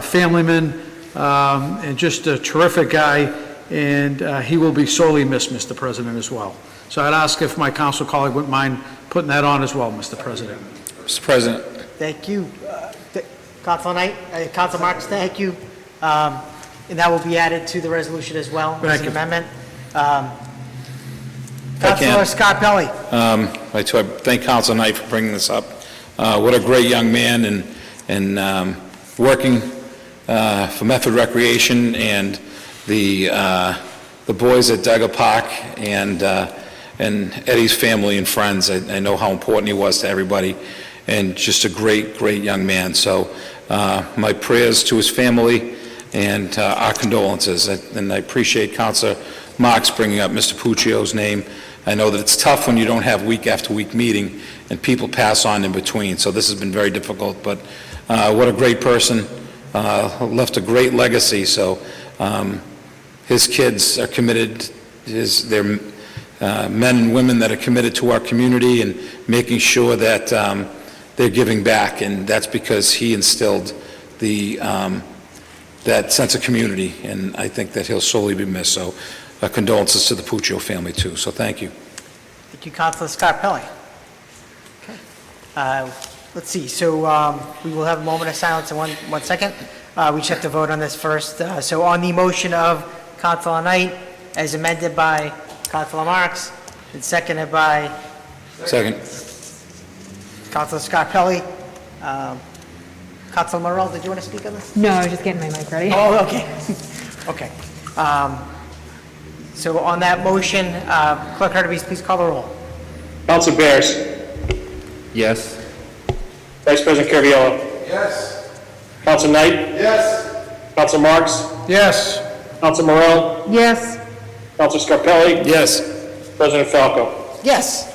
family man, and just a terrific guy, and he will be sorely missed, Mr. President, as well. So I'd ask if my council colleague wouldn't mind putting that on as well, Mr. President. Mr. President. Thank you. Councilor Knight, Councilor Marks, thank you. And that will be added to the resolution as well, as an amendment. Councilor Scarpelli. I'd like to thank Councilor Knight for bringing this up. What a great young man, and working for Medford Recreation and the boys at Duggar Park and Eddie's family and friends. I know how important he was to everybody, and just a great, great young man. So my prayers to his family and our condolences. And I appreciate Councilor Marks bringing up Mr. Puccio's name. I know that it's tough when you don't have week after week meeting and people pass on in between. So this has been very difficult, but what a great person. Left a great legacy. So his kids are committed, they're men and women that are committed to our community and making sure that they're giving back, and that's because he instilled that sense of community, and I think that he'll sorely be missed. So condolences to the Puccio family too, so thank you. Thank you, Councilor Scarpelli. Okay. Let's see, so we will have a moment of silence in one second. We just have to vote on this first. So on the motion of Councilor Knight, as amended by Councilor Marks, and seconded by... Second. Councilor Scarpelli. Councilor Morrell, did you want to speak on this? No, I was just getting my mic ready. Oh, okay. Okay. So on that motion, Clerk Hurtubise, please call the roll. Councilor Bears. Yes. Vice President Caraviallo. Yes. Councilor Knight. Yes. Councilor Marks. Yes. Councilor Morrell. Yes. Councilor Scarpelli. Yes. President Falco. Yes.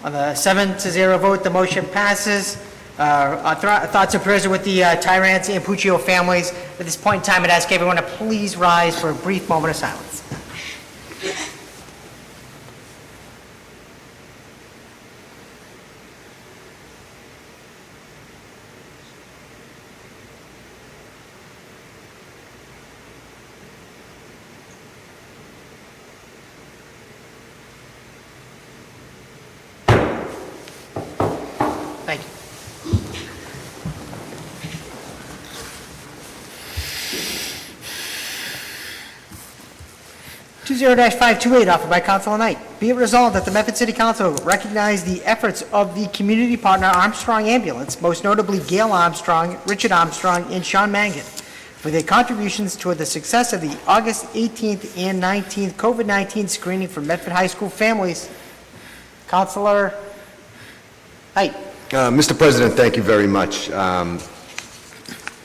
On the 7-0 vote, the motion passes. Our thoughts and prayers are with the Tyrants and Puccio families. At this point in time, I'd ask everyone to please rise for a brief moment of silence. Thank you. 20-528, offered by Councilor Knight. Be it resolved that the Medford City Council recognize the efforts of the community partner Armstrong Ambulance, most notably Gail Armstrong, Richard Armstrong, and Sean Mangan, for their contributions toward the success of the August 18th and 19th COVID-19 screening for Medford High School families. Councilor Knight. Mr. President, thank you very much.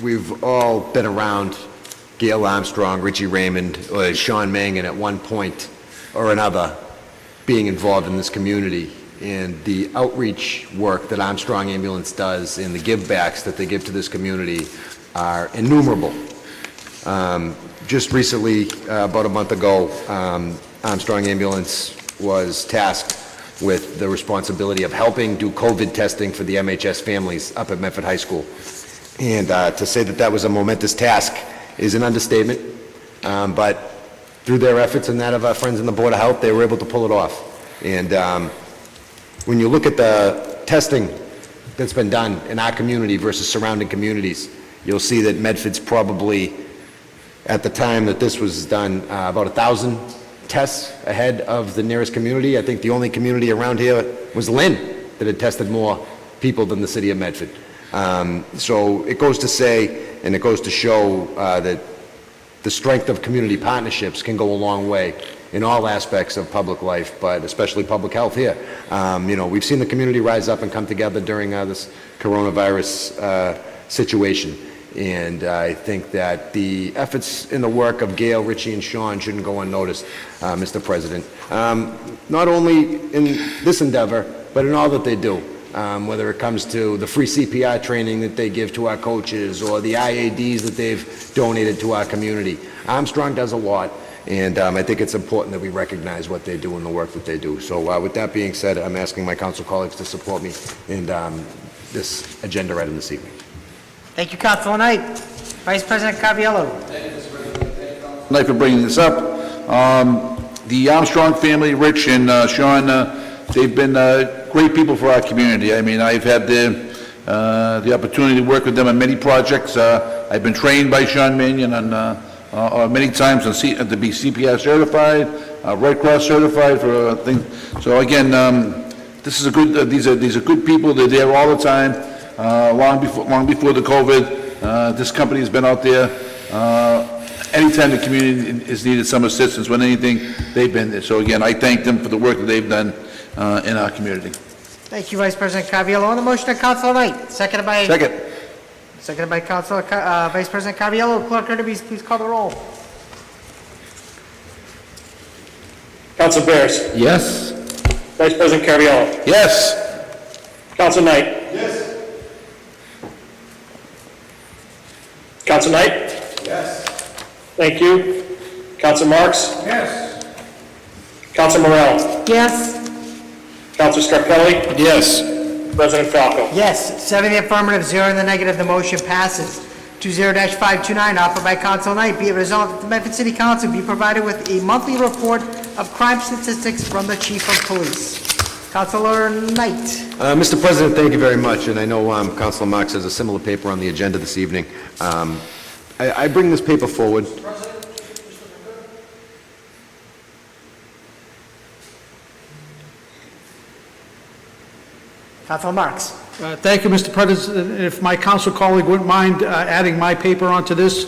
We've all been around Gail Armstrong, Richie Raymond, or Sean Mangan at one point or another being involved in this community. And the outreach work that Armstrong Ambulance does and the give-backs that they give to this community are innumerable. Just recently, about a month ago, Armstrong Ambulance was tasked with the responsibility of helping do COVID testing for the MHS families up at Medford High School. And to say that that was a momentous task is an understatement, but through their efforts and that of our friends in the Board of Health, they were able to pull it off. And when you look at the testing that's been done in our community versus surrounding communities, you'll see that Medford's probably, at the time that this was done, about 1,000 tests ahead of the nearest community. I think the only community around here was Lynn that had tested more people than the city of Medford. So it goes to say, and it goes to show that the strength of community partnerships can go a long way in all aspects of public life, but especially public health here. We've seen the community rise up and come together during this coronavirus situation. And I think that the efforts in the work of Gail, Richie, and Sean shouldn't go unnoticed, Mr. President. Not only in this endeavor, but in all that they do. Whether it comes to the free CPR training that they give to our coaches or the IADs that they've donated to our community. Armstrong does a lot, and I think it's important that we recognize what they do and the work that they do. So with that being said, I'm asking my council colleagues to support me in this agenda item this evening. Thank you, Councilor Knight. Vice President Caraviallo. Thank you for bringing this up. The Armstrong family, Rich and Sean, they've been great people for our community. I mean, I've had the opportunity to work with them on many projects. I've been trained by Sean Mannion on many times to be CPR certified, Red Cross certified for things. So again, this is a good. These are good people. They're there all the time. Long before the COVID, this company has been out there. Anytime the community has needed some assistance with anything, they've been there. So again, I thank them for the work that they've done in our community. Thank you, Vice President Caraviallo. On the motion of Councilor Knight, seconded by... Seconded by Councilor, Vice President Caraviallo. Clerk Hurtubise, please call the roll. Council Bears. Yes. Vice President Caraviallo. Yes. Council Knight. Yes. Council Knight. Yes. Thank you. Council Marks. Yes. Council Morel. Yes. Council Scarpelli. Yes. President Falco. Yes, 7 in the affirmative, 0 in the negative, the motion passes. 20-529, offered by Councilor Knight, be it resolved that the Medford City Council be provided with a monthly report of crime statistics from the Chief of Police. Councilor Knight. Mr. President, thank you very much, and I know Councilor Marks has a similar paper on the agenda this evening. I bring this paper forward. Councilor Marks. Thank you, Mr. President. If my council colleague wouldn't mind adding my paper onto this,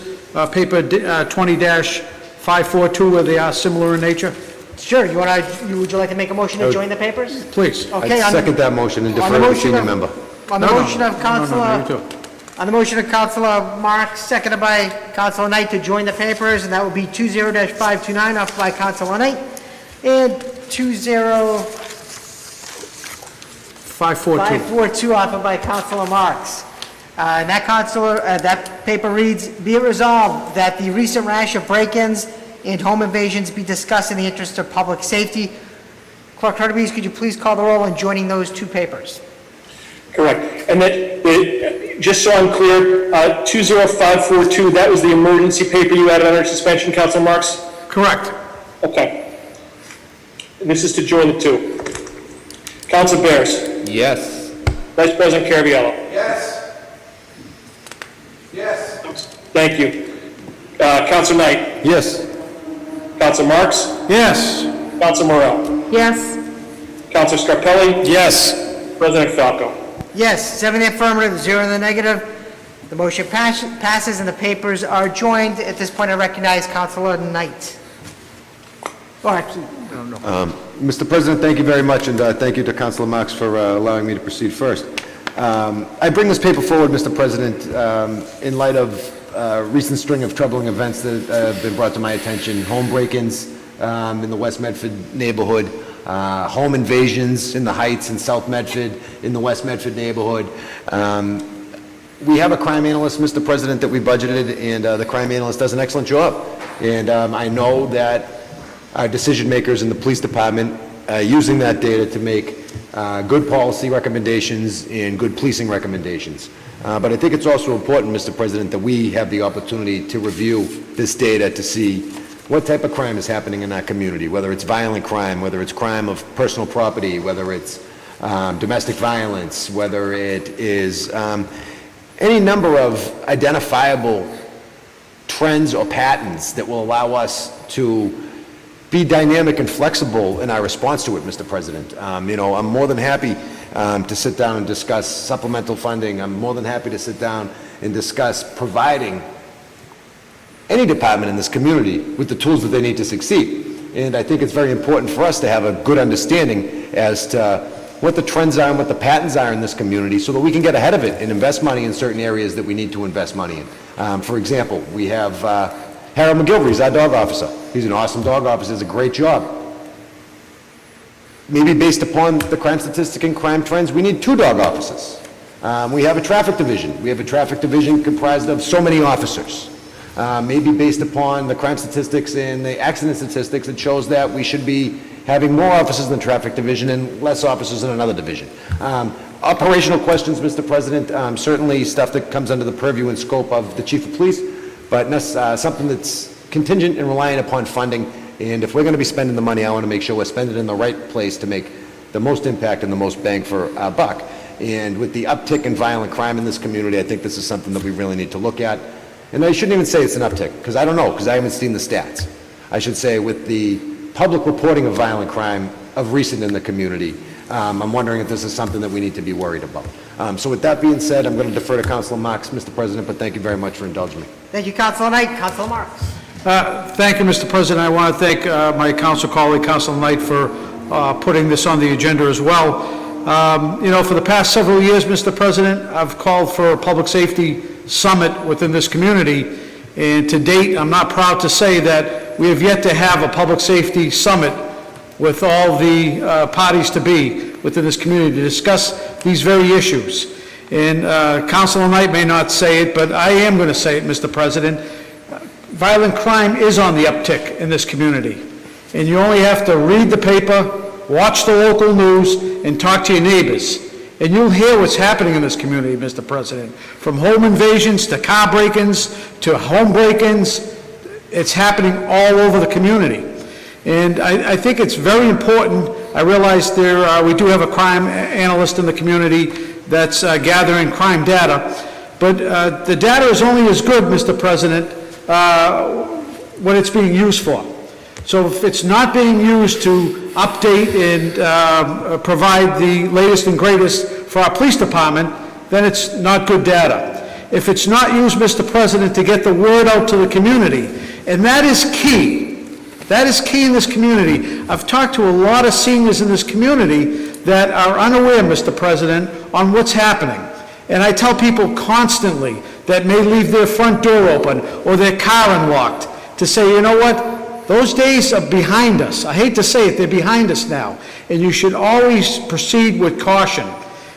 paper 20-542, where they are similar in nature? Sure, would you like to make a motion to join the papers? Please. Okay. I second that motion and defer to the senior member. On the motion of Councilor... you too. On the motion of Councilor Marks, seconded by Councilor Knight to join the papers, and that will be 20-529, offered by Councilor Knight, and 20-542, offered by Councilor Marks. And that paper reads, be it resolved that the recent rash of break-ins and home invasions be discussed in the interest of public safety. Clerk Hurtubise, could you please call the roll on joining those two papers? Correct. And that, just so I'm clear, 20542, that was the emergency paper you had under suspension, Council Marks? Correct. Okay. And this is to join the two. Council Bears. Yes. Vice President Caraviallo. Yes. Yes. Thank you. Council Knight. Yes. Council Marks. Yes. Council Morel. Yes. Council Scarpelli. Yes. President Falco. Yes, 7 in the affirmative, 0 in the negative. The motion passes and the papers are joined. At this point, I recognize Councilor Knight. Oh, actually, Mr. President, thank you very much, and thank you to Councilor Marks for allowing me to proceed first. I bring this paper forward, Mr. President, in light of a recent string of troubling events that have been brought to my attention. Home break-ins in the West Medford neighborhood, home invasions in the Heights in South Medford, in the West Medford neighborhood. We have a crime analyst, Mr. President, that we budgeted, and the crime analyst does an excellent job. And I know that our decision makers in the police department using that data to make good policy recommendations and good policing recommendations. But I think it's also important, Mr. President, that we have the opportunity to review this data to see what type of crime is happening in our community, whether it's violent crime, whether it's crime of personal property, whether it's domestic violence, whether it is any number of identifiable trends or patterns that will allow us to be dynamic and flexible in our response to it, Mr. President. You know, I'm more than happy to sit down and discuss supplemental funding. I'm more than happy to sit down and discuss providing any department in this community with the tools that they need to succeed. And I think it's very important for us to have a good understanding as to what the trends are and what the patterns are in this community so that we can get ahead of it and invest money in certain areas that we need to invest money in. For example, we have Harold McGilvery, he's our dog officer. He's an awesome dog officer, does a great job. Maybe based upon the crime statistic and crime trends, we need 2 dog officers. We have a traffic division. We have a traffic division comprised of so many officers. Maybe based upon the crime statistics and the accident statistics, it shows that we should be having more officers in the traffic division and less officers in another division. Operational questions, Mr. President, certainly stuff that comes under the purview and scope of the chief of police, but something that's contingent and reliant upon funding. And if we're going to be spending the money, I want to make sure we're spending it in the right place to make the most impact and the most bang for our buck. And with the uptick in violent crime in this community, I think this is something that we really need to look at. And I shouldn't even say it's an uptick, because I don't know, because I haven't seen the stats. I should say with the public reporting of violent crime of recent in the community, I'm wondering if this is something that we need to be worried about. So with that being said, I'm going to defer to Councilor Marks, Mr. President, but thank you very much for indulging me. Thank you, Councilor Knight. Councilor Marks. Thank you, Mr. President. I want to thank my council colleague, Councilor Knight, for putting this on the agenda as well. You know, for the past several years, Mr. President, I've called for a public safety summit within this community, and to date, I'm not proud to say that we have yet to have a public safety summit with all the parties to be within this community to discuss these very issues. And Councilor Knight may not say it, but I am going to say it, Mr. President. Violent crime is on the uptick in this community, and you only have to read the paper, watch the local news, and talk to your neighbors, and you'll hear what's happening in this community, Mr. President. From home invasions to car break-ins to home break-ins, it's happening all over the community. And I think it's very important. I realize we do have a crime analyst in the community that's gathering crime data, but the data is only as good, Mr. President, what it's being used for. So if it's not being used to update and provide the latest and greatest for our police department, then it's not good data. If it's not used, Mr. President, to get the word out to the community, and that is key. That is key in this community. I've talked to a lot of seniors in this community that are unaware, Mr. President, on what's happening. And I tell people constantly that may leave their front door open or their car unlocked to say, you know what? Those days are behind us. I hate to say it, they're behind us now. And you should always proceed with caution.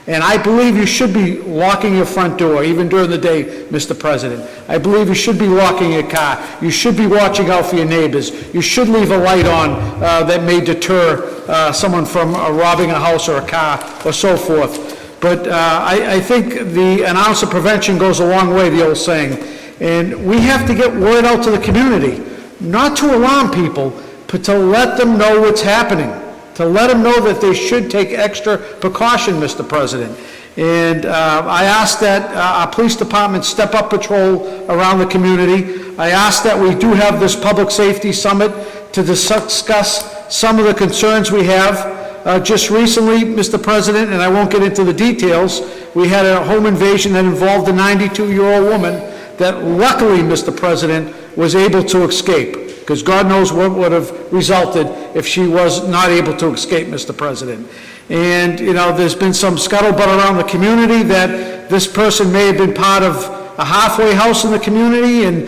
And I believe you should be locking your front door, even during the day, Mr. President. I believe you should be locking your car. You should be watching out for your neighbors. You should leave a light on that may deter someone from robbing a house or a car or so forth. But I think an ounce of prevention goes a long way, the old saying. And we have to get word out to the community, not to alarm people, but to let them know what's happening, to let them know that they should take extra precaution, Mr. President. And I ask that our police department step up patrol around the community. I ask that we do have this public safety summit to discuss some of the concerns we have. Just recently, Mr. President, and I won't get into the details, we had a home invasion that involved a 92-year-old woman that luckily, Mr. President, was able to escape, because God knows what would have resulted if she was not able to escape, Mr. President. And, you know, there's been some scuttlebutt around the community that this person may have been part of a halfway house in the community and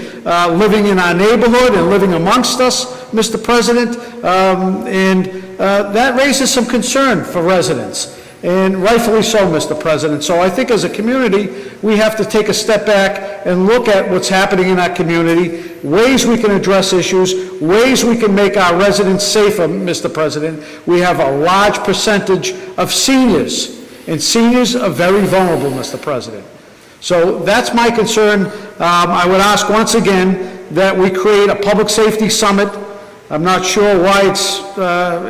living in our neighborhood and living amongst us, Mr. President. That raises some concern for residents, and rightfully so, Mr. President. So I think as a community, we have to take a step back and look at what's happening in our community, ways we can address issues, ways we can make our residents safer, Mr. President. We have a large percentage of seniors, and seniors are very vulnerable, Mr. President. So that's my concern. I would ask once again that we create a public safety summit. I'm not sure why it's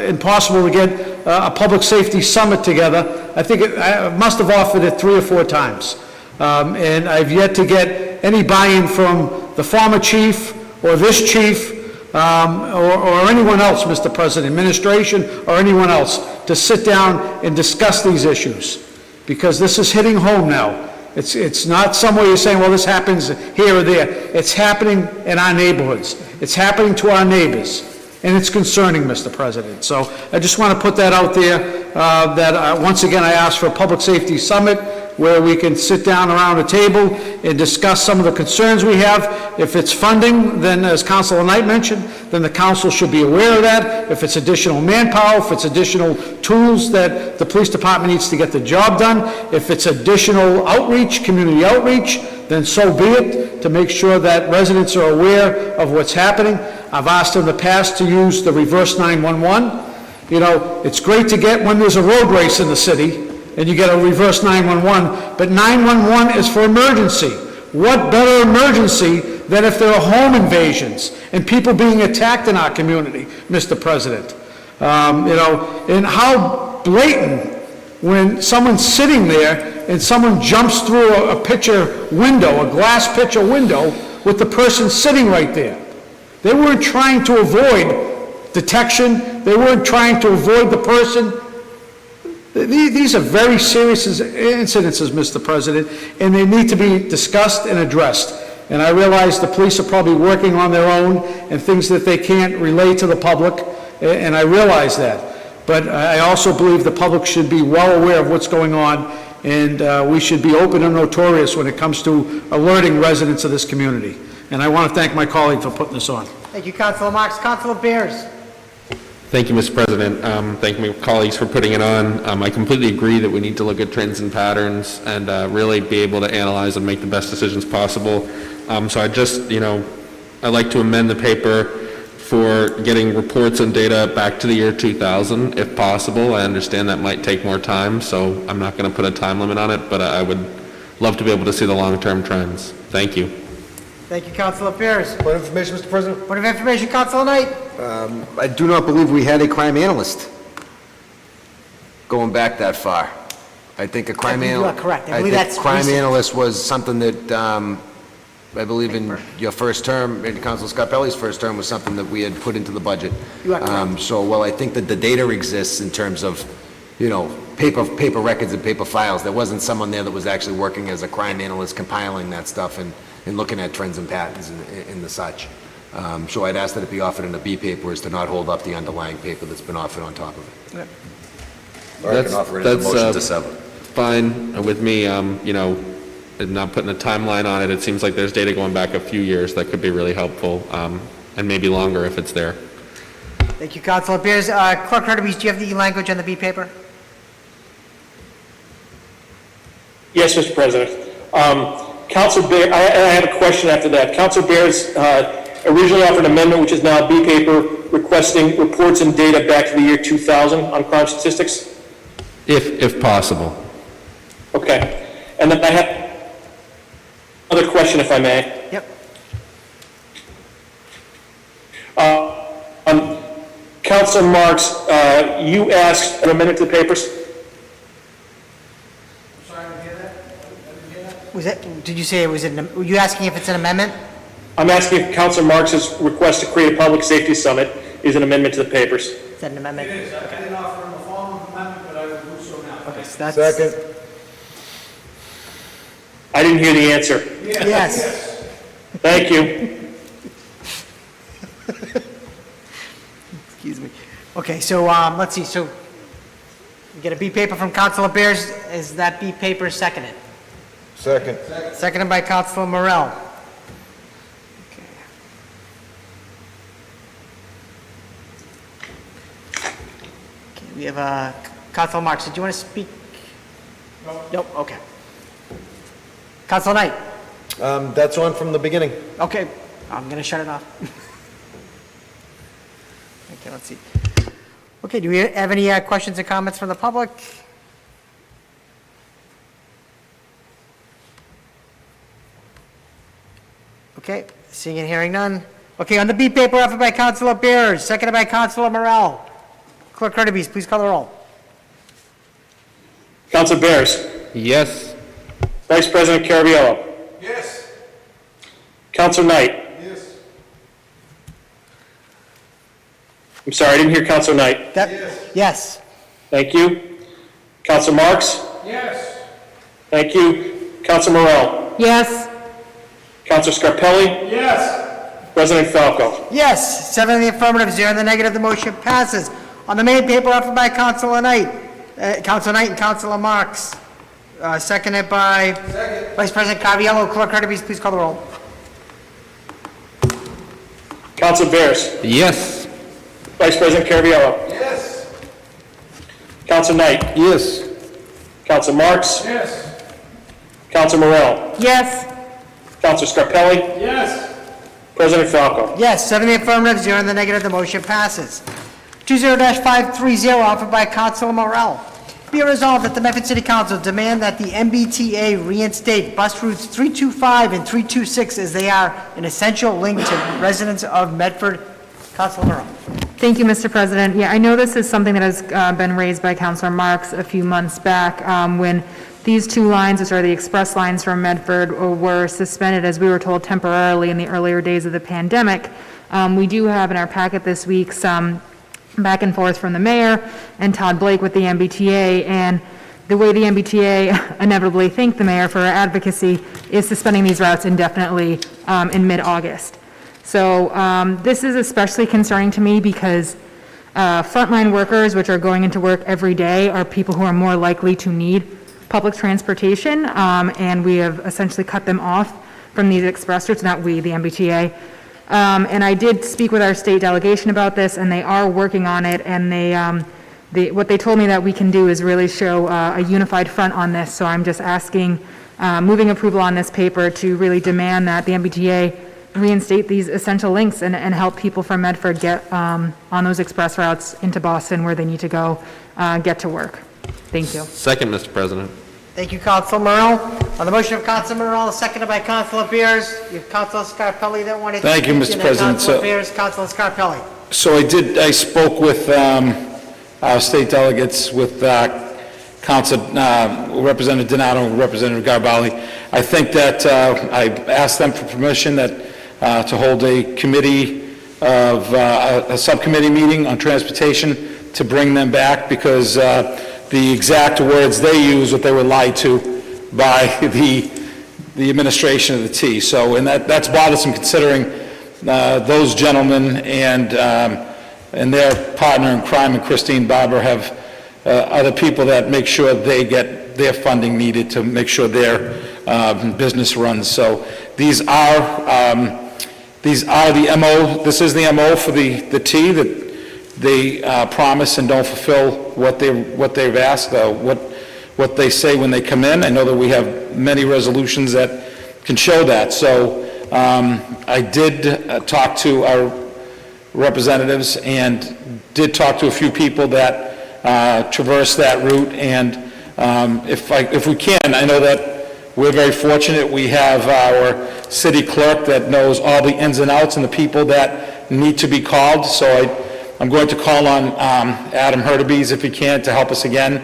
impossible to get a public safety summit together. I think I must have offered it 3 or 4 times. And I've yet to get any buy-in from the former chief or this chief or anyone else, Mr. President, administration or anyone else, to sit down and discuss these issues, because this is hitting home now. It's not somewhere you're saying, well, this happens here or there. It's happening in our neighborhoods. It's happening to our neighbors, and it's concerning, Mr. President. So I just want to put that out there, once again, I ask for a public safety summit where we can sit down around a table and discuss some of the concerns we have. If it's funding, then as Councilor Knight mentioned, then the council should be aware of that. If it's additional manpower, if it's additional tools that the police department needs to get the job done, if it's additional outreach, community outreach, then so be it, to make sure that residents are aware of what's happening. I've asked in the past to use the reverse 911. You know, it's great to get when there's a road race in the city, and you get a reverse 911, but 911 is for emergency. What better emergency than if there are home invasions and people being attacked in our community, Mr. President? And how blatant when someone's sitting there and someone jumps through a picture window, a glass picture window, with the person sitting right there. They weren't trying to avoid detection. They weren't trying to avoid the person. These are very serious incidences, Mr. President, and they need to be discussed and addressed. And I realize the police are probably working on their own and things that they can't relay to the public, and I realize that. But I also believe the public should be well aware of what's going on, and we should be open and notorious when it comes to alerting residents of this community. And I want to thank my colleague for putting this on. Thank you, Councilor Marks. Councilor Bears. Thank you, Mr. President. Thank my colleagues for putting it on. I completely agree that we need to look at trends and patterns and really be able to analyze and make the best decisions possible. So I'd like to amend the paper for getting reports and data back to the year 2000, if possible. I understand that might take more time, so I'm not going to put a time limit on it, but I would love to be able to see the long-term trends. Thank you. Thank you, Councilor Bears. Point of information, Mr. President? Point of information, Councilor Knight. I do not believe we had a crime analyst going back that far. I think a crime You analyst... are correct. I believe that's crime recent. analyst was something that, I believe in your first term, in Council Scarpelli's first term, was something that we had put into the budget. You are correct. So while I think that the data exists in terms of, paper records and paper files, there wasn't someone there that was actually working as a crime analyst compiling that stuff and looking at trends and patterns and the such. So I'd ask that it be offered in a B paper, as to not hold up the underlying paper that's been offered on top of it. Or I can offer it as a motion to sever. Fine with me, and not putting a timeline on it. It seems like there's data going back a few years that could be really helpful, and maybe longer if it's there. Thank you, Councilor Bears. Clerk Hurtubise, do you have the language on the B paper? Yes, Mr. President. Councilor Bears, I have a question after that. Councilor Bears originally offered an amendment, which is now B paper, requesting reports and data back to the year 2000 on crime statistics. If possible. Okay. And then I have another question, if I may. Yep. Councilor Marks, you asked an amendment to the papers? Did you say it was were you asking if it's an amendment? I'm asking if Councilor Marks' request to create a public safety summit is an amendment to the papers. Is that an amendment? It is. I didn't offer him a formal amendment, but I will do so now. Okay, so that's... Second. I didn't hear the answer. Yes. Thank you. Excuse me. Okay, so let's see. So we get a B paper from Councilor Bears. Is that B paper seconded? Second. Seconded by Councilor Morell. Okay, we have Councilor Marks. Did you want to speak? No. Nope. Okay. Councilor Knight. That's on from the beginning. Okay, I'm going to shut it off. Okay, let's see. Okay, do we have any questions or comments from the public? Okay, seeing and hearing none. Okay, on the B paper offered by Councilor Bears, seconded by Councilor Morell. Clerk Hurtubise, please call the roll. Councilor Bears. Yes. Vice President Caraviallo. Yes. Counselor Knight. Yes. I'm sorry, I didn't hear Counselor Knight. Yes. Thank you. Counselor Marks. Yes. Thank you. Counselor Morell. Yes. Counselor Scarpelli. Yes. President Falco. Yes, 7 in the affirmative, 0 in the negative, the motion passes. On the main paper offered by Councilor Knight and Councilor Marks, seconded by Vice President Caraviallo. Clerk Hurtubise, please call the roll. Counselor Bears. Yes. Vice President Caraviallo. Yes. Counselor Knight. Yes. Counselor Marks. Yes. Counselor Morell. Yes. Counselor Scarpelli. Yes. President Falco. Yes, 7 in the affirmative, 0 in the negative, the motion passes. 20-530 offered by Councilor Morell. Be it resolved that the Medford City Council demand that the MBTA reinstate bus routes 325 and 326 as they are an essential link to residents of Medford. Councilor Morell. Thank you, Mr. President. Yeah, I know this is something that has been raised by Councilor Marks a few months back when these two lines, which are the express lines from Medford, were suspended, as we were told, temporarily in the earlier days of the pandemic. We do have in our packet this week some back and forth from the mayor and Todd Blake with the MBTA, and the way the MBTA inevitably thanked the mayor for her advocacy is suspending these routes indefinitely in mid-August. So this is especially concerning to me because frontline workers, which are going into work every day, are people who are more likely to need public transportation, and we have essentially cut them off from these express routes, not we, the MBTA. And I did speak with our state delegation about this, and they are working on it, and what they told me that we can do is really show a unified front on this, so I'm just asking, moving approval on this paper to really demand that the MBTA reinstate these essential links and help people from Medford get on those express routes into Boston where they need to go, get to work. Thank you. Second, Mr. President. Thank you, Councilor Morell. On the motion of Councilor Morell, seconded by Councilor Beers, you have Councilor Scarpelli that wanted to... Thank you, Mr. President. Councilor Beers, Councilor Scarpelli. So I spoke with our state delegates, with Representative Donato and Representative Garbali. I think that I asked them for permission that to hold a committee of, a subcommittee meeting on transportation to bring them back, because the exact words they used, what they were lied to by the administration of the T. So, and that's bothersome considering those gentlemen and their partner in crime, and Christine Barber, have other people that make sure they get their funding needed to make sure their business runs. So these are the MO, this is the MO for the T, that they promise and don't fulfill what they've asked, what they say when they come in. I know that we have many resolutions that can show that. So I did talk to our representatives and did talk to a few people that traverse that route, and if we can, I know that we're very fortunate. We have our city clerk that knows all the ins and outs and the people that need to be called. So I'm going to call on Adam Hurtubise, if he can, to help us again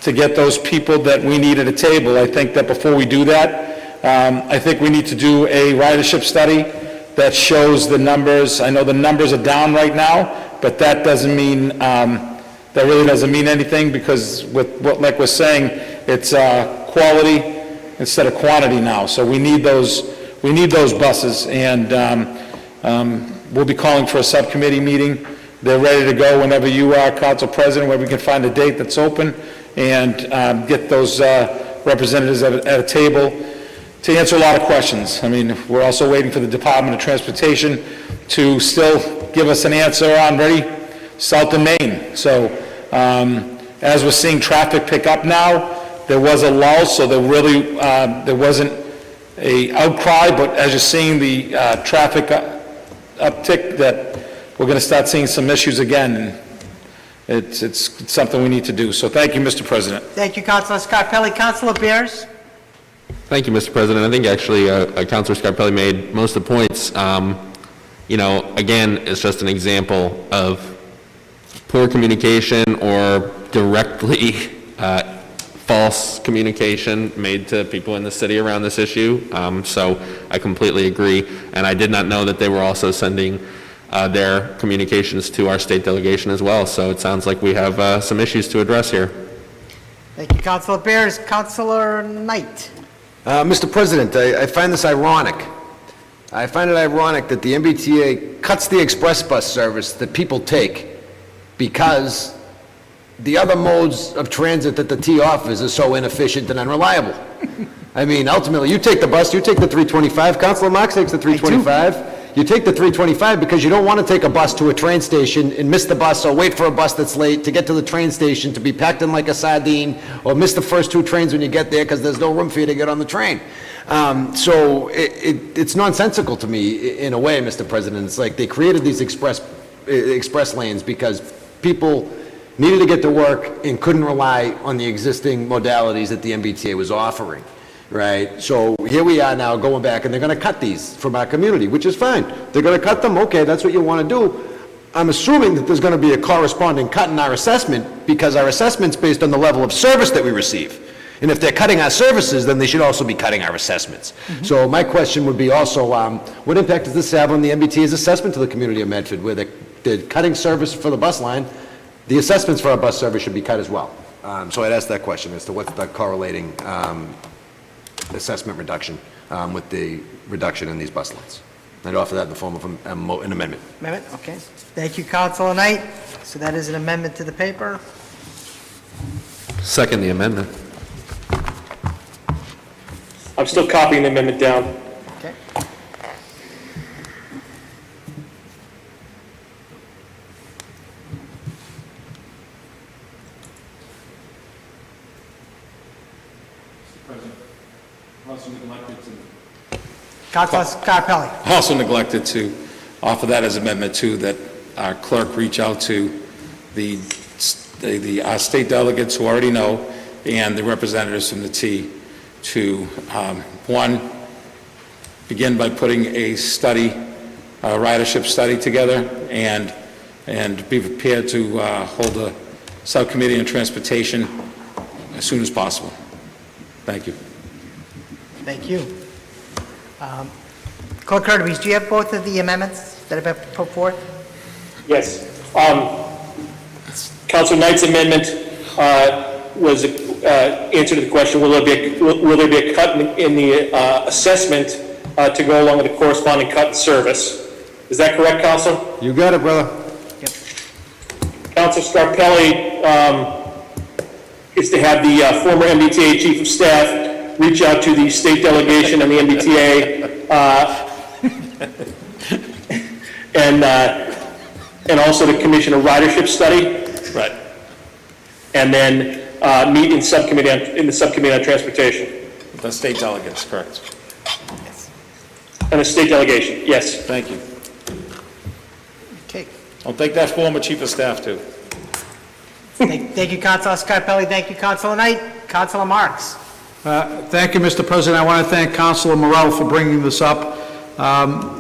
to get those people that we need at a table. I think that before we do that, I think we need to do a ridership study that shows the numbers. I know the numbers are down right now, but that doesn't mean, that really doesn't mean anything, because with what, like we're saying, it's quality instead of quantity now. So we need those buses, and we'll be calling for a subcommittee meeting. They're ready to go whenever you are, Council President, where we can find a date that's open and get those representatives at a table to answer a lot of questions. I mean, we're also waiting for the Department of Transportation to still give us an answer on Ready South and Main. So as we're seeing traffic pick up now, there was a lull, so there wasn't a outcry, but as you're seeing the traffic uptick, that we're going to start seeing some issues again, and it's something we need to do. So thank you, Mr. President. Thank you, Councilor Scarpelli. Councilor Beers? Thank you, Mr. President. I think actually Councilor Scarpelli made most of the points. You know, again, it's just an example of poor communication or directly false communication made to people in the city around this issue. So I completely agree. And I did not know that they were also sending their communications to our state delegation as well. So it sounds like we have some issues to address here. Thank you, Councilor Bears. Councilor Knight. Mr. President, I find this ironic. I find it ironic that the MBTA cuts the express bus service that people take because the other modes of transit that the T offers are so inefficient and unreliable. I mean, ultimately, you take the bus, you take the 325, Councilor Marks takes the 325. You take the 325 because you don't want to take a bus to a train station and miss the bus or wait for a bus that's late to get to the train station to be packed in like a sardine, or miss the first 2 trains when you get there because there's no room for you to get on the train. So it's nonsensical to me in a way, Mr. President. It's like they created these express lanes because people needed to get to work and couldn't rely on the existing modalities that the MBTA was offering, right? So here we are now going back, and they're going to cut these from our community, which is fine. They're going to cut them, okay, that's what you want to do. I'm assuming that there's going to be a corresponding cut in our assessment, because our assessment's based on the level of service that we receive. And if they're cutting our services, then they should also be cutting our assessments. So my question would be also, what impact does this have on the MBTA's assessment to the community of Medford, where they're cutting service for the bus line? The assessments for our bus service should be cut as well. So I'd ask that question as to what's the correlating assessment reduction with the reduction in these bus lanes. I'd offer that in the form of an amendment. Amendment, okay. Thank you, Councilor Knight. So that is an amendment to the paper. Second the amendment. I'm still copying the amendment down. Okay. Councilor Scarpelli. Also neglected to offer that as amendment two, that our clerk reach out to our state delegates who already know, and the representatives from the T, to, one, begin by putting a study, a ridership study together, and be prepared to hold a subcommittee on transportation as soon as possible. Thank you. Thank you. Clerk Curtis, do you have both of the amendments that have been put forth? Yes. Councilor Knight's amendment was answer to the question, will there be a cut in the assessment to go along with the corresponding cut in service? Is that correct, Councilor? You got it, brother. Yep. Councilor Scarpelli is to have the former MBTA Chief of Staff reach out to the state delegation and the MBTA and also to commission a ridership study. Right. And then meet in the subcommittee on transportation. The state delegates, correct. And the state delegation, yes. Thank you. Okay. I'll take that former chief of staff, too. Thank you, Councilor Scarpelli. Thank you, Councilor Knight. Councilor Marks. Thank you, Mr. President. I want to thank Councilor Morell for bringing this up.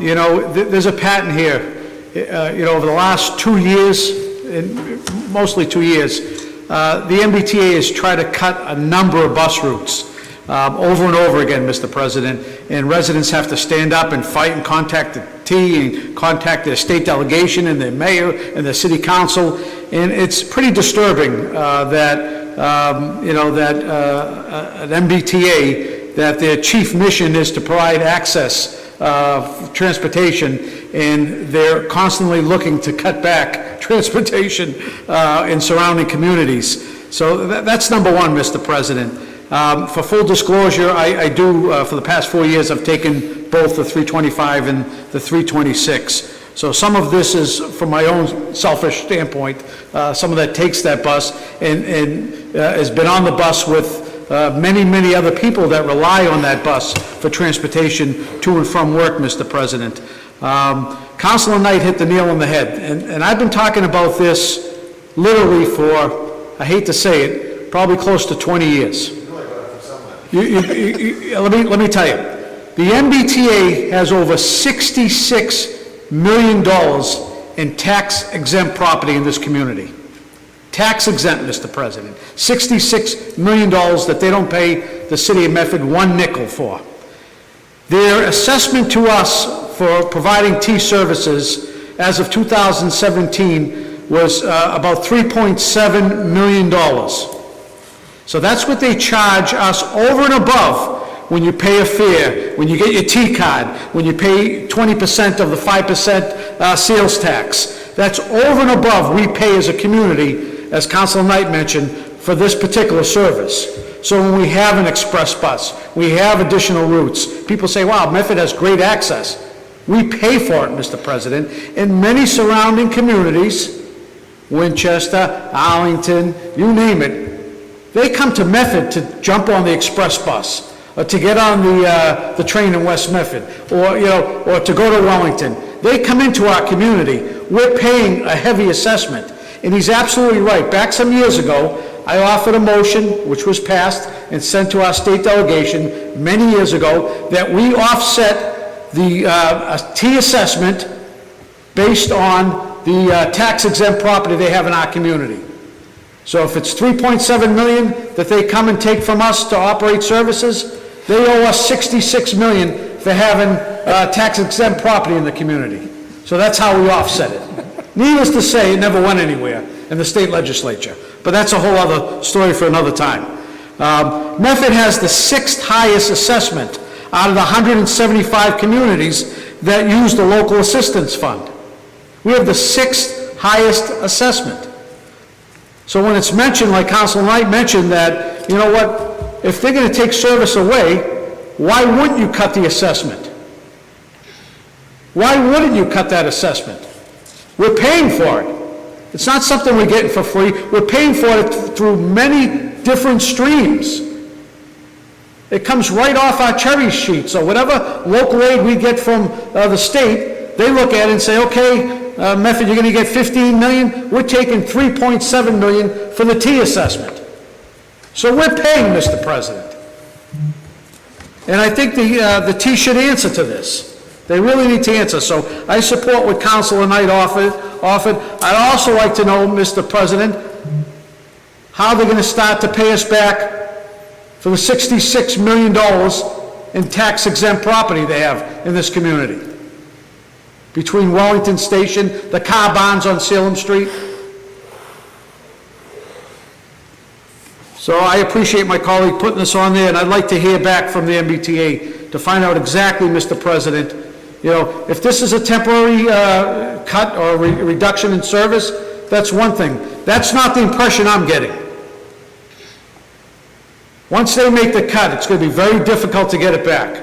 You know, there's a pattern here. Over the last 2 years, mostly 2 years, the MBTA has tried to cut a number of bus routes over and over again, Mr. President, and residents have to stand up and fight and contact the T and contact their state delegation and their mayor and the city council, and it's pretty disturbing that an MBTA, that their chief mission is to provide access transportation, and they're constantly looking to cut back transportation in surrounding communities. So that's number one, Mr. President. For full disclosure, I do, for the past 4 years, I've taken both the 325 and the 326. So some of this is from my own selfish standpoint, someone that takes that bus and has been on the bus with many other people that rely on that bus for transportation to and from work, Mr. President. Councilor Knight hit the nail on the head, and I've been talking about this literally for, I hate to say it, probably close to 20 years. Let me tell you, the MBTA has over $66 million in tax-exempt property in this community. tax exempt, Mr. President. $66 million that they don't pay the city of Medford one nickel for. Their assessment to us for providing T services as of 2017 was about $3.7 million. So that's what they charge us over and above when you pay a fare, when you get your T card, when you pay 20% of the 5% sales tax. That's over and above we pay as a community, as Councilor Knight mentioned, for this particular service. So when we have an express bus, we have additional routes, people say, wow, Medford has great access. We pay for it, Mr. President. In many surrounding communities, Winchester, Arlington, you name it, they come to Medford to jump on the express bus, or to get on the train in West Medford, or to go to Wellington. They come into our community. We're paying a heavy assessment. And he's absolutely right. Back some years ago, I offered a motion, which was passed and sent to our state delegation many years ago, that we offset the T assessment based on the tax exempt property they have in our community. So if it's $3.7 million that they come and take from us to operate services, they owe us $66 million for having tax exempt property in the community. So that's how we offset it. Needless to say, it never went anywhere in the state legislature, but that's a whole other story for another time. Medford has the 6th highest assessment out of the 175 communities that use the local assistance fund. We have the 6th highest assessment. So when it's mentioned, like Councilor Knight mentioned, that, you know what, if they're going to take service away, why wouldn't you cut the assessment? Why wouldn't you cut that assessment? We're paying for it. It's not something we're getting for free. We're paying for it through many different streams. It comes right off our cherry sheet. So whatever local aid we get from the state, they look at it and say, okay, Medford, you're going to get $15 million. We're taking $3.7 million for the T assessment. So we're paying, Mr. President. And I think the T should answer to this. They really need to answer. So I support what Councilor Knight offered. I'd also like to know, Mr. President, how they're going to start to pay us back for the $66 million in tax-exempt property they have in this community. Between Wellington Station, the car barns on Salem Street. So I appreciate my colleague putting this on there, and I'd like to hear back from the MBTA to find out exactly, Mr. President, you know, if this is a temporary cut or reduction in service, that's one thing. That's not the impression I'm getting. Once they make the cut, it's going to be very difficult to get it back.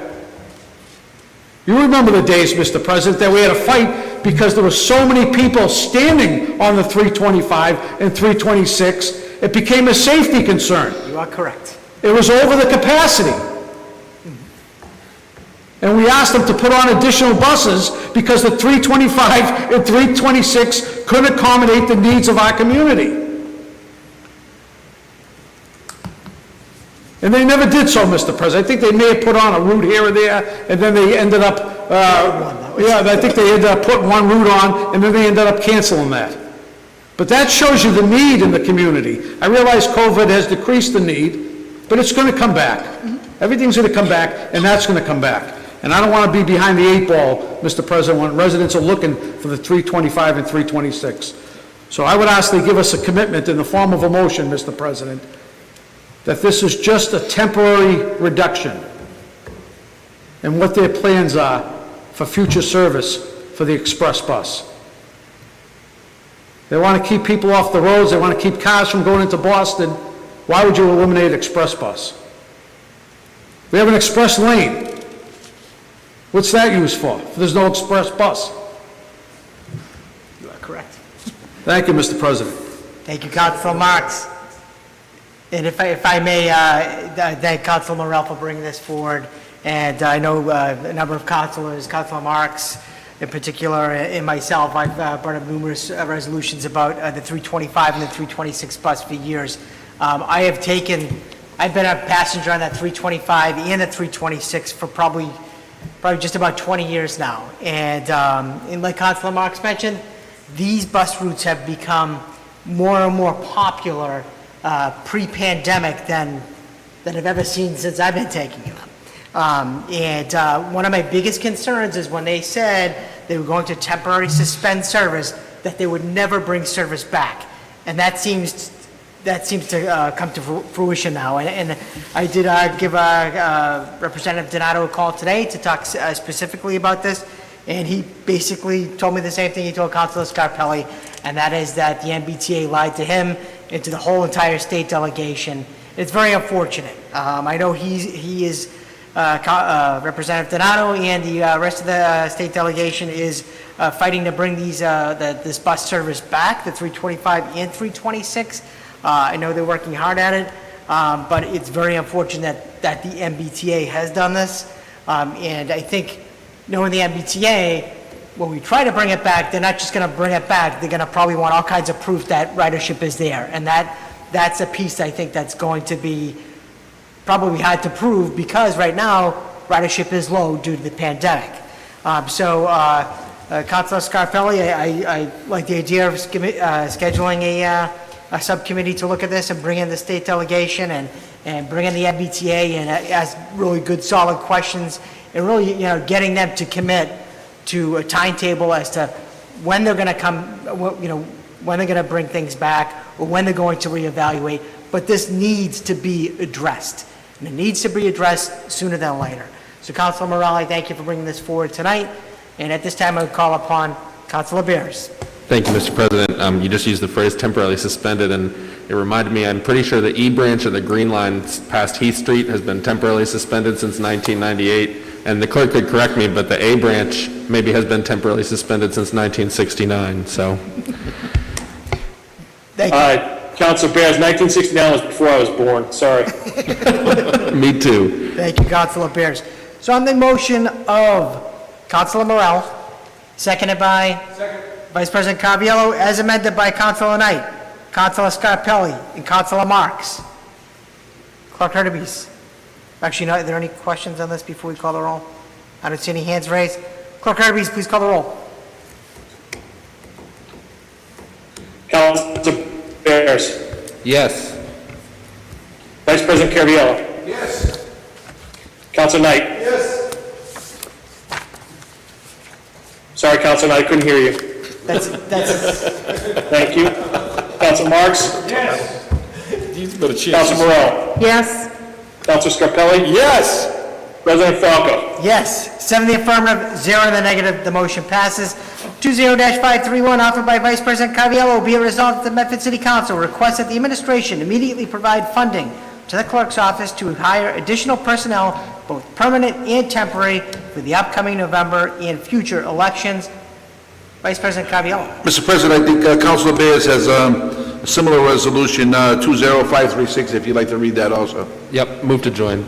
You remember the days, Mr. President, that we had a fight because there were so many people standing on the 325 and 326, it became a safety concern. You are correct. It was over the capacity. And we asked them to put on additional buses because the 325 and 326 couldn't accommodate the needs of our community. And they never did so, Mr. President. I think they may have put on a route here or there, and then they ended up, I think they ended up putting one route on, and then they ended up canceling that. But that shows you the need in the community. I realize COVID has decreased the need, but it's going to come back. Everything's going to come back, and that's going to come back. And I don't want to be behind the 8 ball, Mr. President, when residents are looking for the 325 and 326. So I would ask they give us a commitment in the form of a motion, Mr. President, that this is just a temporary reduction and what their plans are for future service for the express bus. They want to keep people off the roads. They want to keep cars from going into Boston. Why would you eliminate express bus? We have an express lane. What's that used for? If there's no express bus. You are correct. Thank you, Mr. President. Thank you, Councilor Marks. And if I may, thank Councilor Morell for bringing this forward. And I know a number of councilors, Councilor Marks in particular, and myself, I've brought up numerous resolutions about the 325 and the 326 bus for years. I've been a passenger on that 325 and the 326 for probably just about 20 years now. And like Councilor Marks mentioned, these bus routes have become more and more popular pre-pandemic than I've ever seen since I've been taking them. One of my biggest concerns is when they said they were going to temporarily suspend service, that they would never bring service back. And that seems to come to fruition now. And I did give Representative Donato a call today to talk specifically about this, and he basically told me the same thing he told Councilor Scarpelli, and that is that the MBTA lied to him and to the whole entire state delegation. It's very unfortunate. I know he is, Representative Donato and the rest of the state delegation is fighting to bring this bus service back, the 325 and 326. I know they're working hard at it, but it's very unfortunate that the MBTA has done this. And I think, knowing the MBTA, when we try to bring it back, they're not just going to bring it back, they're going to probably want all kinds of proof that ridership is there. And that's a piece I think that's going to be probably hard to prove, because right now, ridership is low due to the pandemic. Councilor Scarpelli, I like the idea of scheduling a subcommittee to look at this and bring in the state delegation and bring in the MBTA and ask really good, solid questions, and really, getting them to commit to a timetable as to when they're going to come, when they're going to bring things back, or when they're going to reevaluate. But this needs to be addressed, and it needs to be addressed sooner than later. So, Councilor Morale, thank you for bringing this forward tonight. And at this time, I would call upon Councilor Bears. Thank you, Mr. President. You just used the phrase temporarily suspended, and it reminded me, I'm pretty sure the E branch of the Green Line past Heath Street has been temporarily suspended since 1998. And the clerk could correct me, but the A branch maybe has been temporarily suspended since 1969, so. Thank you. Councilor Bears, 1969 was before I was born, sorry. Me too. Thank you, Councilor Bears. So on the motion of Councilor Morale, seconded by Vice President Caraviallo, as amended by Councilor Knight, Councilor Scarpelli, and Councilor Marks. Clerk Hurtubise. Actually, no, are there any questions on this before we call the roll? I don't see any hands raised. Clerk Hurtubise, please call the roll. Councilor Bears. Yes. Vice President Caraviallo. Yes. Councilor Knight. Yes. Sorry, Councilor Knight, I couldn't hear you. That's Thank you. Councilor Marks. Yes. Councilor Morale. Yes. Councilor Scarpelli. Yes. President Falco. yes. 7 in the affirmative, 0 in the negative. The motion passes. 20-531, offered by Vice President Caraviallo, be it resolved that the Medford City Council requests that the administration immediately provide funding to the clerk's office to hire additional personnel, both permanent and temporary, for the upcoming November and future elections. Vice President Caraviallo. Mr. President, I think Councilor Bears has a similar resolution, 20536, if you'd like to read that also. Yep, move to join.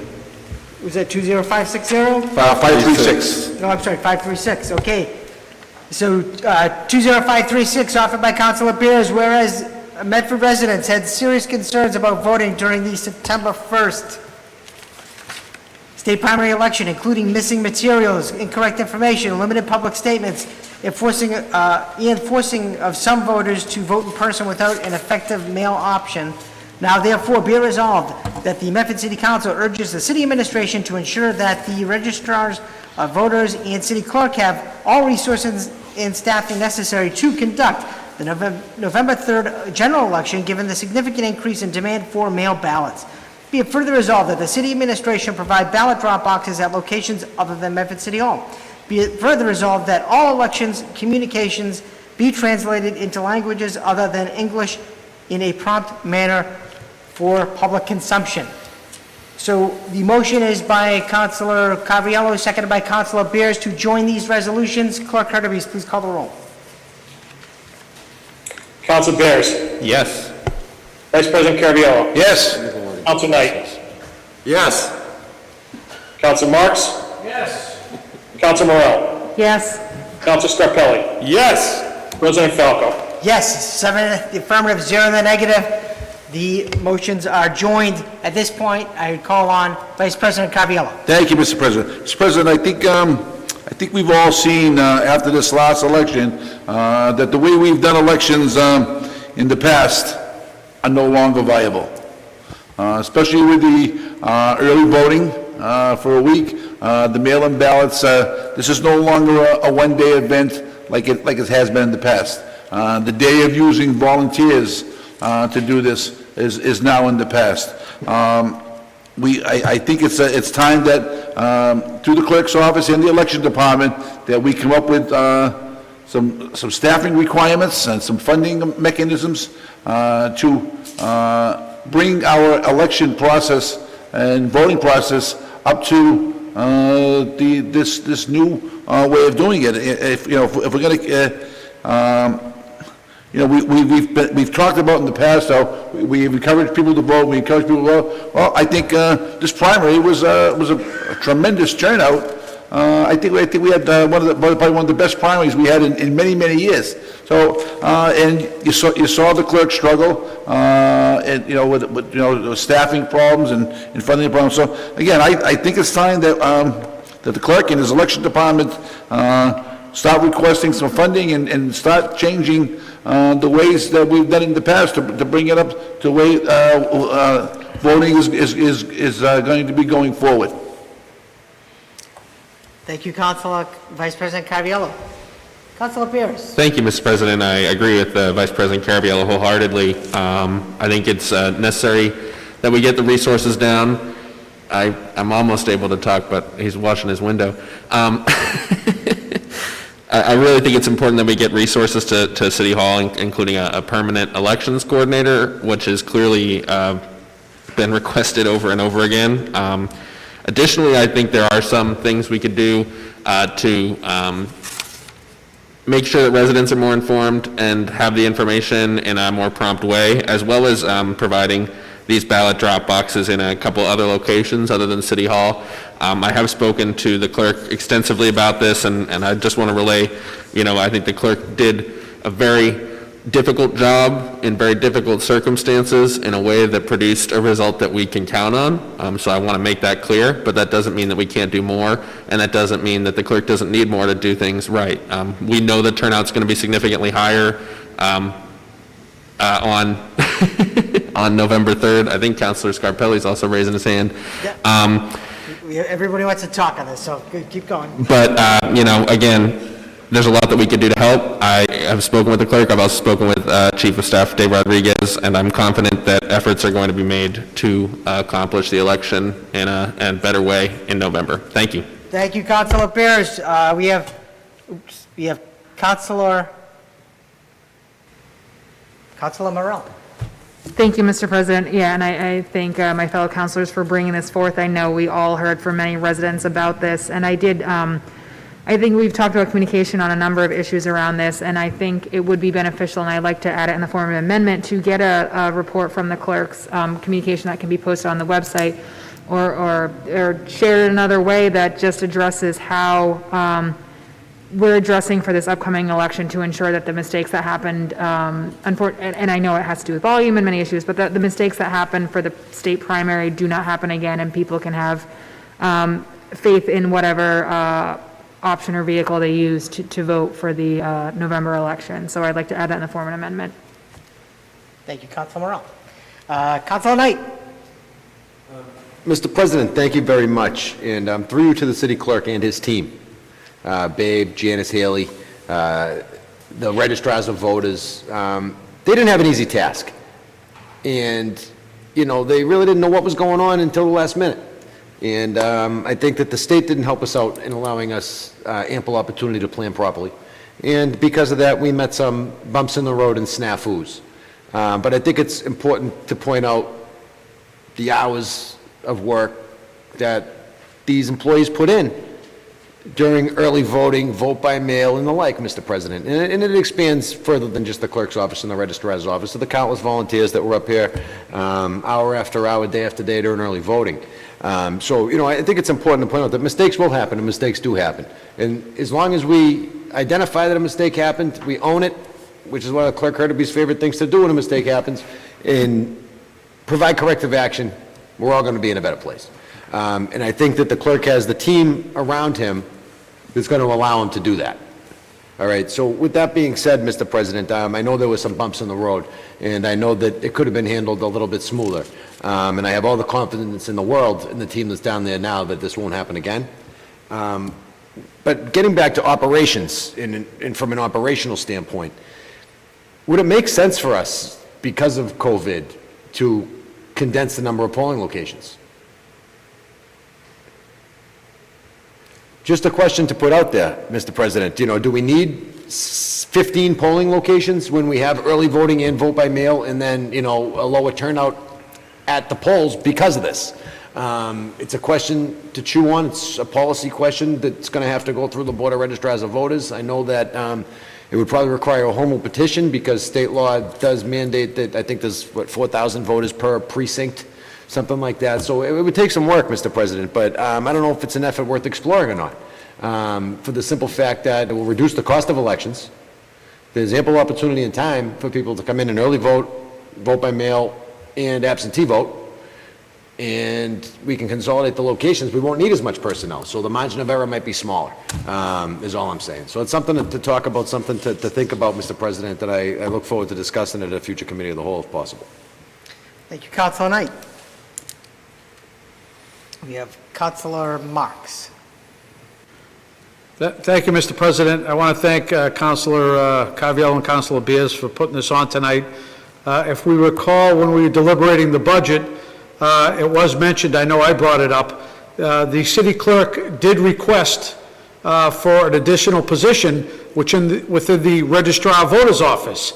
Was that 20560? 536. No, I'm sorry, 536, okay. So, 20536, offered by Councilor Bears, whereas Medford residents had serious concerns about voting during the September 1st state primary election, including missing materials, incorrect information, limited public statements, enforcing of some voters to vote in person without an effective mail option. Now therefore be it resolved that the Medford City Council urges the city administration to ensure that the registrars of voters and city clerk have all resources and staffing necessary to conduct the November 3rd general election, given the significant increase in demand for mail ballots. Be it further resolved that the city administration provide ballot drop boxes at locations other than Medford City Hall. Be it further resolved that all elections communications be translated into languages other than English in a prompt manner for public consumption. So the motion is by Councilor Caraviallo, seconded by Councilor Bears, to join these resolutions. Clerk Hurtubise, please call the roll. Councilor Bears. Yes. Vice President Caraviallo. Yes. Councilor Knight. Yes. Councilor Marks. Yes. Councilor Morale. Yes. Councilor Scarpelli. Yes. President Falco. Yes, 7 in the affirmative, 0 in the negative. The motions are joined. At this point, I would call on Vice President Caraviallo. Thank you, Mr. President. Mr. President, I think we've all seen after this last election that the way we've done elections in the past are no longer viable. Especially with the early voting for a week, the mail-in ballots, this is no longer a one-day event like it has been in the past. The day of using volunteers to do this is now in the past. I think it's time that, through the clerk's office and the election department, that we come up with some staffing requirements and some funding mechanisms to bring our election process and voting process up to this new way of doing it. If we're going to, we've talked about in the past how we've encouraged people to vote. We encourage people to vote. Well, I think this primary was a tremendous turnout. I think we had probably one of the best primaries we had in many years. So and you saw the clerk struggle, and with the staffing problems and funding problems. So again, I think it's time that that the clerk and his election department start requesting some funding and start changing the ways that we've done in the past to bring it up to the way voting is going to be going forward. Thank you, Councilor Vice President Caraviallo. Councilor Pierce. Thank you, Mr. President. I agree with Vice President Caraviallo wholeheartedly. I think it's necessary that we get the resources down. I'm almost able to talk, but he's washing his window. I really think it's important that we get resources to City Hall, including a permanent elections coordinator, which has clearly been requested over and over again. Additionally, I think there are some things we could do to make sure that residents are more informed and have the information in a more prompt way, as well as providing these ballot drop boxes in a couple other locations other than City Hall. I have spoken to the clerk extensively about this, and I just want to relay, I think the clerk did a very difficult job in very difficult circumstances in a way that produced a result that we can count on. So I want to make that clear, but that doesn't mean that we can't do more, and that doesn't mean that the clerk doesn't need more to do things right. We know the turnout's going to be significantly higher on on November 3rd. I think Councilor Scarpelli's also raising his hand. Everybody wants to talk on this, so keep going. But, again, there's a lot that we could do to help. I have spoken with the clerk. I've also spoken with Chief of Staff Dave Rodriguez, and I'm confident that efforts are going to be made to accomplish the election in a better way in November. Thank you. Thank you, Councilor Pierce. We have Councilor Morell. Thank you, Mr. President. Yeah, and I thank my fellow councilors for bringing this forth. I know we all heard from many residents about this, and I think we've talked about communication on a number of issues around this, and I think it would be beneficial, and I'd like to add it in the form of an amendment, to get a report from the clerk's communication that can be posted on the website or shared in another way that just addresses how we're addressing for this upcoming election to ensure that the mistakes that happened, and I know it has to do with volume and many issues, but the mistakes that happened for the state primary do not happen again, and people can have faith in whatever option or vehicle they use to vote for the November election. So I'd like to add that in the form of an amendment. Thank you, Councilor Morell. Councilor Knight. Mr. President, thank you very much, and through you to the city clerk and his team. Babe, Janice Haley, the registrars of voters, they didn't have an easy task. And, they really didn't know what was going on until the last minute. And I think that the state didn't help us out in allowing us ample opportunity to plan properly. And because of that, we met some bumps in the road and snafus. But I think it's important to point out the hours of work that these employees put in during early voting, vote by mail, and the like, Mr. President. And it expands further than just the clerk's office and the registrar's office, to the countless volunteers that were up here hour after hour, day after day during early voting. So, I think it's important to point out that mistakes will happen, and mistakes do happen. And as long as we identify that a mistake happened, we own it, which is one of Clerk Kirby's favorite things to do when a mistake happens, and provide corrective action, we're all going to be in a better place. And I think that the clerk has the team around him that's going to allow him to do that. All right, so with that being said, Mr. President, I know there were some bumps in the road, and I know that it could have been handled a little bit smoother. And I have all the confidence in the world in the team that's down there now that this won't happen again. But getting back to operations, and from an operational standpoint, would it make sense for us, because of COVID, to condense the number of polling locations? Just a question to put out there, Mr. President. You know, do we need 15 polling locations when we have early voting and vote by mail, and then, you know, a lower turnout at the polls because of this? It's a question to chew on. It's a policy question that's going to have to go through the Board of Registrars of Voters. I know that it would probably require a formal petition because state law does mandate that, I think there's, 4,000 voters per precinct, something like that. So it would take some work, Mr. President, but I don't know if it's an effort worth exploring or not. For the simple fact that it will reduce the cost of elections. There's ample opportunity and time for people to come in and early vote, vote by mail, and absentee vote. And we can consolidate the locations. We won't need as much personnel, so the margin of error might be smaller, is all I'm saying. So it's something to talk about, something to think about, Mr. President, that I look forward to discussing at a future committee of the whole if possible. Thank you, Councilor Knight. We have Councilor Marks. Thank you, Mr. President. I want to thank Councilor Caviello and Councilor Beers for putting this on tonight. If we recall, when we were deliberating the budget, it was mentioned, I know I brought it up, the city clerk did request for an additional position within the Registrar of Voters Office.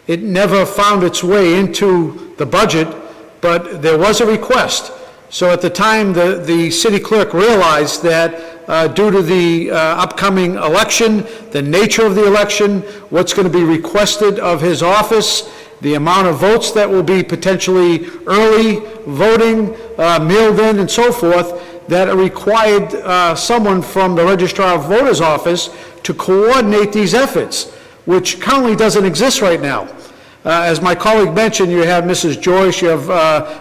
It never found its way into the budget, but there was a request. So at the time, the city clerk realized that due to the upcoming election, the nature of the election, what's going to be requested of his office, the amount of votes that will be potentially early voting, mailed in, and so forth, that it required someone from the Registrar of Voters Office to coordinate these efforts, which currently doesn't exist right now. As my colleague mentioned, you have Mrs. Joyce, you have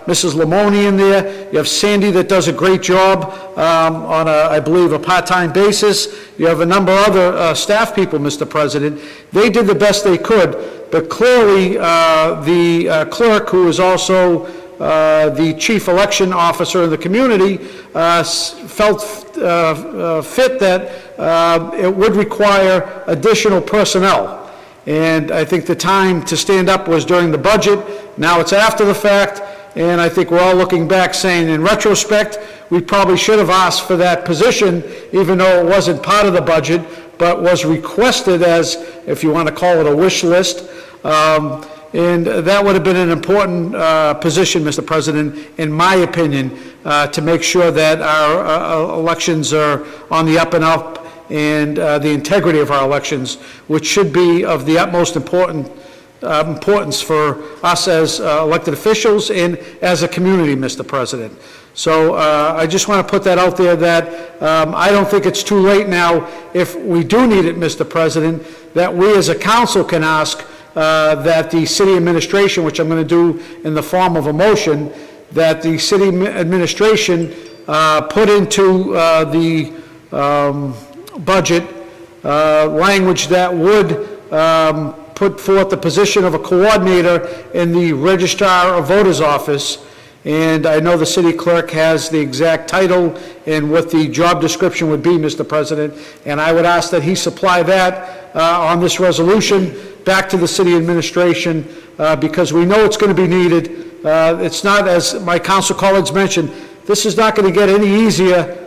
Mrs. Lamoni in there, you have Sandy that does a great job on, I believe, a part-time basis. You have a number of other staff people, Mr. President. They did the best they could, but clearly the clerk, who is also the chief election officer in the community, felt fit that it would require additional personnel. And I think the time to stand up was during the budget. Now it's after the fact, and I think we're all looking back saying, in retrospect, we probably should have asked for that position, even though it wasn't part of the budget, but was requested as, if you want to call it, a wish list. And that would have been an important position, Mr. President, in my opinion, to make sure that our elections are on the up and up, and the integrity of our elections, which should be of the utmost importance for us as elected officials and as a community, Mr. President. So I just want to put that out there that I don't think it's too late now, if we do need it, Mr. President, that we as a council can ask that the city administration, which I'm going to do in the form of a motion, that the city administration put into the budget language that would put forth the position of a coordinator in the Registrar of Voters Office. And I know the city clerk has the exact title and what the job description would be, Mr. President, and I would ask that he supply that on this resolution back to the city administration, because we know it's going to be needed. It's not, as my council colleagues mentioned, this is not going to get any easier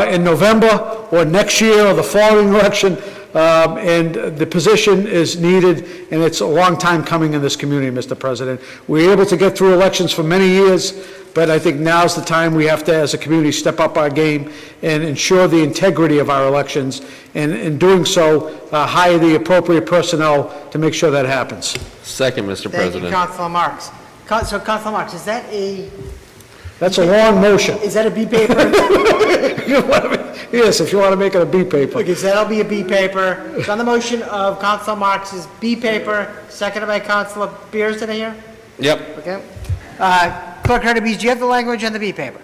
in November or next year or the following election, and the position is needed, and it's a long time coming in this community, Mr. President. We're able to get through elections for many years, but I think now's the time we have to, as a community, step up our game and ensure the integrity of our elections, and in doing so, hire the appropriate personnel to make sure that happens. Second, Mr. President. Thank you, Councilor Marks. So, Councilor Marks, is that a... That's a long motion. Is that a B paper? Yes, if you want to make it a B paper. Okay, so that'll be a B paper. It's on the motion of Councilor Marks' B paper, seconded by Councilor Beers. Did I hear? Yep. Okay. Clerk Hurtubise, do you have the language on the B paper?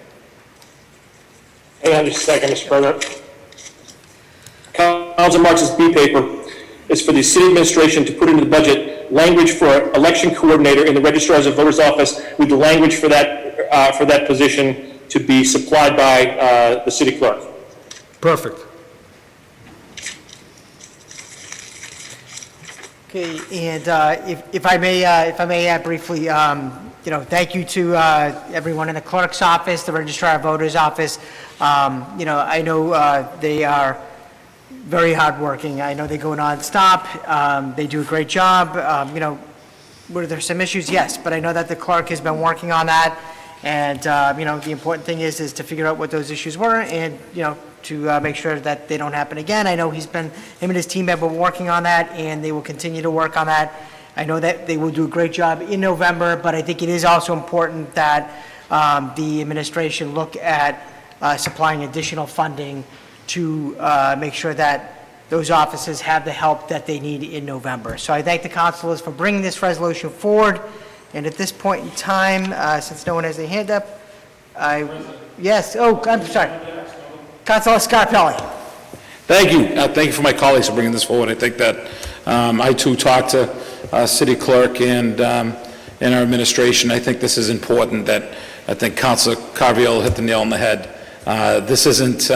Hang on just a second, Mr. President. Council Marks' B paper. is for the city administration to put into the budget language for election coordinator in the registrars of voters office, with the language for that position to be supplied by the city clerk. Perfect. Okay, and if I may add briefly, thank you to everyone in the clerk's office, the registrar of voters office. I know they are very hardworking. I know they go nonstop. They do a great job. Were there some issues? Yes, but I know that the clerk has been working on that. And, the important thing is to figure out what those issues were and, to make sure that they don't happen again. I know him and his team have been working on that, and they will continue to work on that. I know that they will do a great job in November, but I think it is also important that the administration look at supplying additional funding to make sure that those offices have the help that they need in November. So I thank the councilors for bringing this resolution forward. And at this point in time, since no one has a hand up, yes, I'm sorry. Councilor Scarpelli. Thank you. Thank you for my colleagues for bringing this forward. I think that I too talked to city clerk and our administration. I think this is important. That I think Councilor Carviel hit the nail on the head. This isn't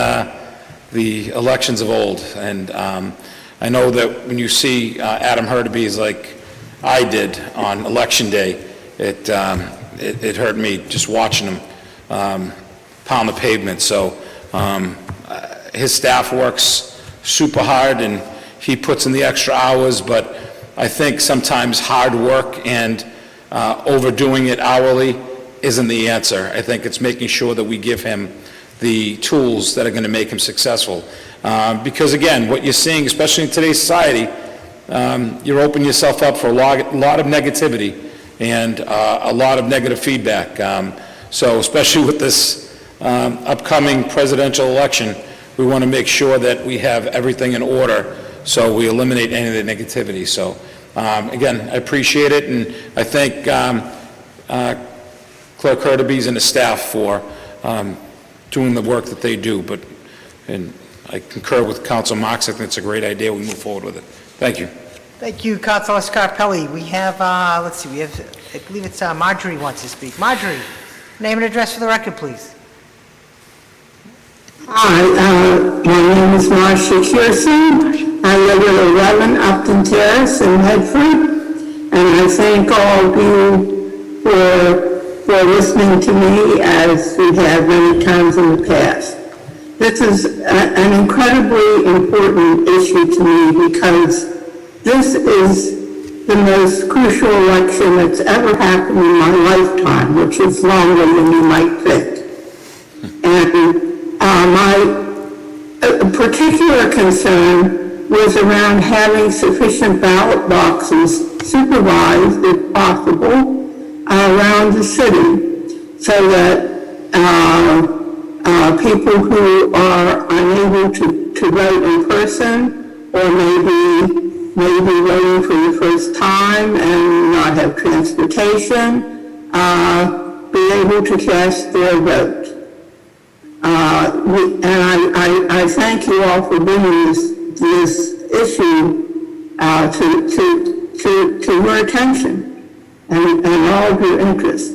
the elections of old, and I know that when you see Adam Hurtubise like I did on election day, it hurt me just watching him pound the pavement. So his staff works super hard and he puts in the extra hours, but I think sometimes hard work and overdoing it hourly isn't the answer. I think it's making sure that we give him the tools that are going to make him successful. Because again, what you're seeing, especially in today's society, you're opening yourself up for a lot of negativity and a lot of negative feedback. So especially with this upcoming presidential election, we want to make sure that we have everything in order so we eliminate any of the negativity. So again, I appreciate it, and I thank Clerk Hurtubise and the staff for doing the work that they do. And I concur with Council Marks. I think it's a great idea. We move forward with it. Thank you. Thank you, Councilor Scarpelli. We have, I believe it's Marjorie wants to speak. Marjorie, name and address for the record, please. Hi, my name is Marcia Kirsten. I live at 11 Upton Terrace in Medford, and I thank all of you for listening to me as we have many times in the past. This is an incredibly important issue to me because this is the most crucial election that's ever happened in my lifetime, which is longer than you might think. And my particular concern was around having sufficient ballot boxes supervised, if possible, around the city, so that people who are unable to vote in person, or maybe voting for the first time and not have transportation, be able to cast their vote. And I thank you all for bringing this issue to your attention and all of your interest.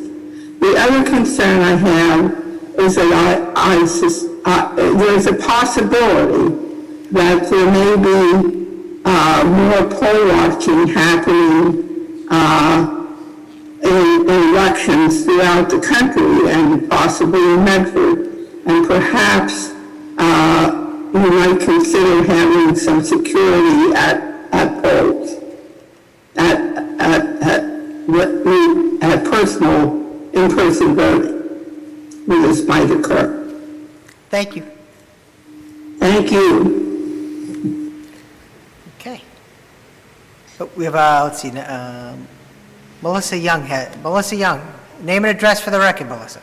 The other concern I have is that there's a possibility that there may be more poll watching happening in elections throughout the country and possibly in Medford. And perhaps you might consider having some security at polls, at personal, in-person voting, when this might occur. Thank you. Thank you. Okay. So we have, Melissa Young. Melissa Young, name and address for the record, Melissa.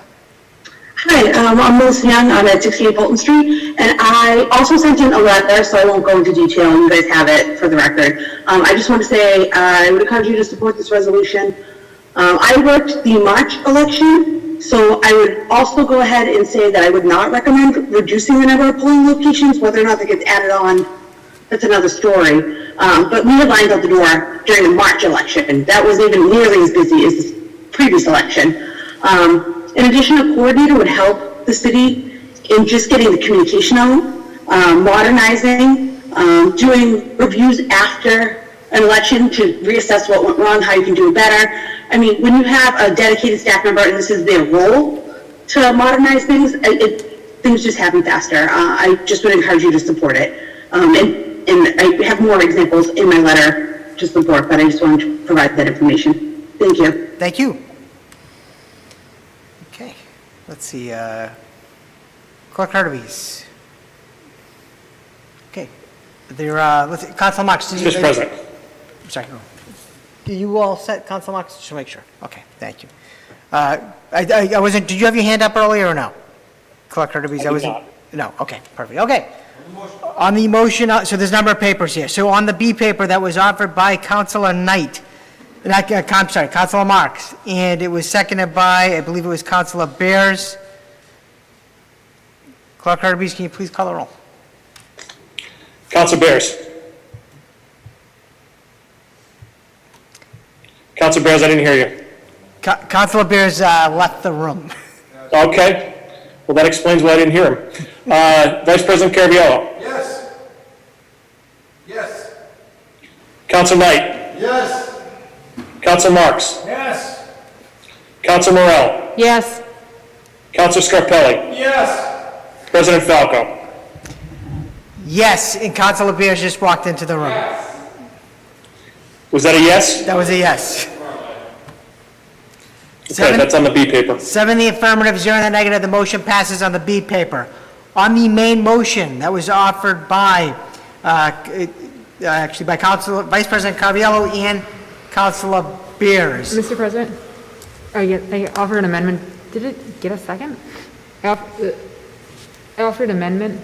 Hi, I'm Melissa Young. I'm at 68 Bolton Street, and I also sent in a letter, so I won't go into detail, and you guys have it for the record. I just want to say I would encourage you to support this resolution. I worked the March election, so I would also go ahead and say that I would not recommend reducing the number of polling locations, whether or not that gets added on that's another story. But we had lines out the door during the March election. That wasn't even nearly as busy as the previous election. In addition, a coordinator would help the city in just getting the communication out, modernizing, doing reviews after an election to reassess what went wrong, how you can do it better. I mean, when you have a dedicated staff member and this is their role to modernize things, things just happen faster. I just would encourage you to support it. And I have more examples in my letter to support, but I just wanted to provide that information. Thank you. Thank you. Okay, let's see, Clerk Hardevies. Okay, let's see, Council Marks. Mr. President. Sorry. Are you all set, Council Marks? Just to make sure. Okay, thank you. I wasn't, did you have your hand up earlier or no? Clerk Hardevies, I wasn't. No, okay, perfect, okay. On the motion, so there's a number of papers here. So on the B paper that was offered by Councilor Knight, Councilor Marks, and it was seconded by, I believe it was Councilor Bears. Clerk Hardevies, can you please call the roll? Councilor Bears. Councilor Bears, I didn't hear you. Councilor Bears left the room. Okay. Well, that explains why I didn't hear him. Vice President Caraviallo. Yes. Yes. Councilor Knight. Yes. Councilor Marks. Yes. Councilor Morell. Yes. Councilor Scarpelli. Yes. President Falco. Yes, and Councilor Bears just walked into the room. Was that a yes? That was a yes. Okay, that's on the B paper. 7 in the affirmative, 0 in the negative. The motion passes on the B paper. On the main motion that was offered by, actually by Vice President Caraviallo and Councilor Bears. Mr. President, I offered an amendment. Did it get a second? I offered an amendment.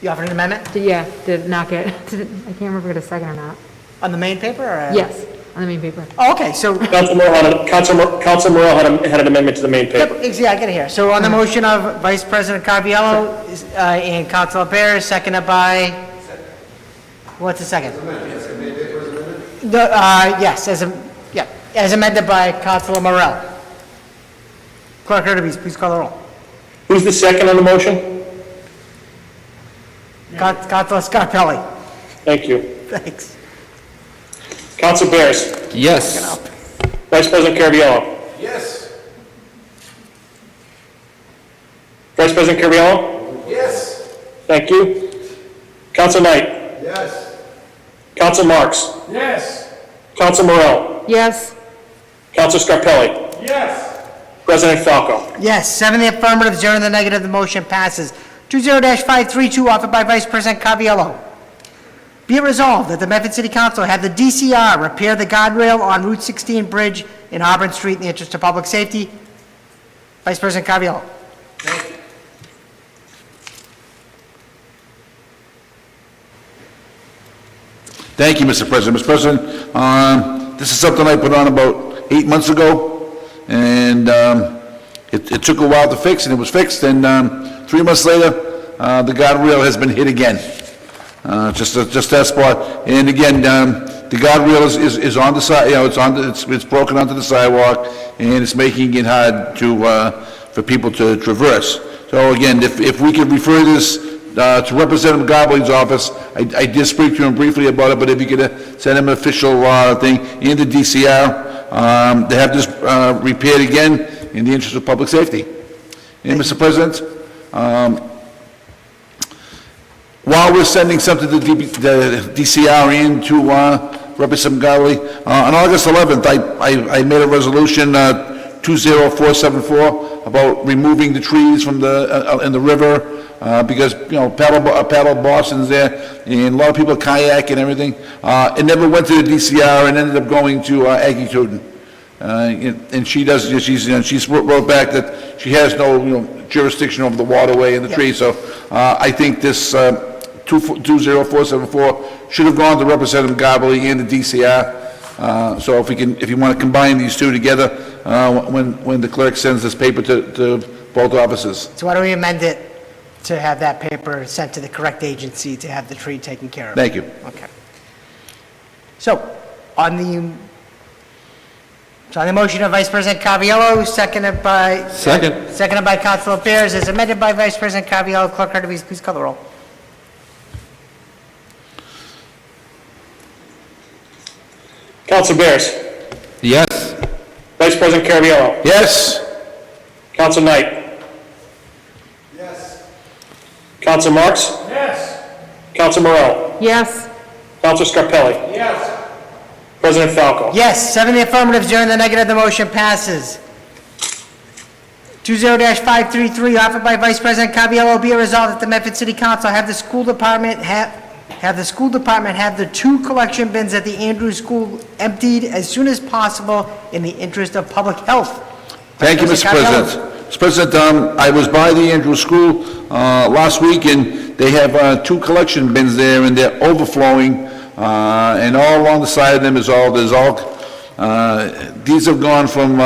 You offered an amendment? Yeah, did it not get, I can't remember if it got a second or not. On the main paper? Or? Yes, on the main paper. Oh, okay, so. Councilor Morell had an amendment to the main paper. Yep, yeah, I get it here. So on the motion of Vice President Caraviallo and Councilor Bears, seconded by, what's the second? Yes, as amended by Councilor Morell. Clerk Hardevies, please call the roll. Who's the second on the motion? Councilor Scarpelli. Thank you. Thanks. Councilor Bears. Yes. Vice President Caraviallo. Yes. Vice President Caraviallo. Yes. Thank you. Councilor Knight. Yes. Councilor Marks. Yes. Councilor Morell. Yes. Councilor Scarpelli. Yes. President Falco. Yes, 7 in the affirmative, 0 in the negative. The motion passes. 20-532, offered by Vice President Caraviallo. Be it resolved that the Medford City Council have the DCR repair the guardrail on Route 16 Bridge in Auburn Street in the interest of public safety. Vice President Caraviallo. Thank you, Mr. President. Mr. President, this is something I put on about 8 months ago, and it took a while to fix, and it was fixed, and 3 months later, the guardrail has been hit again. Just that spot. And again, the guardrail is on the side, it's broken onto the sidewalk, and it's making it hard for people to traverse. So again, if we could refer this to Representative Gobling's office, I did speak to him briefly about it, but if you could send him an official thing in the DCR, to have this repaired again in the interest of public safety. And Mr. President, while we're sending something to the DCR and to Representative Gobley, on August 11th, I made a resolution, 20474, about removing the trees from in the river, because, paddle Boston's there, and a lot of people kayak and everything. It never went to the DCR and ended up going to Aggie Tooten. And she wrote back that she has no, jurisdiction over the waterway and the trees, so I think this 20474 should have gone to Representative Gobley and the DCR. So if you want to combine these two together, when the clerk sends this paper to both offices. So why don't we amend it to have that paper sent to the correct agency to have the tree taken care of. Thank you. Okay. So, on the motion of Vice President Caraviallo, seconded by Councilor Bears, as amended by Vice President Caraviallo, Clerk Hurtubise, please call the roll. Councilor Bears. Yes. Vice President Caraviallo. Yes? Councilor Knight. Yes. Councilor Marks. Yes. Councilor Morell. Yes. Councilor Scarpelli. Yes. President Falco. Yes, 7 in the affirmative, 0 in the negative, the motion passes. 20-533, offered by Vice President Caraviallo, be it resolved that the Medford City Council have the school department have the 2 collection bins at the Andrews School emptied as soon as possible in the interest of public health. Thank you, Mr. President. Mr. President, I was by the Andrews School last week, and they have 2 collection bins there, and they're overflowing, and all along the side of them is these have gone from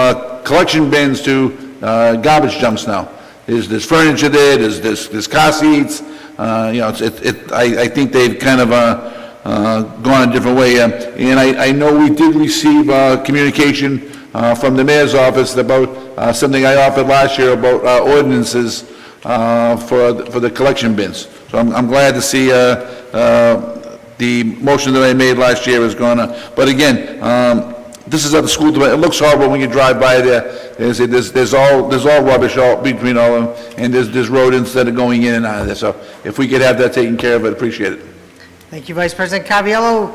collection bins to garbage dumps now. There's furniture there, there's car seats, I think they've kind of gone a different way, and I know we did receive communication from the mayor's office about something I offered last year about ordinances for the collection bins. So I'm glad to see the motion that I made last year is going to, but again, this is at the school, it looks horrible when you drive by there. There's all rubbish all between all of them, and there's rodents that are going in and out of there. So if we could have that taken care of, I'd appreciate it. Thank you, Vice President Caraviallo.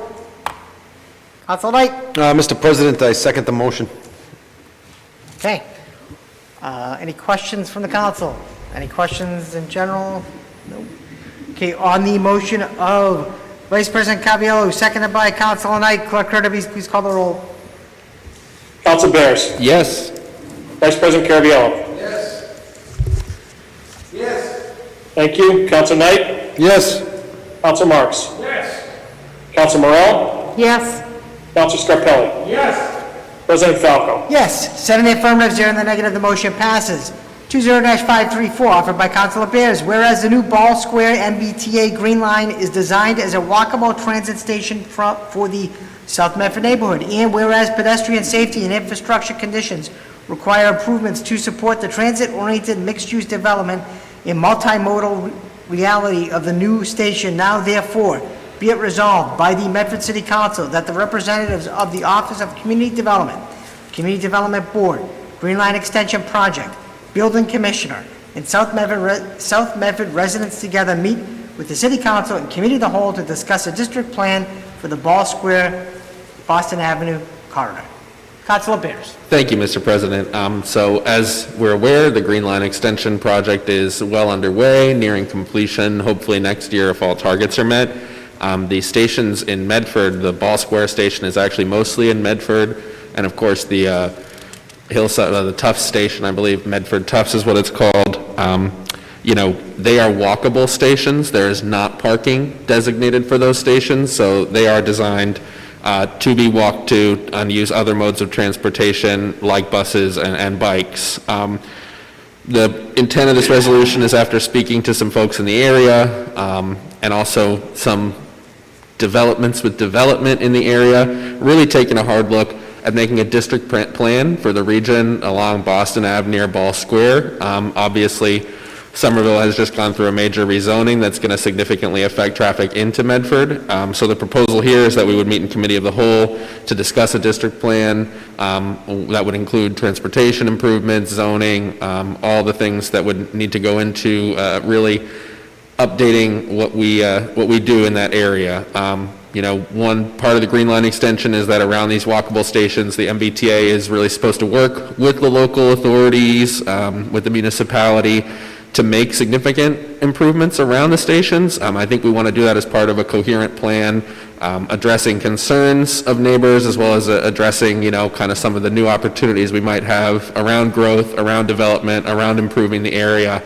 Councilor Knight. Mr. President, I second the motion. Okay. Any questions from the council? Any questions in general? No. Okay, on the motion of Vice President Caraviallo, seconded by Councilor Knight, Clerk Hurtubise, please call the roll. Councilor Bears. Yes. Vice President Caraviallo. Yes. Thank you. Councilor Knight. Yes? Councilor Marks. Yes. Councilor Morell. Yes. Councilor Scarpelli. Yes. President Falco. Yes, 7 in the affirmative, 0 in the negative, the motion passes. 20-534, offered by Councilor Bears, whereas the new Ball Square MBTA Green Line is designed as a walkable transit station for the South Medford neighborhood, and whereas pedestrian safety and infrastructure conditions require improvements to support the transit-oriented mixed-use development and multimodal reality of the new station, now therefore be it resolved by the Medford City Council that the representatives of the Office of Community Development Board, Green Line Extension Project, Building Commissioner, and South Medford residents together meet with the City Council and Committee of the Whole to discuss a district plan for the Ball Square, Boston Avenue corridor. Councilor Bears. Thank you, Mr. President. So as we're aware, the Green Line Extension project is well underway, nearing completion, hopefully next year if all targets are met. The stations in Medford, the Ball Square station is actually mostly in Medford, and of course the Hillside, the Tufts station, I believe, Medford Tufts is what it's called. They are walkable stations. There is not parking designated for those stations, so they are designed to be walked to and use other modes of transportation like buses and bikes. The intent of this resolution is, after speaking to some folks in the area and also some developments with development in the area, really taking a hard look at making a district plan for the region along Boston Ave near Ball Square. Obviously, Somerville has just gone through a major rezoning that's going to significantly affect traffic into Medford. So the proposal here is that we would meet in committee of the whole to discuss a district plan that would include transportation improvements, zoning, all the things that would need to go into really updating what we do in that area. One part of the Green Line extension is that around these walkable stations, the MBTA is really supposed to work with the local authorities, with the municipality, to make significant improvements around the stations. I think we want to do that as part of a coherent plan, addressing concerns of neighbors as well as addressing, kind of some of the new opportunities we might have around growth, around development, around improving the area.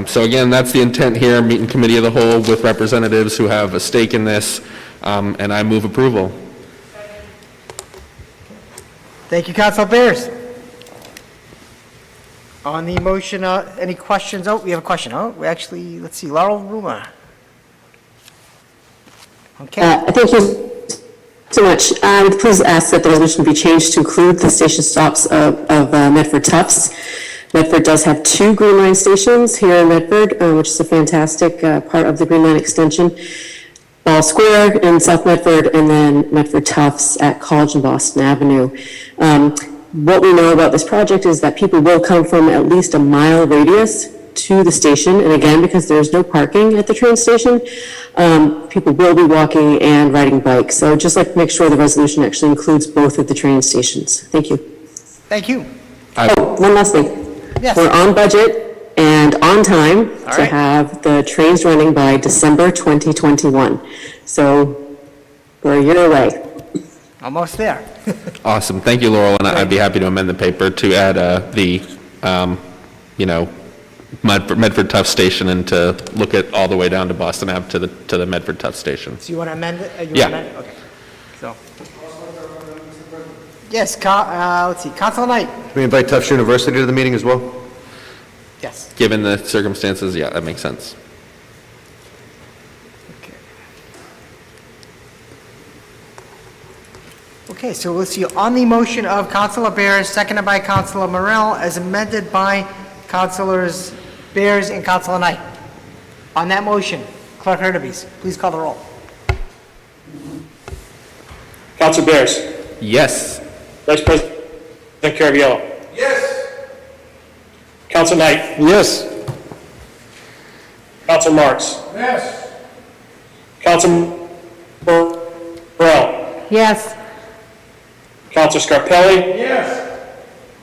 So again, that's the intent here, meet in committee of the whole with representatives who have a stake in this, and I move approval. Thank you, Councilor Bears. On the motion, any questions? Oh, we have a question. Oh, we actually, let's see, Laurel Ruma. Okay. Thank you so much. Please ask that the resolution be changed to include the station stops of Medford Tufts. Medford does have 2 Green Line stations here in Medford, which is a fantastic part of the Green Line extension. Ball Square in South Medford, and then Medford Tufts at College and Boston Avenue. What we know about this project is that people will come from at least a mile radius to the station, and again, because there's no parking at the train station, people will be walking and riding bikes. So just like to make sure the resolution actually includes both of the train stations. Thank you. Thank you. Oh, one last thing. Yes. We're on budget and on time All to right. have the trains running by December 2021. So we're a year away. Almost there. Awesome. Thank you, Laurel, and I'd be happy to amend the paper to add Medford Tufts Station and to look at all the way down to Boston Ave to the Medford Tufts Station. So you want to amend it? You Yeah. wanna amend it? Okay. So. Yes, let's see, Councilor Knight. Can we invite Tufts University to the meeting as well? Yes. Given the circumstances, yeah, that makes sense. Okay, so let's see, on the motion of Councilor Bears, seconded by Councilor Morell, as amended by Councilors Bears and Councilor Knight. On that motion, Clerk Hurtubise, please call the roll. Councilor Bears. Yes. Vice President Caraviallo. Yes. Councilor Knight. Yes. Councilor Marks. Yes. Councilor Morell. Yes. Councilor Scarpelli. Yes.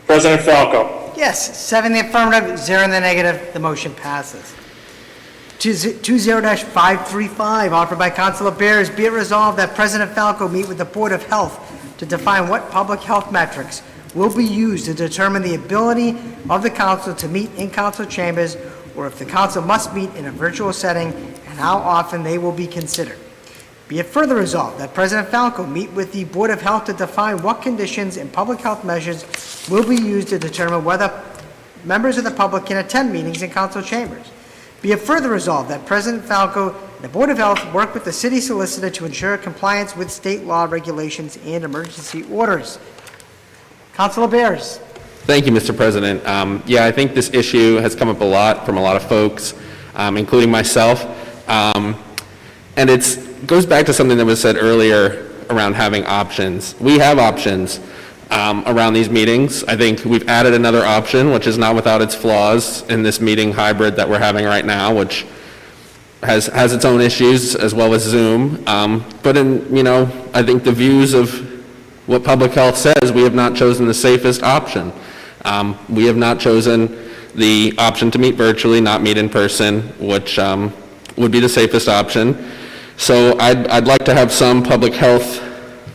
President Falco. Yes, 7 in the affirmative, 0 in the negative, the motion passes. 20-535, offered by Councilor Bears, be it resolved that President Falco meet with the Board of Health to define what public health metrics will be used to determine the ability of the council to meet in council chambers, or if the council must meet in a virtual setting, and how often they will be considered. Be it further resolved that President Falco meet with the Board of Health to define what conditions and public health measures will be used to determine whether members of the public can attend meetings in council chambers. Be it further resolved that President Falco and the Board of Health work with the city solicitor to ensure compliance with state law regulations and emergency orders. Councilor Bears. Thank you, Mr. President. Yeah, I think this issue has come up a lot from a lot of folks, including myself. And it goes back to something that was said earlier around having options. We have options around these meetings. I think we've added another option, which is not without its flaws in this meeting hybrid that we're having right now, which has its own issues, as well as Zoom. But I think the views of what public health says, we have not chosen the safest option. We have not chosen the option to meet virtually, not meet in person, which would be the safest option. So I'd like to have some public health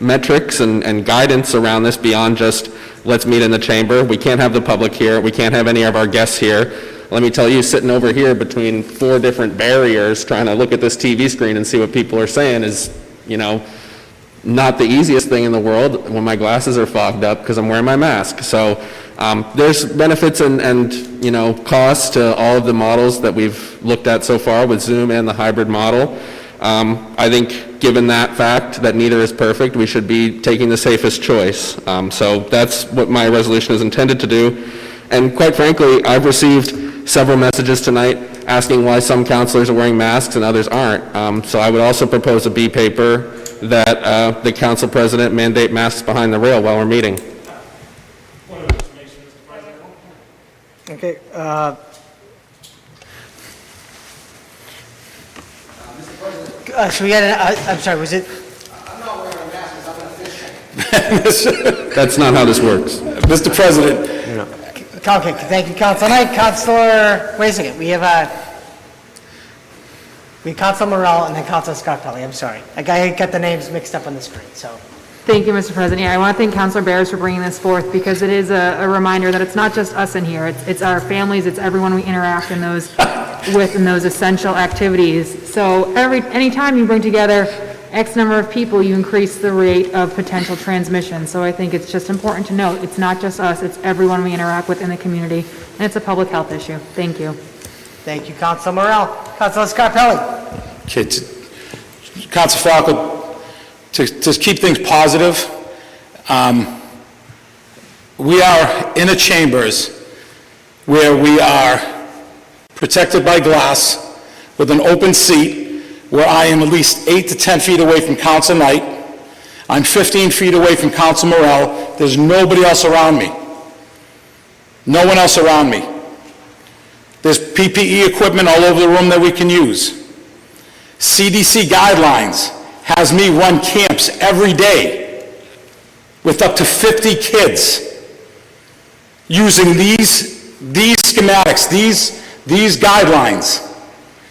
metrics and guidance around this beyond just, let's meet in the chamber. We can't have the public here. We can't have any of our guests here. Let me tell you, sitting over here between 4 different barriers, trying to look at this TV screen and see what people are saying is, not the easiest thing in the world when my glasses are fogged up because I'm wearing my mask. So there's benefits and costs to all of the models that we've looked at so far with Zoom and the hybrid model. I think given that fact that neither is perfect, we should be taking the safest choice. So that's what my resolution is intended to do. And quite frankly, I've received several messages tonight asking why some counselors are wearing masks and others aren't. So I would also propose a B paper that the council president mandate masks behind the rail while we're meeting. Okay, so we got I'm sorry, was it? That's not how this works. Mr. President. Okay, thank you, Councilor Knight. Councilor, wait a second, we have Councilor Morell and then Councilor Scarpelli, I'm sorry. I got the names mixed up on the screen, so. Thank you, Mr. President. Yeah, I want to thank Councilor Bears for bringing this forth because it is a reminder that it's not just us in here. It's our families, it's everyone we interact with in those essential activities. So anytime you bring together X number of people, you increase the rate of potential transmission. So I think it's just important to note, it's not just us, it's everyone we interact with in the community, and it's a public health issue. Thank you. Thank you, Councilor Morell. Councilor Scarpelli. Okay, Council Falco, to keep things positive, we are in a chambers where we are protected by glass with an open seat where I am at least 8 to 10 feet away from Council Knight. I'm 15 feet away from Council Morell. There's nobody else around me. No one else around me. There's PPE equipment all over the room that we can use. CDC guidelines has me run camps every day with up to 50 kids using these schematics, these guidelines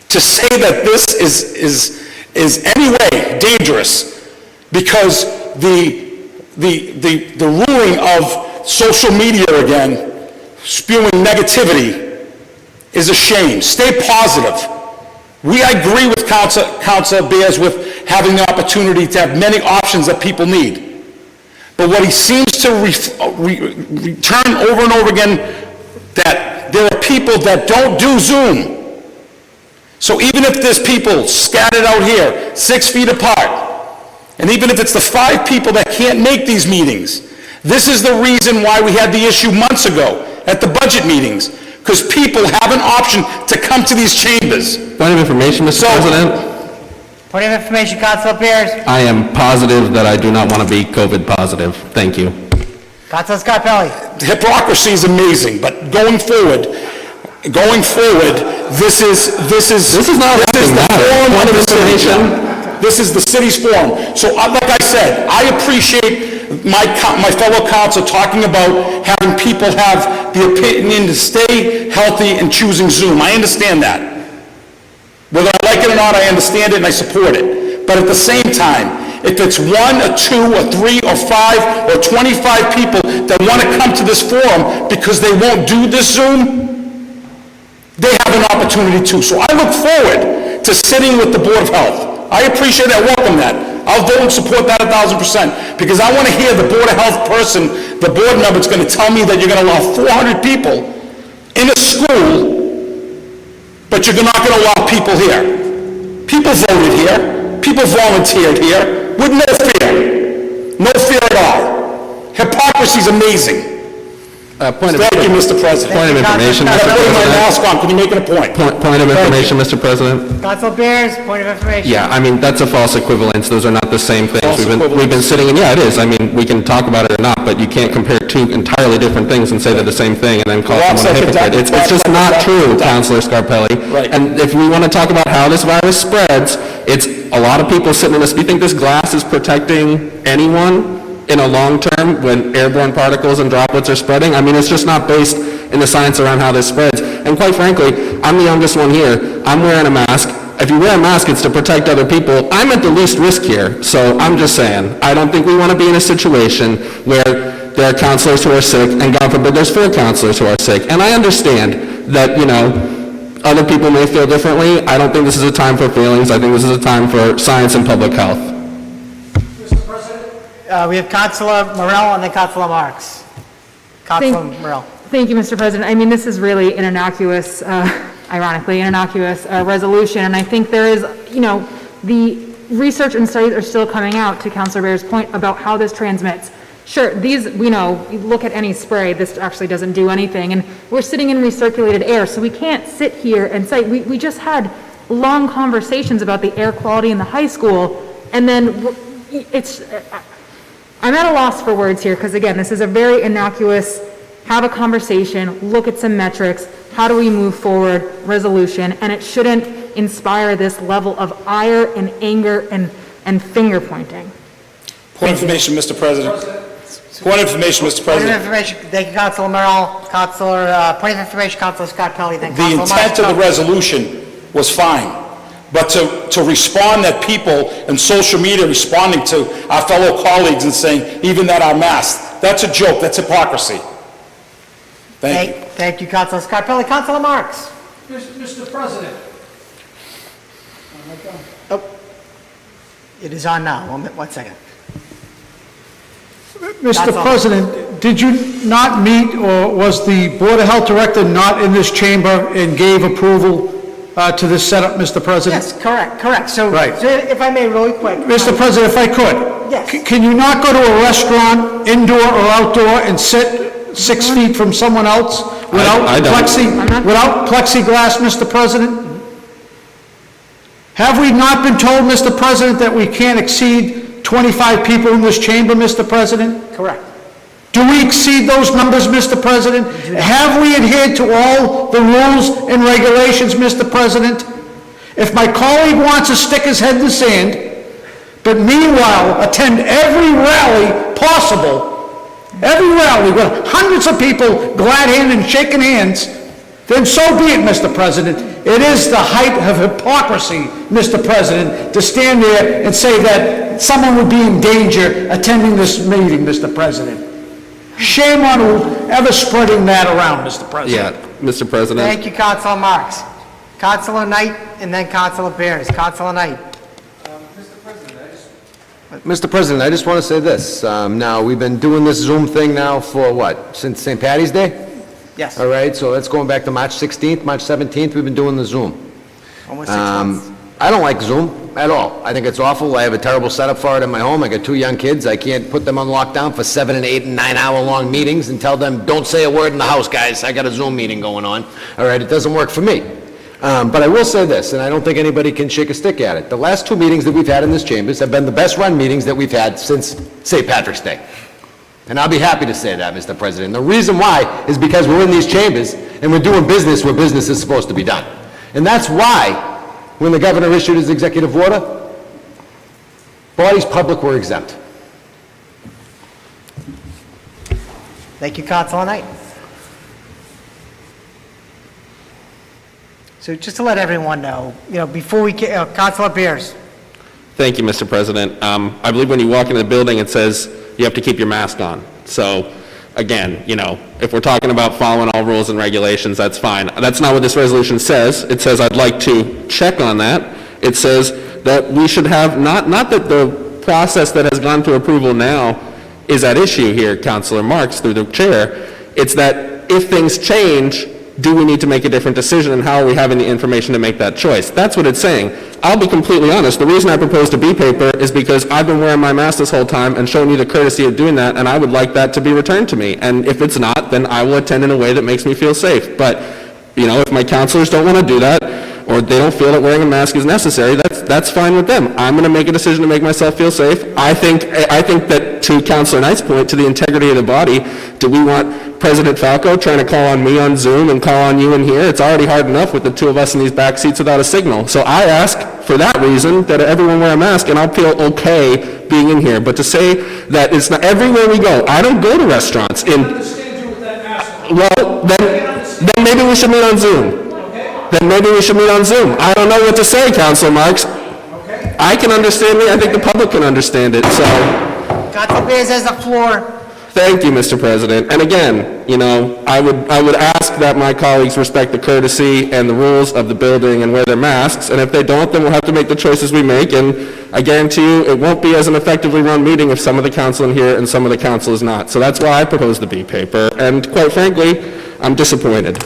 to say that this is anyway dangerous because the ruling of social media again, spewing negativity, is a shame. Stay positive. I agree with Councilor Bears with having the opportunity to have many options that people need. But what he seems to return over and over again, that there are people that don't do Zoom. So even if there's people scattered out here, 6 feet apart, and even if it's the 5 people that can't make these meetings, this is the reason why we had the issue months ago at the budget meetings, because people have an option to come to these chambers. Point of information, Mr. President. Point of information, Councilor Bears. I am positive that I do not want to be COVID positive. Thank you. Councilor Scarpelli. Hypocrisy is amazing, but going forward, this is not the forum point of the city. information. This is the city's forum. So like I said, I appreciate my fellow council talking about having people have the opinion to stay healthy and choosing Zoom. I understand that. Whether I like it or not, I understand it and I support it. But at the same time, if it's 1 or 2 or 3 or 5 or 25 people that want to come to this forum because they won't do this Zoom, they have an opportunity too. So I look forward to sitting with the Board of Health. I appreciate that, welcome that. I'll vote and support that 1,000% because I want to hear the Board of Health person, the board member, is going to tell me that you're going to allow 400 people in a school, but you're not going to allow people here. People voted here. People volunteered here with no fear. No fear at all. Hypocrisy is amazing. Thank you, Mr. President. Point of information, Mr. I'm putting my President. mask on. Can you make it a point? Point of information, Mr. President. Councilor Bears, point of information. Yeah, I mean, that's a false equivalence. Those are not the same things. False We've equivalence. been sitting, and yeah, it is. I mean, we can talk about it or not, but you can't compare two entirely different things and say they're the same thing and then call Well, someone a that's like hypocrite. a It's just not true, duck. Councilor Scarpelli. Right. And if we want to talk about how this virus spreads, it's a lot of people sitting in this. Do you think this glass is protecting anyone in a long term when airborne particles and droplets are spreading? I mean, it's just not based in the science around how this spreads. And quite frankly, I'm the youngest one here. I'm wearing a mask. If you wear a mask, it's to protect other people. I'm at the least risk here. So I'm just saying, I don't think we want to be in a situation where there are counselors who are sick, and God forbid there's 4 counselors who are sick. And I understand that, other people may feel differently. I don't think this is a time for feelings. I think this is a time for science and public health. We have Councilor Morell and then Councilor Marks. Councilor Morell. Thank you, Mr. President. I mean, this is really an innocuous, ironically, an innocuous resolution, and I think there is, the research and studies are still coming out, to Councilor Bear's point, about how this transmits. Sure, these, you look at any spray, this actually doesn't do anything, and we're sitting in recirculated air, so we can't sit here and say, we just had long conversations about the air quality in the high school, and then I'm at a loss for words here, because again, this is a very innocuous, have a conversation, look at some metrics, how do we move forward, resolution, and it shouldn't inspire this level of ire and anger and finger pointing. Point of information, Mr. President. Point of information, Mr. Point of President. information, thank you, Councilor Morell. Point of information, Councilor Scarpelli, then The Councilor intent of the Marks. resolution was fine, but to respond that people in social media responding to our fellow colleagues and saying, even that our masks, that's a joke, that's hypocrisy. Thank you. Thank you, Councilor Scarpelli. Councilor Marks. Mr. President. It is on now. 1 second. Mr. all. President, did you not meet, or was the Board of Health Director not in this chamber and gave approval to this setup, Mr. President? Yes, correct. So, Right. so if I may, really quick. Mr. President, if I could. Yes. Can you not go to a restaurant, indoor or outdoor, and sit 6 feet from someone else without I don't. without plexiglass, Mr. President? Have we not been told, Mr. President, that we can't exceed 25 people in this chamber, Mr. President? Correct. Do we exceed those numbers, Mr. President? Have we adhered to all the rules and regulations, Mr. President? If my colleague wants to stick his head in the sand, but meanwhile attend every rally possible, every rally with hundreds of people glad-handed and shaking hands, then so be it, Mr. President. It is the height of hypocrisy, Mr. President, to stand there and say that someone would be in danger attending this meeting, Mr. President. Shame on whoever spreading that around, Mr. President. Yeah, Mr. President. Thank you, Councilor Marks. Councilor Knight, and then Councilor Bears. Councilor Knight. Mr. President, I just want to say this. Now, we've been doing this Zoom thing now for what, since St. Patty's Day? Yes. All right, so that's going back to March 16th, March 17th, we've been doing the Zoom. Almost 6 months. I don't like Zoom at all. I think it's awful. I have a terrible setup for it in my home. I got 2 young kids. I can't put them on lockdown for 7 and 8 and 9 hour long meetings and tell them, don't say a word in the house, guys. I got a Zoom meeting going on. All right, it doesn't work for me. But I will say this, and I don't think anybody can shake a stick at it. The last 2 meetings that we've had in this chambers have been the best run meetings that we've had since St. Patrick's Day. And I'll be happy to say that, Mr. President. The reason why is because we're in these chambers and we're doing business where business is supposed to be done. And that's why, when the governor issued his executive order, bodies public were exempt. Thank you, Councilor Knight. So just to let everyone know, before we, Councilor Bears. Thank you, Mr. President. I believe when you walk into the building, it says you have to keep your mask on. So, again, if we're talking about following all rules and regulations, that's fine. That's not what this resolution says. It says I'd like to check on that. It says that we should have, not that the process that has gone through approval now is at issue here, Councilor Marks, through the chair. It's that if things change, do we need to make a different decision, and how are we having the information to make that choice? That's what it's saying. I'll be completely honest. The reason I proposed a B-paper is because I've been wearing my mask this whole time and showing you the courtesy of doing that, and I would like that to be returned to me. And if it's not, then I will attend in a way that makes me feel safe. But, if my counselors don't want to do that, or they don't feel that wearing a mask is necessary, that's fine with them. I'm going to make a decision to make myself feel safe. I think that, to Councilor Knight's point, to the integrity of the body, do we want President Falco trying to call on me on Zoom and call on you in here? It's already hard enough with the 2 of us in these back seats without a signal. So I ask, for that reason, that everyone wear a mask, and I'll feel okay being in here. But to say that it's not everywhere we go, I don't go to restaurants well, then maybe we should meet on Zoom. Then maybe we should meet on Zoom. I don't know what to say, Councilor Marks. I can understand it. I think the public can understand it, so. Councilor Bears has the floor. Thank you, Mr. President. And again, I would ask that my colleagues respect the courtesy and the rules of the building and wear their masks. And if they don't, then we'll have to make the choices we make. And I guarantee you, it won't be as an effectively run meeting if some of the council in here and some of the council is not. So that's why I proposed the B paper. And quite frankly, I'm disappointed.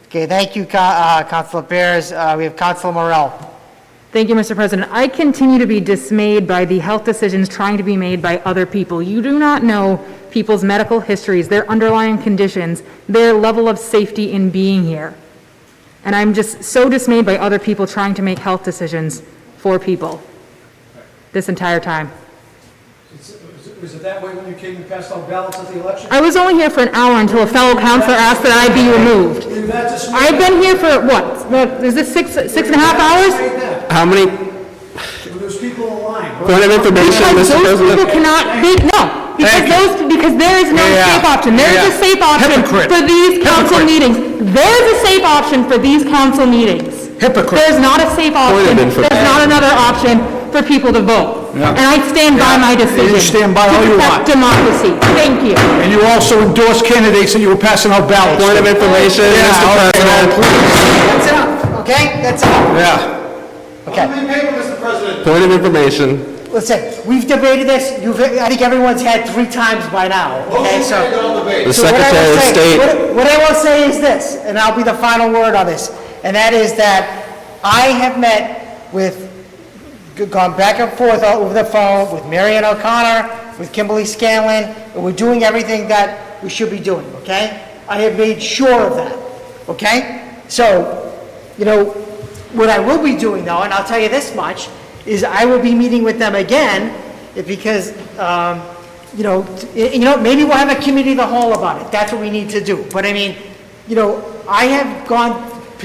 Okay, thank you, Councilor Bears. We have Councilor Morell. Thank you, Mr. President. I continue to be dismayed by the health decisions trying to be made by other people. You do not know people's medical histories, their underlying conditions, their level of safety in being here. And I'm just so dismayed by other people trying to make health decisions for people this entire time. Was it that way when you came and passed out ballots at the election? I was only here for an hour until a fellow counselor asked that I be removed. I've been here for, what, is this six and a half hours? How many? There's people in line. Point of information, Because Mr. those President. people cannot be, no, because there is no safe option. There is a safe option Hypocrite. for these council Hypocrite. meetings. There is a safe option for these council meetings. Hypocrite. There's not a safe option. information. There's not another option for people to vote. Yeah. And I stand by my decision. You stand by all you To want. protect democracy. Thank you. And you also endorsed candidates and you were passing out ballots. Point of information, Mr. President. That's enough, okay? That's enough. Yeah. Okay. Mr. President. Point of information. Listen, we've debated this, I think everyone's had 3 times by now, okay, so. The So what I will Secretary of say- State. What I will say is this, and I'll be the final word on this, and that is that I have met with, gone back and forth over the phone with Marion O'Connor, with Kimberly Scanlon, and we're doing everything that we should be doing, okay? I have made sure of that, okay? So, you know, what I will be doing though, and I'll tell you this much, is I will be meeting with them again, because, maybe we'll have a committee of the whole about it. That's what we need to do. But I mean, I have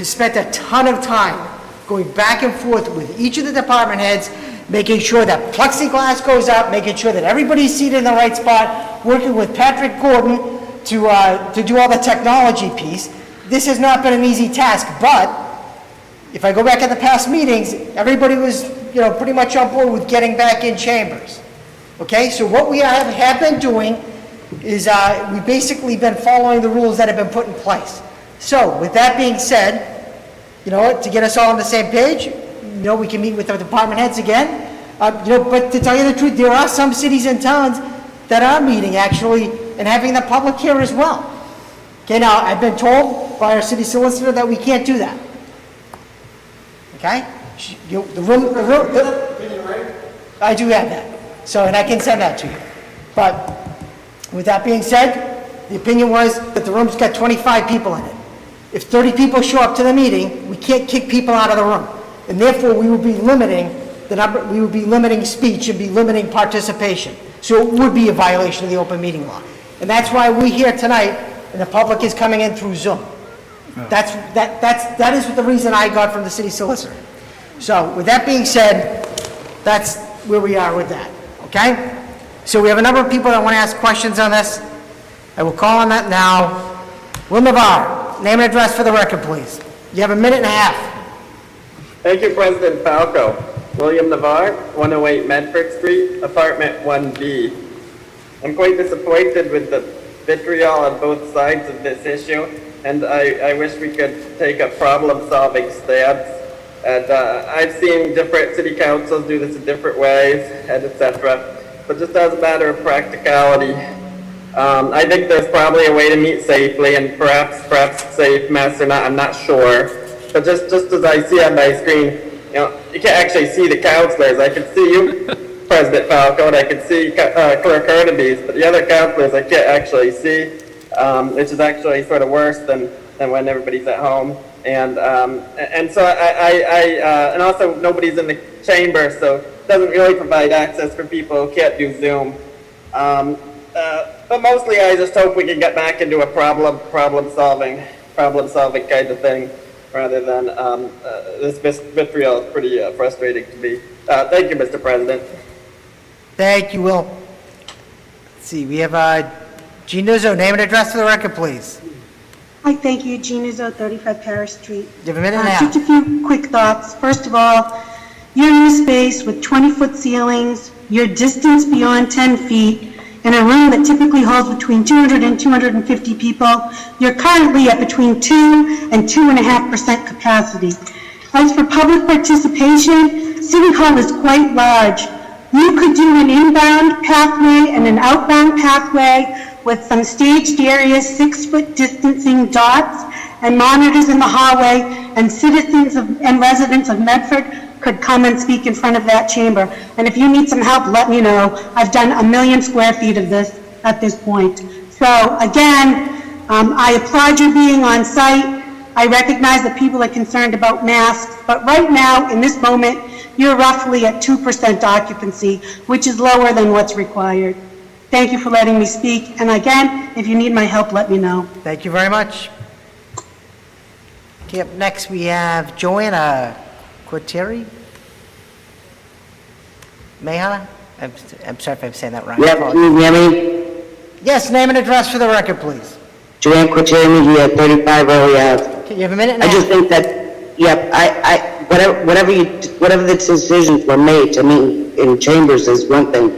spent a ton of time going back and forth with each of the department heads, making sure that plexiglass goes up, making sure that everybody's seated in the right spot, working with Patrick Gordon to do all the technology piece. This has not been an easy task, but if I go back at the past meetings, everybody was, pretty much on board with getting back in chambers. Okay, so what we have been doing is we've basically been following the rules that have been put in place. So with that being said, to get us all on the same page, we can meet with the department heads again. But to tell you the truth, there are some cities and towns that are meeting actually and having the public here as well. Okay, now I've been told by our city solicitor that we can't do that. Okay? I do have that. So, and I can send that to you. But with that being said, the opinion was that the room's got 25 people in it. If 30 people show up to the meeting, we can't kick people out of the room. And therefore, we would be limiting the number, we would be limiting speech and be limiting participation. So it would be a violation of the open meeting law. And that's why we're here tonight, and the public is coming in through Zoom. That is the reason I got from the city solicitor. So with that being said, that's where we are with that, okay? So we have a number of people that want to ask questions on this. I will call on that now. Will Navarre, name and address for the record, please. You have a minute and a half. Thank you, President Falco. William Navarre, 108 Medford Street, apartment 1B. I'm quite disappointed with the vitriol on both sides of this issue, and I wish we could take a problem-solving stance. And I've seen different city councils do this in different ways, and etc. But just as a matter of practicality, I think there's probably a way to meet safely, and perhaps safe mess or not, I'm not sure. But just as I see on my screen, you can't actually see the counselors. I can see you, President Falco, and I can see Clerk Hurnaby, but the other counselors I can't actually see, which is actually sort of worse than when everybody's at home. And so and also nobody's in the chamber, so it doesn't really provide access for people who can't do Zoom. But mostly I just hope we can get back into a problem solving kind of thing, rather than this vitriol is pretty frustrating to me. Thank you, Mr. President. Thank you, Will. Let's see, we have Jean Nuzzo, name and address for the record, please. Hi, thank you, Jean Nuzzo, 35 Paris Street. You have a minute and a half. Just a few quick thoughts. First of all, you're in a space with 20-foot ceilings, your distance beyond 10 feet, in a room that typically holds between 200 and 250 people. You're currently at between 2 and 2.5% capacity. As for public participation, City Hall is quite large. You could do an inbound pathway and an outbound pathway with some staged areas, 6-foot distancing dots, and monitors in the hallway, and citizens and residents of Medford could come and speak in front of that chamber. And if you need some help, let me know. I've done 1 million square feet of this at this point. So again, I applaud you being on site. I recognize that people are concerned about masks, but right now, in this moment, you're roughly at 2% occupancy, which is lower than what's required. Thank you for letting me speak. And again, if you need my help, let me know. Thank you very much. Okay, up next we have Joanna Quateri. Mahana? I'm sorry if I'm saying that wrong. Yep, can you hear me? Yes, name and address for the record, please. Joanne Quateri here, 35 Early Ave. Okay, you have a minute and a I just half. think that, yep, whatever the decisions were made to meet in chambers is one thing,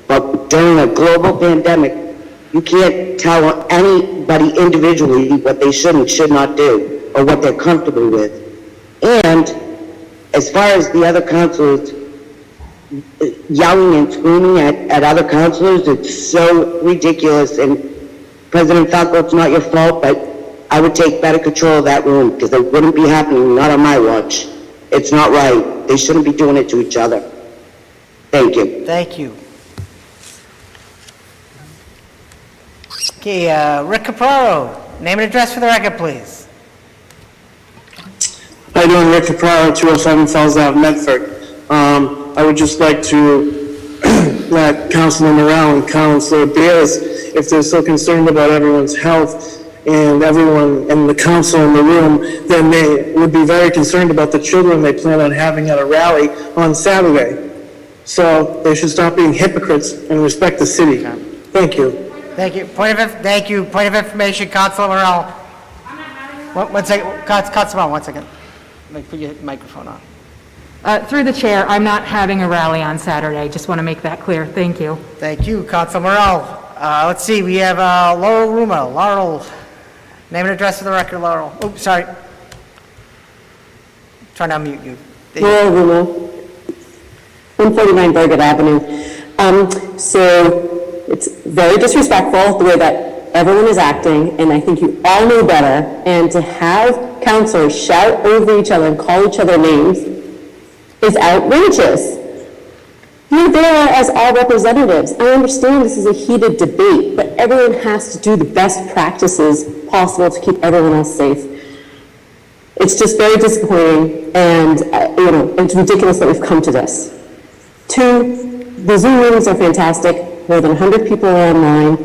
but during a global pandemic, you can't tell anybody individually what they should and should not do, or what they're comfortable with. And as far as the other counselors yelling and screaming at other counselors, it's so ridiculous. And President Falco, it's not your fault, but I would take better control of that room, because it wouldn't be happening, not on my watch. It's not right. They shouldn't be doing it to each other. Thank you. Thank you. Okay, Rick Capraro, name and address for the record, please. How you doing? Rick Capraro, 207 Fells Ave, Medford. I would just like to let Councilor Morrell and Councilor Beers, if they're so concerned about everyone's health and everyone and the council in the room, then they would be very concerned about the children they plan on having at a rally on Saturday. So they should stop being hypocrites and respect the city. Thank you. Thank you. Thank you. Point of information, Councilor Morrell. One second, Councilor Morrell, 1 second. Let me put your microphone on. Through the chair, I'm not having a rally on Saturday. Just want to make that clear. Thank you. Thank you, Councilor Morrell. Let's see, we have Laurel Ruma. Laurel, name and address for the record, Laurel. Oops, sorry. Trying to unmute you. Laurel Ruma, 149 Berget Avenue. So it's very disrespectful the way that everyone is acting, and I think you all know better. And to have councilors shout over each other and call each other names is outrageous. You're there as our representatives. I understand this is a heated debate, but everyone has to do the best practices possible to keep everyone else safe. It's just very disappointing, and it's ridiculous that we've come to this. 2, the Zoom meetings are fantastic. More than 100 people are online.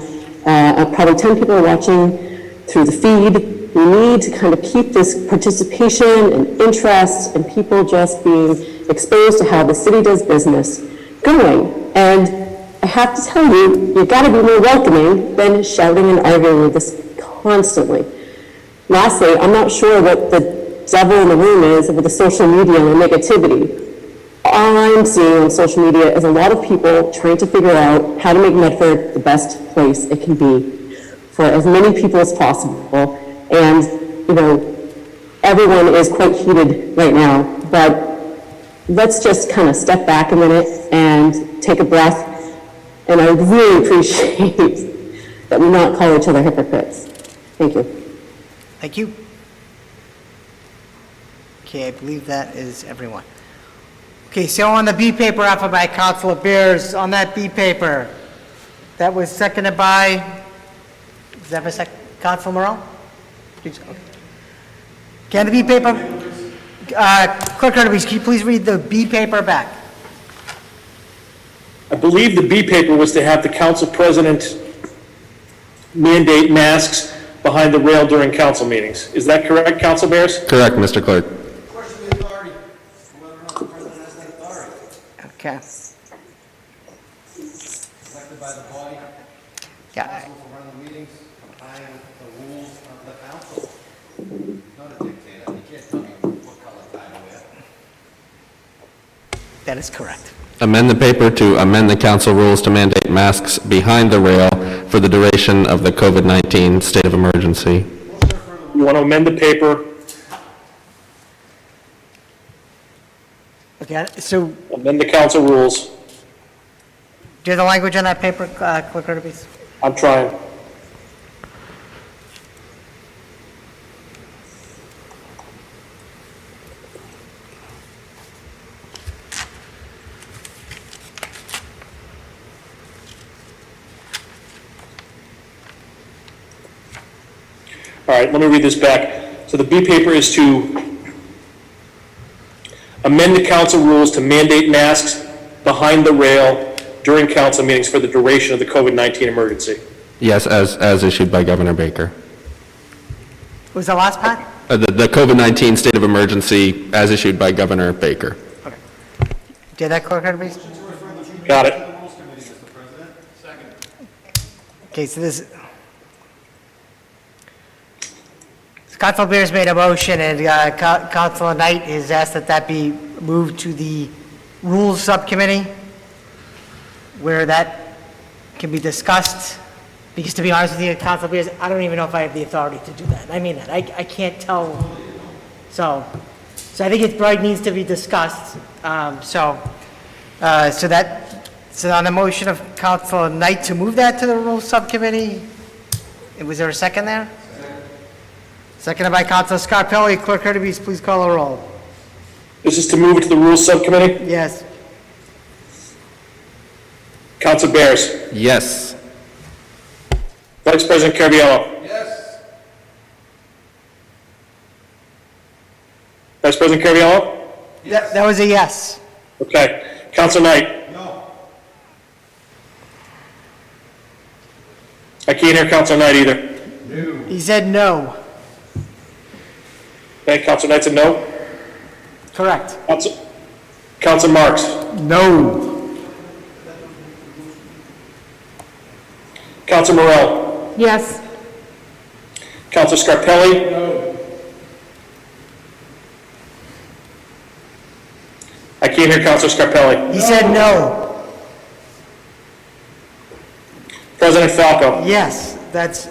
Probably 10 people are watching through the feed. We need to kind of keep this participation and interest and people just being exposed to how the city does business going. And I have to tell you, you've got to be more welcoming than shouting and arguing with this constantly. Lastly, I'm not sure what the devil in the room is with the social media and the negativity. All I'm seeing on social media is a lot of people trying to figure out how to make Medford the best place it can be for as many people as possible. And, everyone is quite heated right now, but let's just kind of step back a minute and take a breath. And I would really appreciate that we not call each other hypocrites. Thank you. Thank you. Okay, I believe that is everyone. Okay, so on the B paper offered by Councilor Beers, on that B paper, that was seconded by, is that for Councilor Morrell? Please, okay. Can the B paper, Clerk Hurtubise, can you please read the B paper back? I believe the B paper was to have the council president mandate masks behind the rail during council meetings. Is that correct, Council Bears? Correct, Mr. Clerk. Okay. Elected by the body, Yeah. responsible for running the meetings, complying with the rules of the council. Not a dictator. You can't tell me what color tie to wear. That is correct. Amend the paper to amend the council rules to mandate masks behind the rail for the duration of the COVID-19 state of emergency. You want to amend the paper, Okay, so amend the council rules. do you have the language on that paper, Clerk Hurtubise? I'm trying. All right, let me read this back. So the B paper is to amend the council rules to mandate masks behind the rail during council meetings for the duration of the COVID-19 emergency. Yes, as issued by Governor Baker. What was the last part? The COVID-19 state of emergency as issued by Governor Baker. Do you have that, Clerk Hurtubise? Got it. Okay, so this, Councilor Beers made a motion, and Councilor Knight has asked that that be moved to the Rules Subcommittee, where that can be discussed. Because to be honest with you, Councilor Beers, I don't even know if I have the authority to do that. I mean that. I can't tell. So So I think it probably needs to be discussed. So on the motion of Council Knight to move that to the Rules Subcommittee, was there a second there? Seconded by Council Scarpelli. Clerk Hurtubise, please call the roll. This is to move it to the Rules Subcommittee? Yes. Council Bears? Yes. Vice President Caraviallo? Vice President Caraviallo? That was a yes. Okay. Council Knight? No. I can't hear Council Knight either. He said no. Okay, Council Knight said no? Correct. Council Marks? No. Council Morell? Yes. Council Scarpelli? No. I can't hear Council Scarpelli. He said no. President Falco? Yes, that's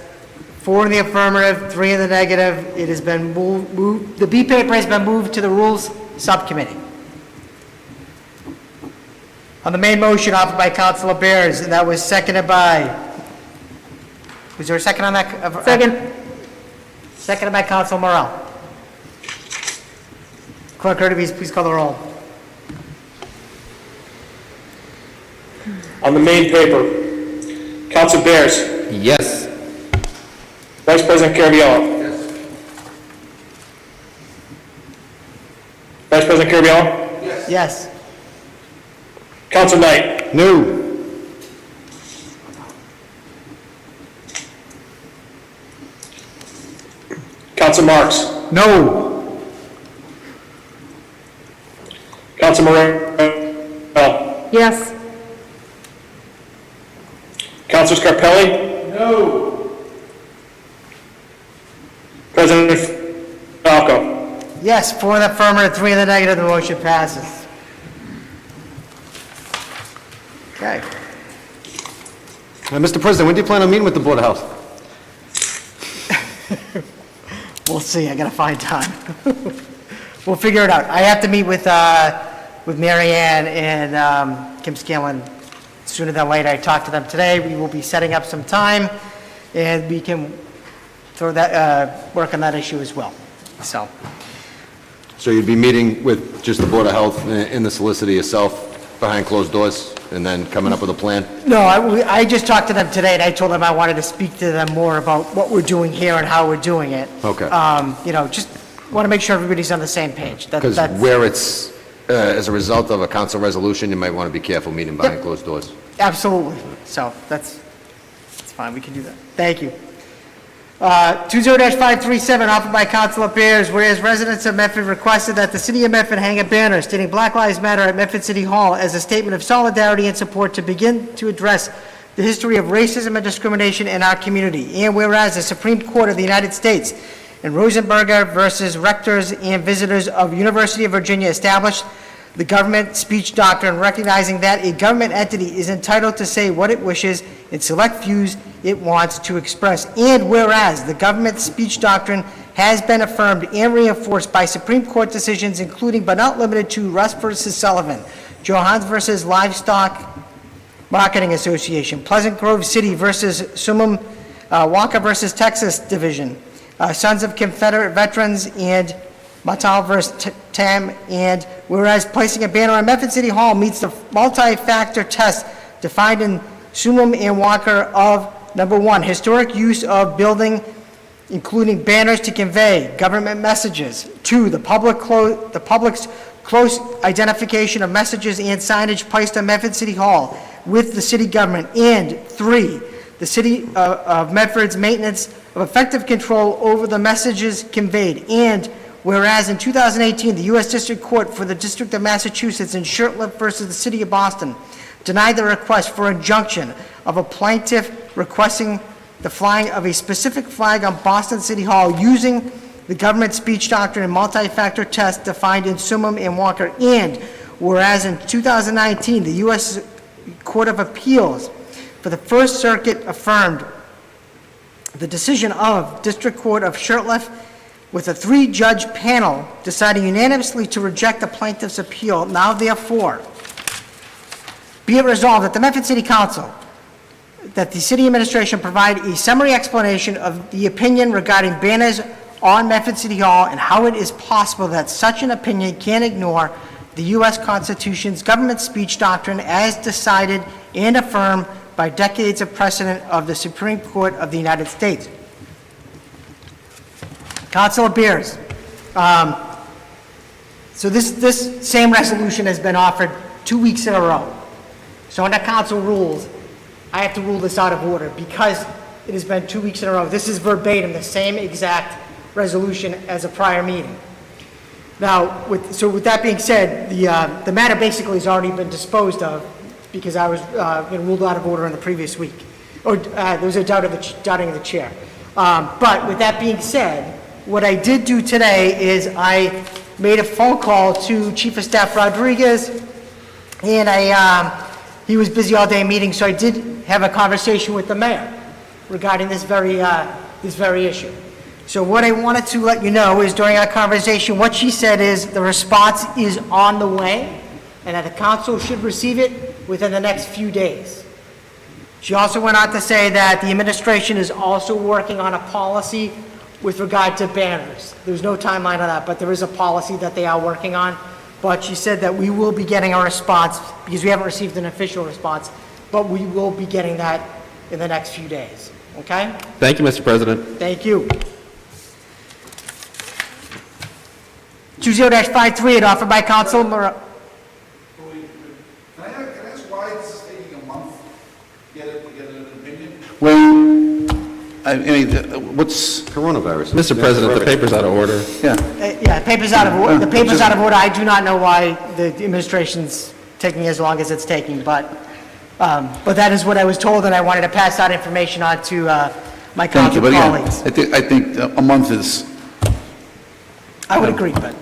4 in the affirmative, 3 in the negative. It has been moved, the B paper has been moved to the Rules Subcommittee. On the main motion offered by Councilor Bears, and that was seconded by, was there a second on that? Second. Seconded by Councilor Morell. Clerk Hurtubise, please call the roll. On the main paper, Council Bears? Yes. Vice President Caraviallo? Yes. Vice President Caraviallo? Yes. Council Knight? No. Council Marks? No. Council Morell? Yes. Council Scarpelli? No. President Falco? Yes, 4 in the affirmative, 3 in the negative, the motion passes. Okay. Mr. President, when do you plan on meeting with the Board of Health? We'll see, I gotta find time. We'll figure it out. I have to meet with Mary Ann and Kim Scanlon sooner than later. I talked to them today. We will be setting up some time, and we can throw that, work on that issue as well. So, So you'd be meeting with just the Board of Health and the solicitor yourself behind closed doors, and then coming up with a plan? no, I just talked to them today, and I told them I wanted to speak to them more about what we're doing here and how we're doing it. Okay. Just want to make sure everybody's on the same page. Because where it's, as a result of a council resolution, you might want to be careful meeting behind closed doors. Absolutely. So that's fine, we can do that. Thank you. 20-537, offered by Councilor Bears, whereas residents of Medford requested that the city of Medford hang a banner stating Black Lives Matter at Medford City Hall as a statement of solidarity and support to begin to address the history of racism and discrimination in our community. And whereas the Supreme Court of the United States in Rosenberger versus Rectors and Visitors of University of Virginia established the government speech doctrine, recognizing that a government entity is entitled to say what it wishes and select views it wants to express. And whereas the government speech doctrine has been affirmed and reinforced by Supreme Court decisions, including but not limited to Russ versus Sullivan, Johans versus Livestock Marketing Association, Pleasant Grove City versus Sumum, Walker versus Texas Division, Sons of Confederate Veterans, and Matal versus Tam, and whereas placing a banner on Medford City Hall meets the multi-factor test defined in Sumum and Walker of, number 1, historic use of building, including banners to convey government messages. 2, the public's close identification of messages and signage placed on Medford City Hall with the city government. And 3, the city of Medford's maintenance of effective control over the messages conveyed. And whereas in 2018, the U.S. District Court for the District of Massachusetts in Shurtleff versus the City of Boston denied the request for injunction of a plaintiff requesting the flying of a specific flag on Boston City Hall using the government speech doctrine and multi-factor test defined in Sumum and Walker. And whereas in 2019, the U.S. Court of Appeals for the First Circuit affirmed the decision of District Court of Shurtleff with a 3-judge panel deciding unanimously to reject the plaintiff's appeal. Now therefore, be it resolved that the Medford City Council, that the city administration provide a summary explanation of the opinion regarding banners on Medford City Hall and how it is possible that such an opinion can ignore the U.S. Constitution's government speech doctrine as decided and affirmed by decades of precedent of the Supreme Court of the United States. Councilor Beers, so this same resolution has been offered 2 weeks in a row. So under council rules, I have to rule this out of order because it has been 2 weeks in a row. This is verbatim, the same exact resolution as a prior meeting. Now, with that being said, the matter basically has already been disposed of because I was ruled out of order in the previous week. Or there was a doubting of the chair. But with that being said, what I did do today is I made a phone call to Chief of Staff Rodriguez, and he was busy all day meeting, so I did have a conversation with the mayor regarding this very issue. So what I wanted to let you know is during our conversation, what she said is the response is on the way, and that the council should receive it within the next few days. She also went on to say that the administration is also working on a policy with regard to banners. There's no timeline on that, but there is a policy that they are working on. But she said that we will be getting a response, because we haven't received an official response, but we will be getting that in the next few days, okay? Thank you, Mr. President. Thank you. 20-53, offered by Council Morel. Can I ask why this is taking a month to get an opinion? When, I mean, what's... Coronavirus. Mr. President, the paper's out of order. Yeah. Yeah, the paper's out of order. The paper's out of order. I do not know why the administration's taking as long as it's taking, but that is what I was told, and I wanted to pass that information on to my Thank you, council but colleagues. I think a month is... I would agree, but,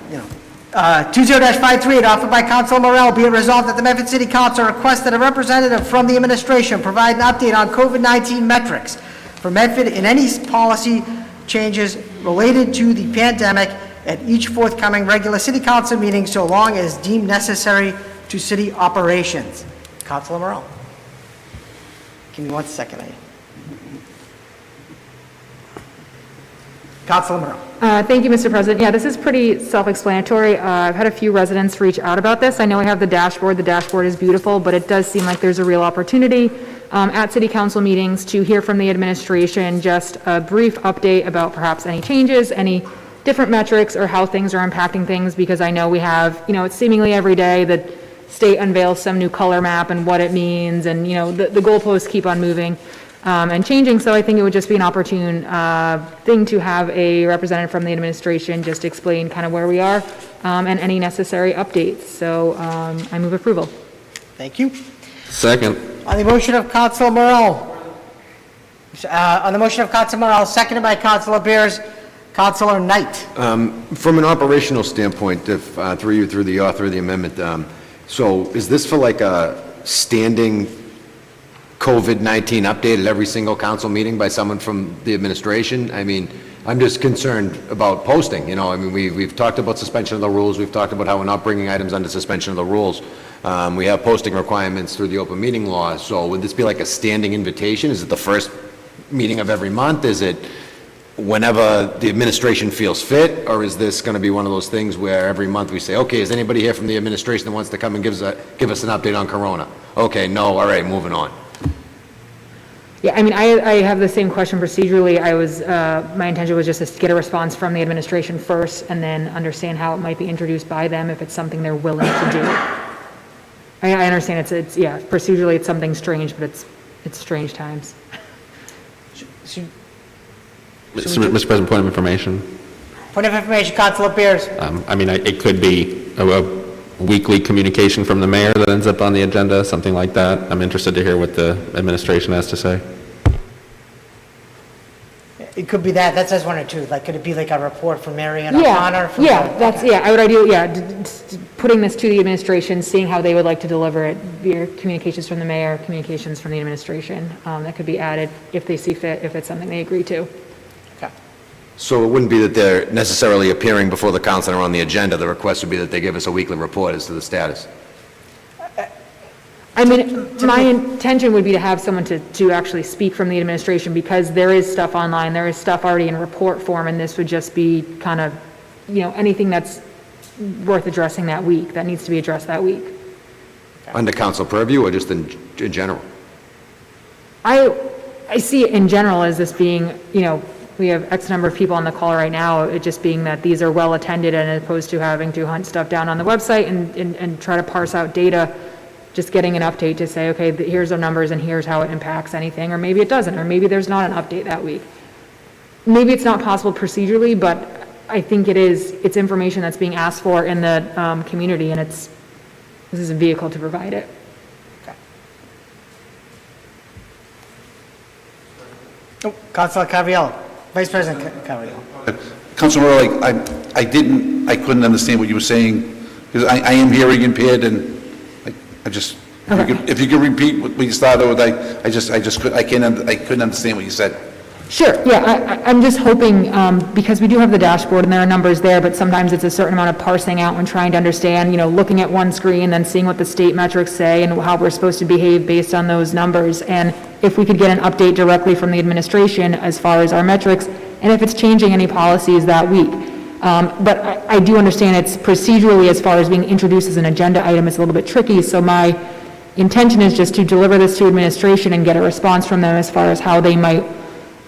20-53, offered by Council Morel, be it resolved that the Medford City Council requests that a representative from the administration provide an update on COVID-19 metrics for Medford and any policy changes related to the pandemic at each forthcoming regular city council meeting so long as deemed necessary to city operations. Councilor Morel. Give me 1 second. Councilor Morel. Thank you, Mr. President. Yeah, this is pretty self-explanatory. I've had a few residents reach out about this. I know I have the dashboard. The dashboard is beautiful, but it does seem like there's a real opportunity at city council meetings to hear from the administration just a brief update about perhaps any changes, any different metrics, or how things are impacting things, because I know we have, it's seemingly every day that state unveils some new color map and what it means, and, the goalposts keep on moving and changing, so I think it would just be an opportune thing to have a representative from the administration just explain kind of where we are and any necessary updates. So I move approval. Thank you. Second. On the motion of Councilor Morel, seconded by Councilor Beers, Councilor Knight. From an operational standpoint, if through the author of the amendment, so is this for like a standing COVID-19 update at every single council meeting by someone from the administration? I mean, I'm just concerned about posting, we've talked about suspension of the rules, we've talked about how we're not bringing items under suspension of the rules. We have posting requirements through the open meeting law, so would this be like a standing invitation? Is it the first meeting of every month? Is it whenever the administration feels fit, or is this going to be one of those things where every month we say, okay, is anybody here from the administration that wants to come and give us an update on Corona? Okay, no, all right, moving on. Yeah, I mean, I have the same question procedurally. My intention was just to get a response from the administration first and then understand how it might be introduced by them if it's something they're willing to do. I understand procedurally it's something strange, but it's strange times. Mr. President, point of information. Point of information, Councilor Beers. It could be a weekly communication from the mayor that ends up on the agenda, something like that. I'm interested to hear what the administration has to say. It could be that says one or two, could it be like a report from Marion O'Connor? I would ideally, putting this to the administration, seeing how they would like to deliver it via communications from the mayor, communications from the administration. That could be added if they see fit, if it's something they agree to. Okay. So it wouldn't be that they're necessarily appearing before the council or on the agenda. The request would be that they give us a weekly report as to the status. I mean, my intention would be to have someone to actually speak from the administration, because there is stuff online, there is stuff already in report form, and this would just be kind of, anything that's worth addressing that week, that needs to be addressed that week. Under council purview or just in general? I see it in general as this being, we have X number of people on the call right now, it just being that these are well attended, and as opposed to having to hunt stuff down on the website and try to parse out data, just getting an update to say, okay, here's our numbers and here's how it impacts anything, or maybe it doesn't, or maybe there's not an update that week. Maybe it's not possible procedurally, but I think it's information that's being asked for in the community, and this is a vehicle to provide it. Councilor Caraviallo, Vice President Caraviallo. Councilor Morelli, I couldn't understand what you were saying, because I am hearing impaired, and if you could repeat what you started with, I couldn't understand what you said. Sure, yeah, I'm just hoping, because we do have the dashboard and there are numbers there, but sometimes it's a certain amount of parsing out and trying to understand, looking at one screen, then seeing what the state metrics say and how we're supposed to behave based on those numbers. And if we could get an update directly from the administration as far as our metrics, and if it's changing any policies that week. But I do understand it's procedurally, as far as being introduced as an agenda item, it's a little bit tricky, so my intention is just to deliver this to administration and get a response from them as far as how they might,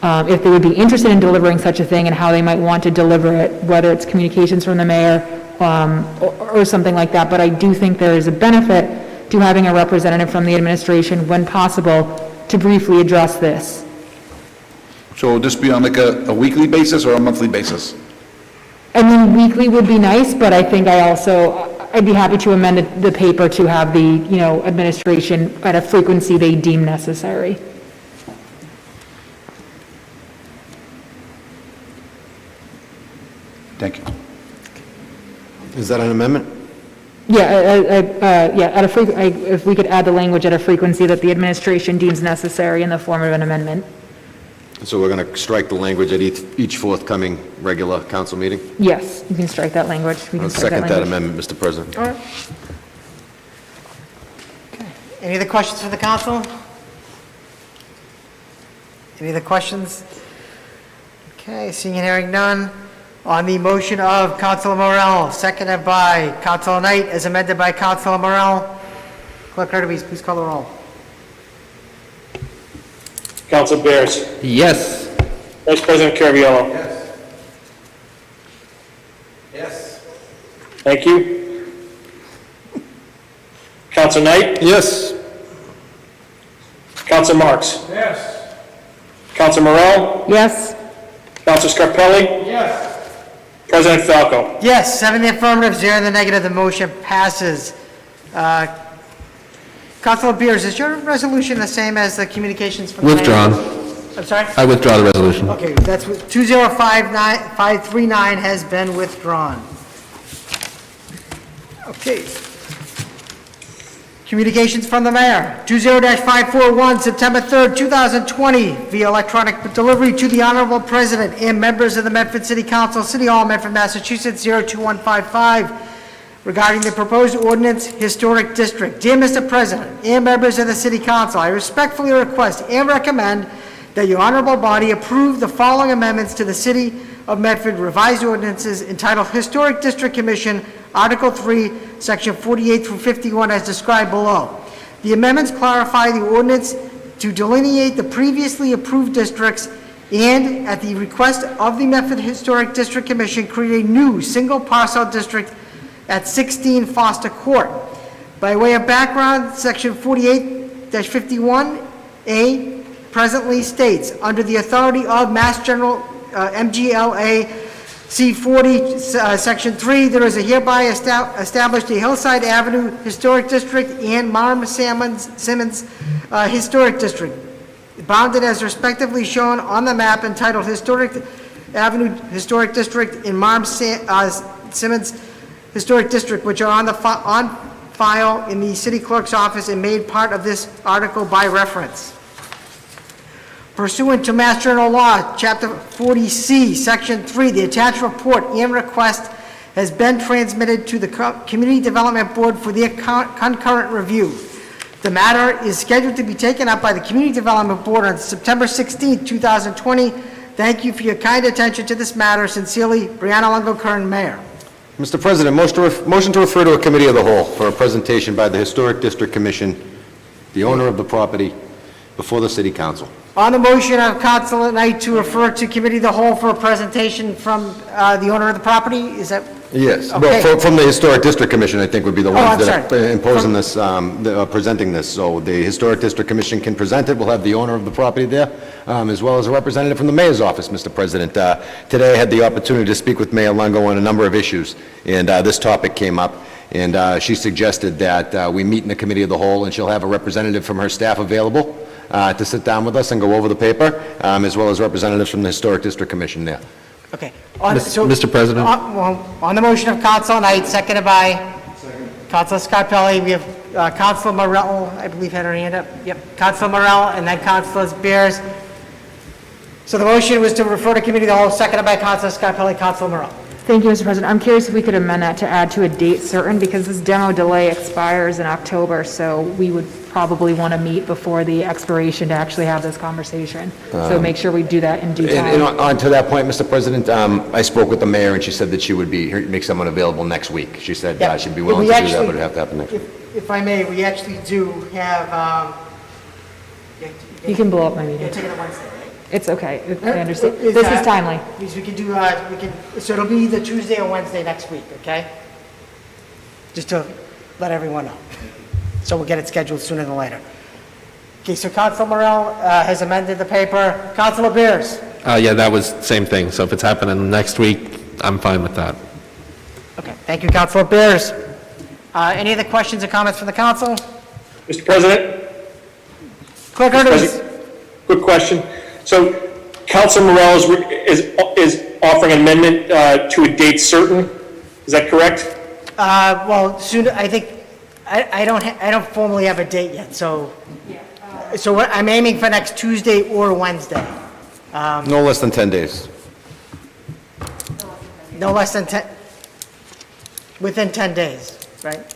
if they would be interested in delivering such a thing and how they might want to deliver it, whether it's communications from the mayor or something like that. But I do think there is a benefit to having a representative from the administration, when possible, to briefly address this. So would this be on like a weekly basis or a monthly basis? I mean, weekly would be nice, but I think I'd be happy to amend the paper to have the, administration at a frequency they deem necessary. Thank you. Is that an amendment? Yeah, if we could add the language at a frequency that the administration deems necessary in the form of an amendment. So we're going to strike the language at each forthcoming regular council meeting? Yes, you can strike that language. We can I'll strike second that language. amendment, Mr. President. All right. Okay. Any other questions for the council? Any other questions? Okay, seeing and hearing none. On the motion of Councilor Morell, seconded by Councilor Knight, as amended by Councilor Morell, Clerk Urtubise, please call the roll. Council Bears. Yes. Vice President Caraviallo. Yes. Thank you. Council Knight. Yes. Council Marks. Yes. Council Morell. Yes. Council Scarpelli. Yes. President Falco. Yes, 7 in the affirmative, 0 in the negative, the motion passes. Councilor Beers, is your resolution the same as the communications from the mayor? Withdrawn. I'm sorry? I withdraw the resolution. Okay, that's 20539 has been withdrawn. Okay. Communications from the mayor. 20-541, September 3rd, 2020, via electronic delivery to the Honorable President and members of the Medford City Council, City Hall, Medford, Massachusetts, 02155, regarding the proposed ordinance historic district. Dear Mr. President and members of the City Council, I respectfully request and recommend that your honorable body approve the following amendments to the City of Medford revised ordinances entitled Historic District Commission, Article 3, Section 48 through 51, as described below. The amendments clarify the ordinance to delineate the previously approved districts and, at the request of the Medford Historic District Commission, create a new single parcel district at 16 Foster Court. By way of background, Section 48-51A presently states, under the authority of Mass General MGLA C40, Section 3, there is a hereby established a Hillside Avenue Historic District and Marm Simmons Historic District, bounded as respectively shown on the map entitled Historic Avenue Historic District and Marm Simmons Historic District, which are on file in the city clerk's office and made part of this article by reference. Pursuant to Mass General Law, Chapter 40C, Section 3, the attached report and request has been transmitted to the Community Development Board for their concurrent review. The matter is scheduled to be taken up by the Community Development Board on September 16, 2020. Thank you for your kind attention to this matter. Sincerely, Brianna Longo Kern, Mayor. Mr. President, motion to refer to a committee of the whole for a presentation by the Historic District Commission, the owner of the property, before the City Council. On the motion of Councilor Knight to refer to Committee of the Whole for a presentation from the owner of the property, is that? Yes, Okay. well, from the Historic District Commission, I think would be the I'm ones that sorry. are imposing this, presenting this. So the Historic District Commission can present it, we'll have the owner of the property there, as well as a representative from the mayor's office, Mr. President. Today I had the opportunity to speak with Mayor Longo on a number of issues, and this topic came up, and she suggested that we meet in the Committee of the Whole, and she'll have a representative from her staff available to sit down with us and go over the paper, as well as representatives from the Historic District Commission there. Okay. Mr. President? On the motion of Councilor Knight, seconded by Councilor Scarpelli, we have Councilor Morell, I believe, had her hand up. Yep, Councilor Morell, and then Councilor Beers. So the motion was to refer to Committee of the Whole, seconded by Councilor Scarpelli, Councilor Morell. Thank you, Mr. President. I'm curious if we could amend that to add to a date certain, because this demo delay expires in October, so we would probably want to meet before the expiration to actually have this conversation. So make sure we do that in due And time. on to that point, Mr. President, I spoke with the mayor, and she said that she would make someone available next week. She said Yeah. she'd be willing We to do that, actually- but it'd have to happen next week. If I may, we actually do have, You can blow up my you're meeting. taking it Wednesday, right? It's okay. I understand. Is This that- is timely. Because we can do, so it'll be either Tuesday or Wednesday next week, okay? Just to let everyone know. So we'll get it scheduled sooner than later. Okay, so Councilor Morell has amended the paper. Councilor Beers? Yeah, that was same thing. So if it's happening next week, I'm fine with that. Okay, thank you, Councilor Beers. Any other questions or comments from the council? Mr. President? Clerk Curtis? Quick question. So Council Morel is offering an amendment to a date certain. Is that correct? Well, soon, I think, I don't formally have a date yet, so, I'm aiming for next Tuesday or Wednesday. No less than 10 days. No less than 10, within 10 days, right?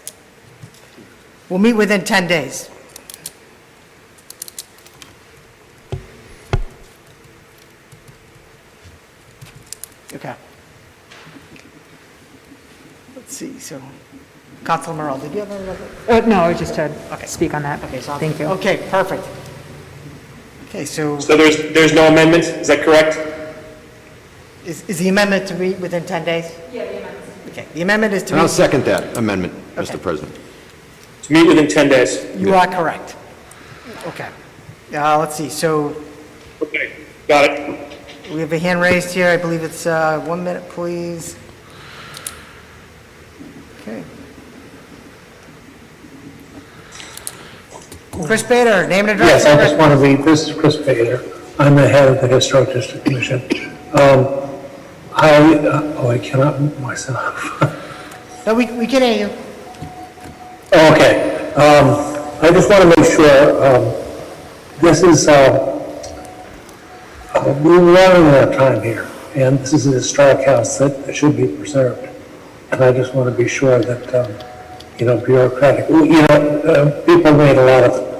We'll meet within 10 days. Okay. Let's see, so, Councilor Morell, did you have another? No, just to speak on that. Okay, so, Thank you. okay, perfect. Okay, so, So there's no amendment, is that correct? is the amendment to meet within 10 days? Yeah, the amendment. Okay, the amendment is to And I'll meet, second that amendment, Okay. Mr. President. To meet within 10 days. you are correct. Okay. Let's see, so, Okay, got it. we have a hand raised here, I believe it's 1 minute, please. Okay. Chris Bader, name and address. Yes, I just want to read, this is Chris Bader. I'm the head of the Historic District Commission. I cannot mute myself. No, we can hear you. Okay, I just want to make sure, this is, we're running out of time here, and this is a historic house that should be preserved. And I just want to be sure that, bureaucratic, people made a lot of,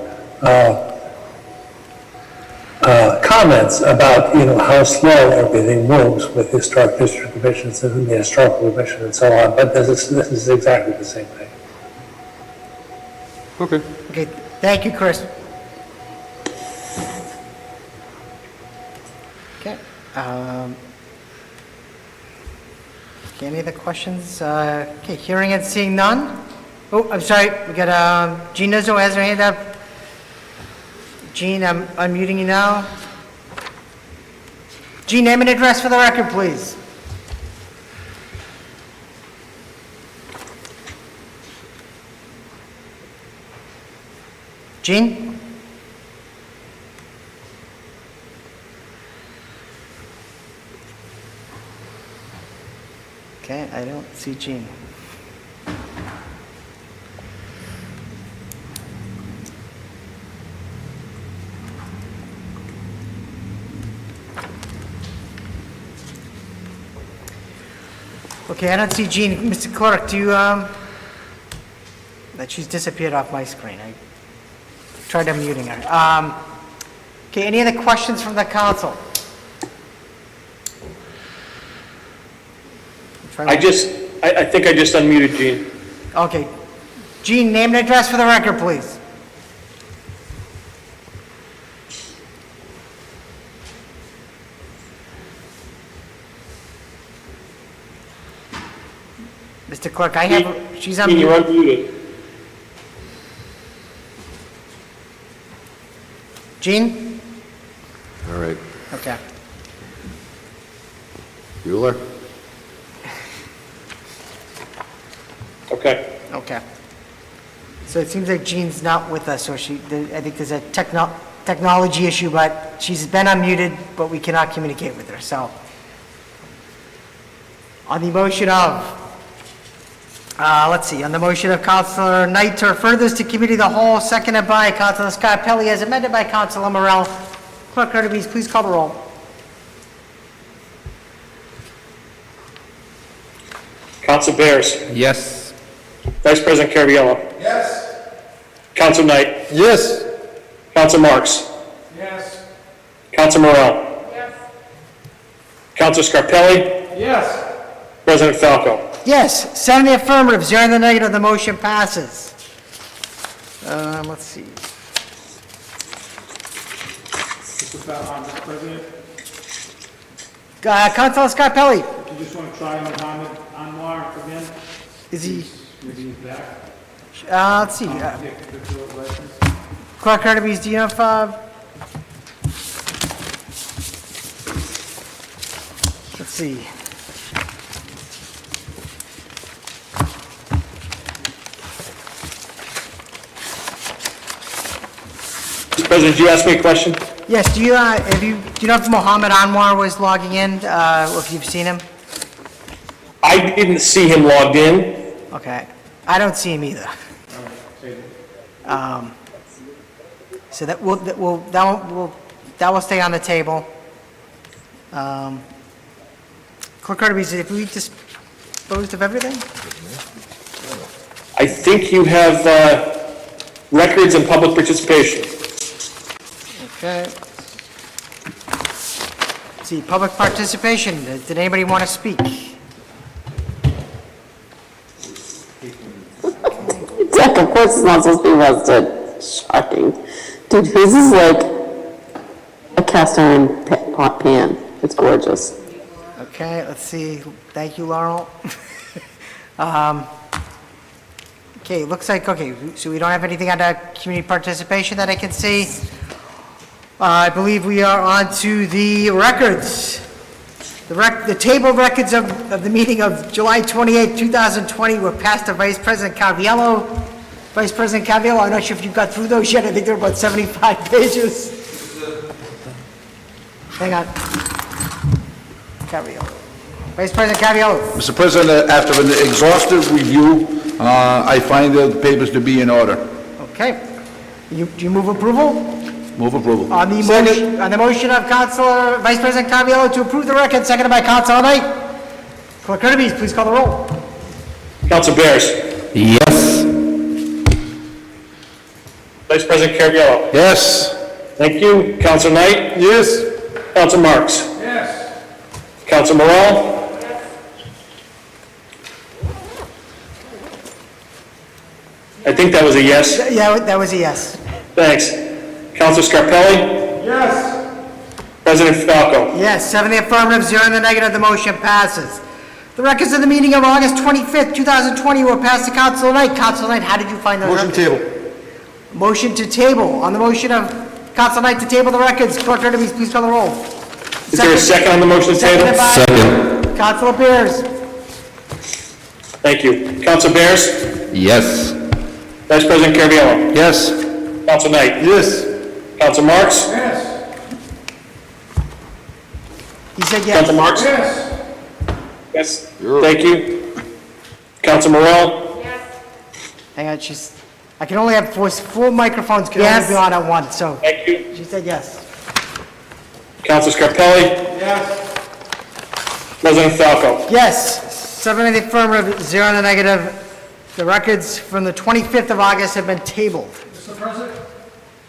comments about, how slow everything moves with historic district commissions and the historical commission and so on, but this is exactly the same thing. Okay. Okay, thank you, Chris. Okay. Okay, any other questions? Okay, hearing and seeing none. Oh, I'm sorry, we got Jean Nuzzo has her hand up. Jean, I'm unmuting you now. Jean, name and address for the record, please. Jean? Okay, I don't see Jean. Okay, I don't see Jean. Mr. Clerk, do you, that she's disappeared off my screen. I tried unmuting her. Okay, any other questions from the council? I think I just unmuted Gene. Okay. Jean, name and address for the record, please. Mr. Clerk, I have, she's Gene, you're unmuted. unmuted. Jean? All right. Okay. Bueller? Okay. Okay. So it seems like Jean's not with us, or I think there's a technology issue, but she's been unmuted, but we cannot communicate with her, so. On the motion of, let's see, on the motion of Councilor Knight to refer this to committee of the whole, seconded by Councilor Scarpelli, as amended by Councilor Morell. Clerk Urbanez, please call the roll. Council Bears. Yes. Vice President Caraviallo. Yes. Council Knight. Yes. Council Marks. Yes. Council Morell. Yes. Council Scarpelli. Yes. President Falco. Yes, 7 in the affirmative, 0 in the negative, the motion passes. Let's see. Mr. President, Councilor Scarpelli, you just want to try Mohammed Anwar again? is he, Maybe he's back. let's see. Clerk Urbanez, do you have, let's see. Mr. President, did you ask me a question? Yes, do you know if Mohammed Anwar was logging in, or if you've seen him? I didn't see him logged in. Okay, I don't see him either. So that will stay on the table. Clerk Urbanez, if we disposed of everything? I think you have records and public participation. Okay. Let's see, public participation. Did anybody want to speak? Jack, of course it's not supposed to be rusted. Shocking. Dude, his is like a cast iron pot pan. It's gorgeous. Okay, let's see. Thank you, Laurel. Okay, looks like, okay, so we don't have anything under community participation that I can see. I believe we are on to the records. The table of records of the meeting of July 28, 2020 were passed to Vice President Caraviallo. Vice President Caraviallo, I'm not sure if you got through those yet. I think they're about 75 pages. Hang on. Caraviallo. Vice President Caraviallo. Mr. President, after an exhaustive review, I find the papers to be in order. Okay. Do you move approval? Move approval. On the motion of Councilor Vice President Caraviallo to approve the record, seconded by Councilor Knight. Clerk Urbanez, please call the roll. Council Bears. Yes. Vice President Caraviallo. Yes. Thank you. Council Knight. Yes. Council Marks. Yes. Council Morell. I think that was a yes. Yeah, that was a yes. Thanks. Council Scarpelli. Yes. President Falco. Yes, 7 in the affirmative, 0 in the negative, the motion passes. The records of the meeting of August 25th, 2020 were passed to Councilor Knight. Councilor Knight, how did you find those? Motion records? table. Motion to table. On the motion of Councilor Knight to table the records, Clerk Urbanez, please call the roll. Is there a second on the motion to table? Seconded by Councilor Bears. Thank you. Council Bears. Yes. Vice President Caraviallo. Yes. Council Knight. Yes. Council Marks. Yes. He said yes. Council Marks. Yes. Yes. Thank you. Council Morell. Hang on, I can only have four microphones can only be on at once, so Thank you. she said yes. Council Scarpelli. Yes. President Falco. Yes, 7 in the affirmative, 0 in the negative. The records from the 25th of August have been tabled. Mr. President?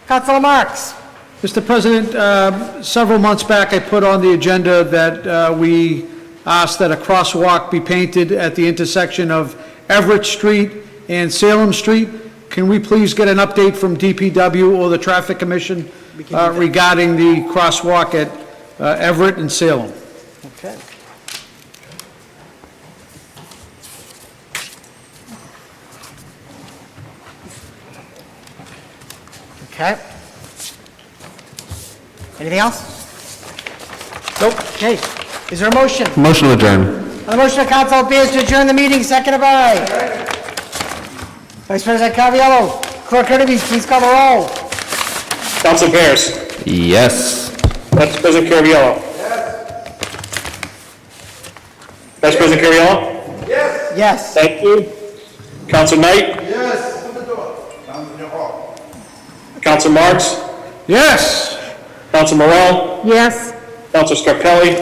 Councilor Marks. Mr. President, several months back, I put on the agenda that we asked that a crosswalk be painted at the intersection of Everett Street and Salem Street. Can we please get an update from DPW or the Traffic Commission regarding the crosswalk at Everett and Salem? Okay. Okay. Anything else? Nope. Okay. Is there a motion? Motion to adjourn. On the motion of Council Beers to adjourn the meeting, seconded by Vice President Caraviallo. Clerk Kirby, please call the roll. Council Bears. Yes. Vice President Caraviallo. Vice President Caraviallo. Yes. Thank you. Council Knight. Council Marks. Yes. Council Morel. Yes. Council Scarpelli.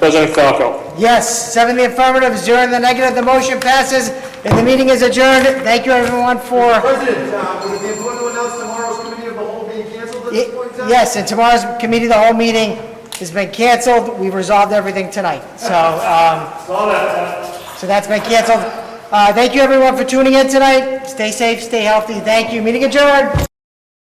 President Falco. Yes, 7 in the affirmative, 0 in the negative. The motion passes, and the meeting is adjourned. Thank you, everyone, for... President, would it be important to announce tomorrow's committee of the whole being canceled at this point in time? Yes, and tomorrow's committee, the whole meeting has been canceled. We resolved everything tonight. So that's been canceled. Thank you, everyone, for tuning in tonight. Stay safe, stay healthy. Thank you. Meeting adjourned.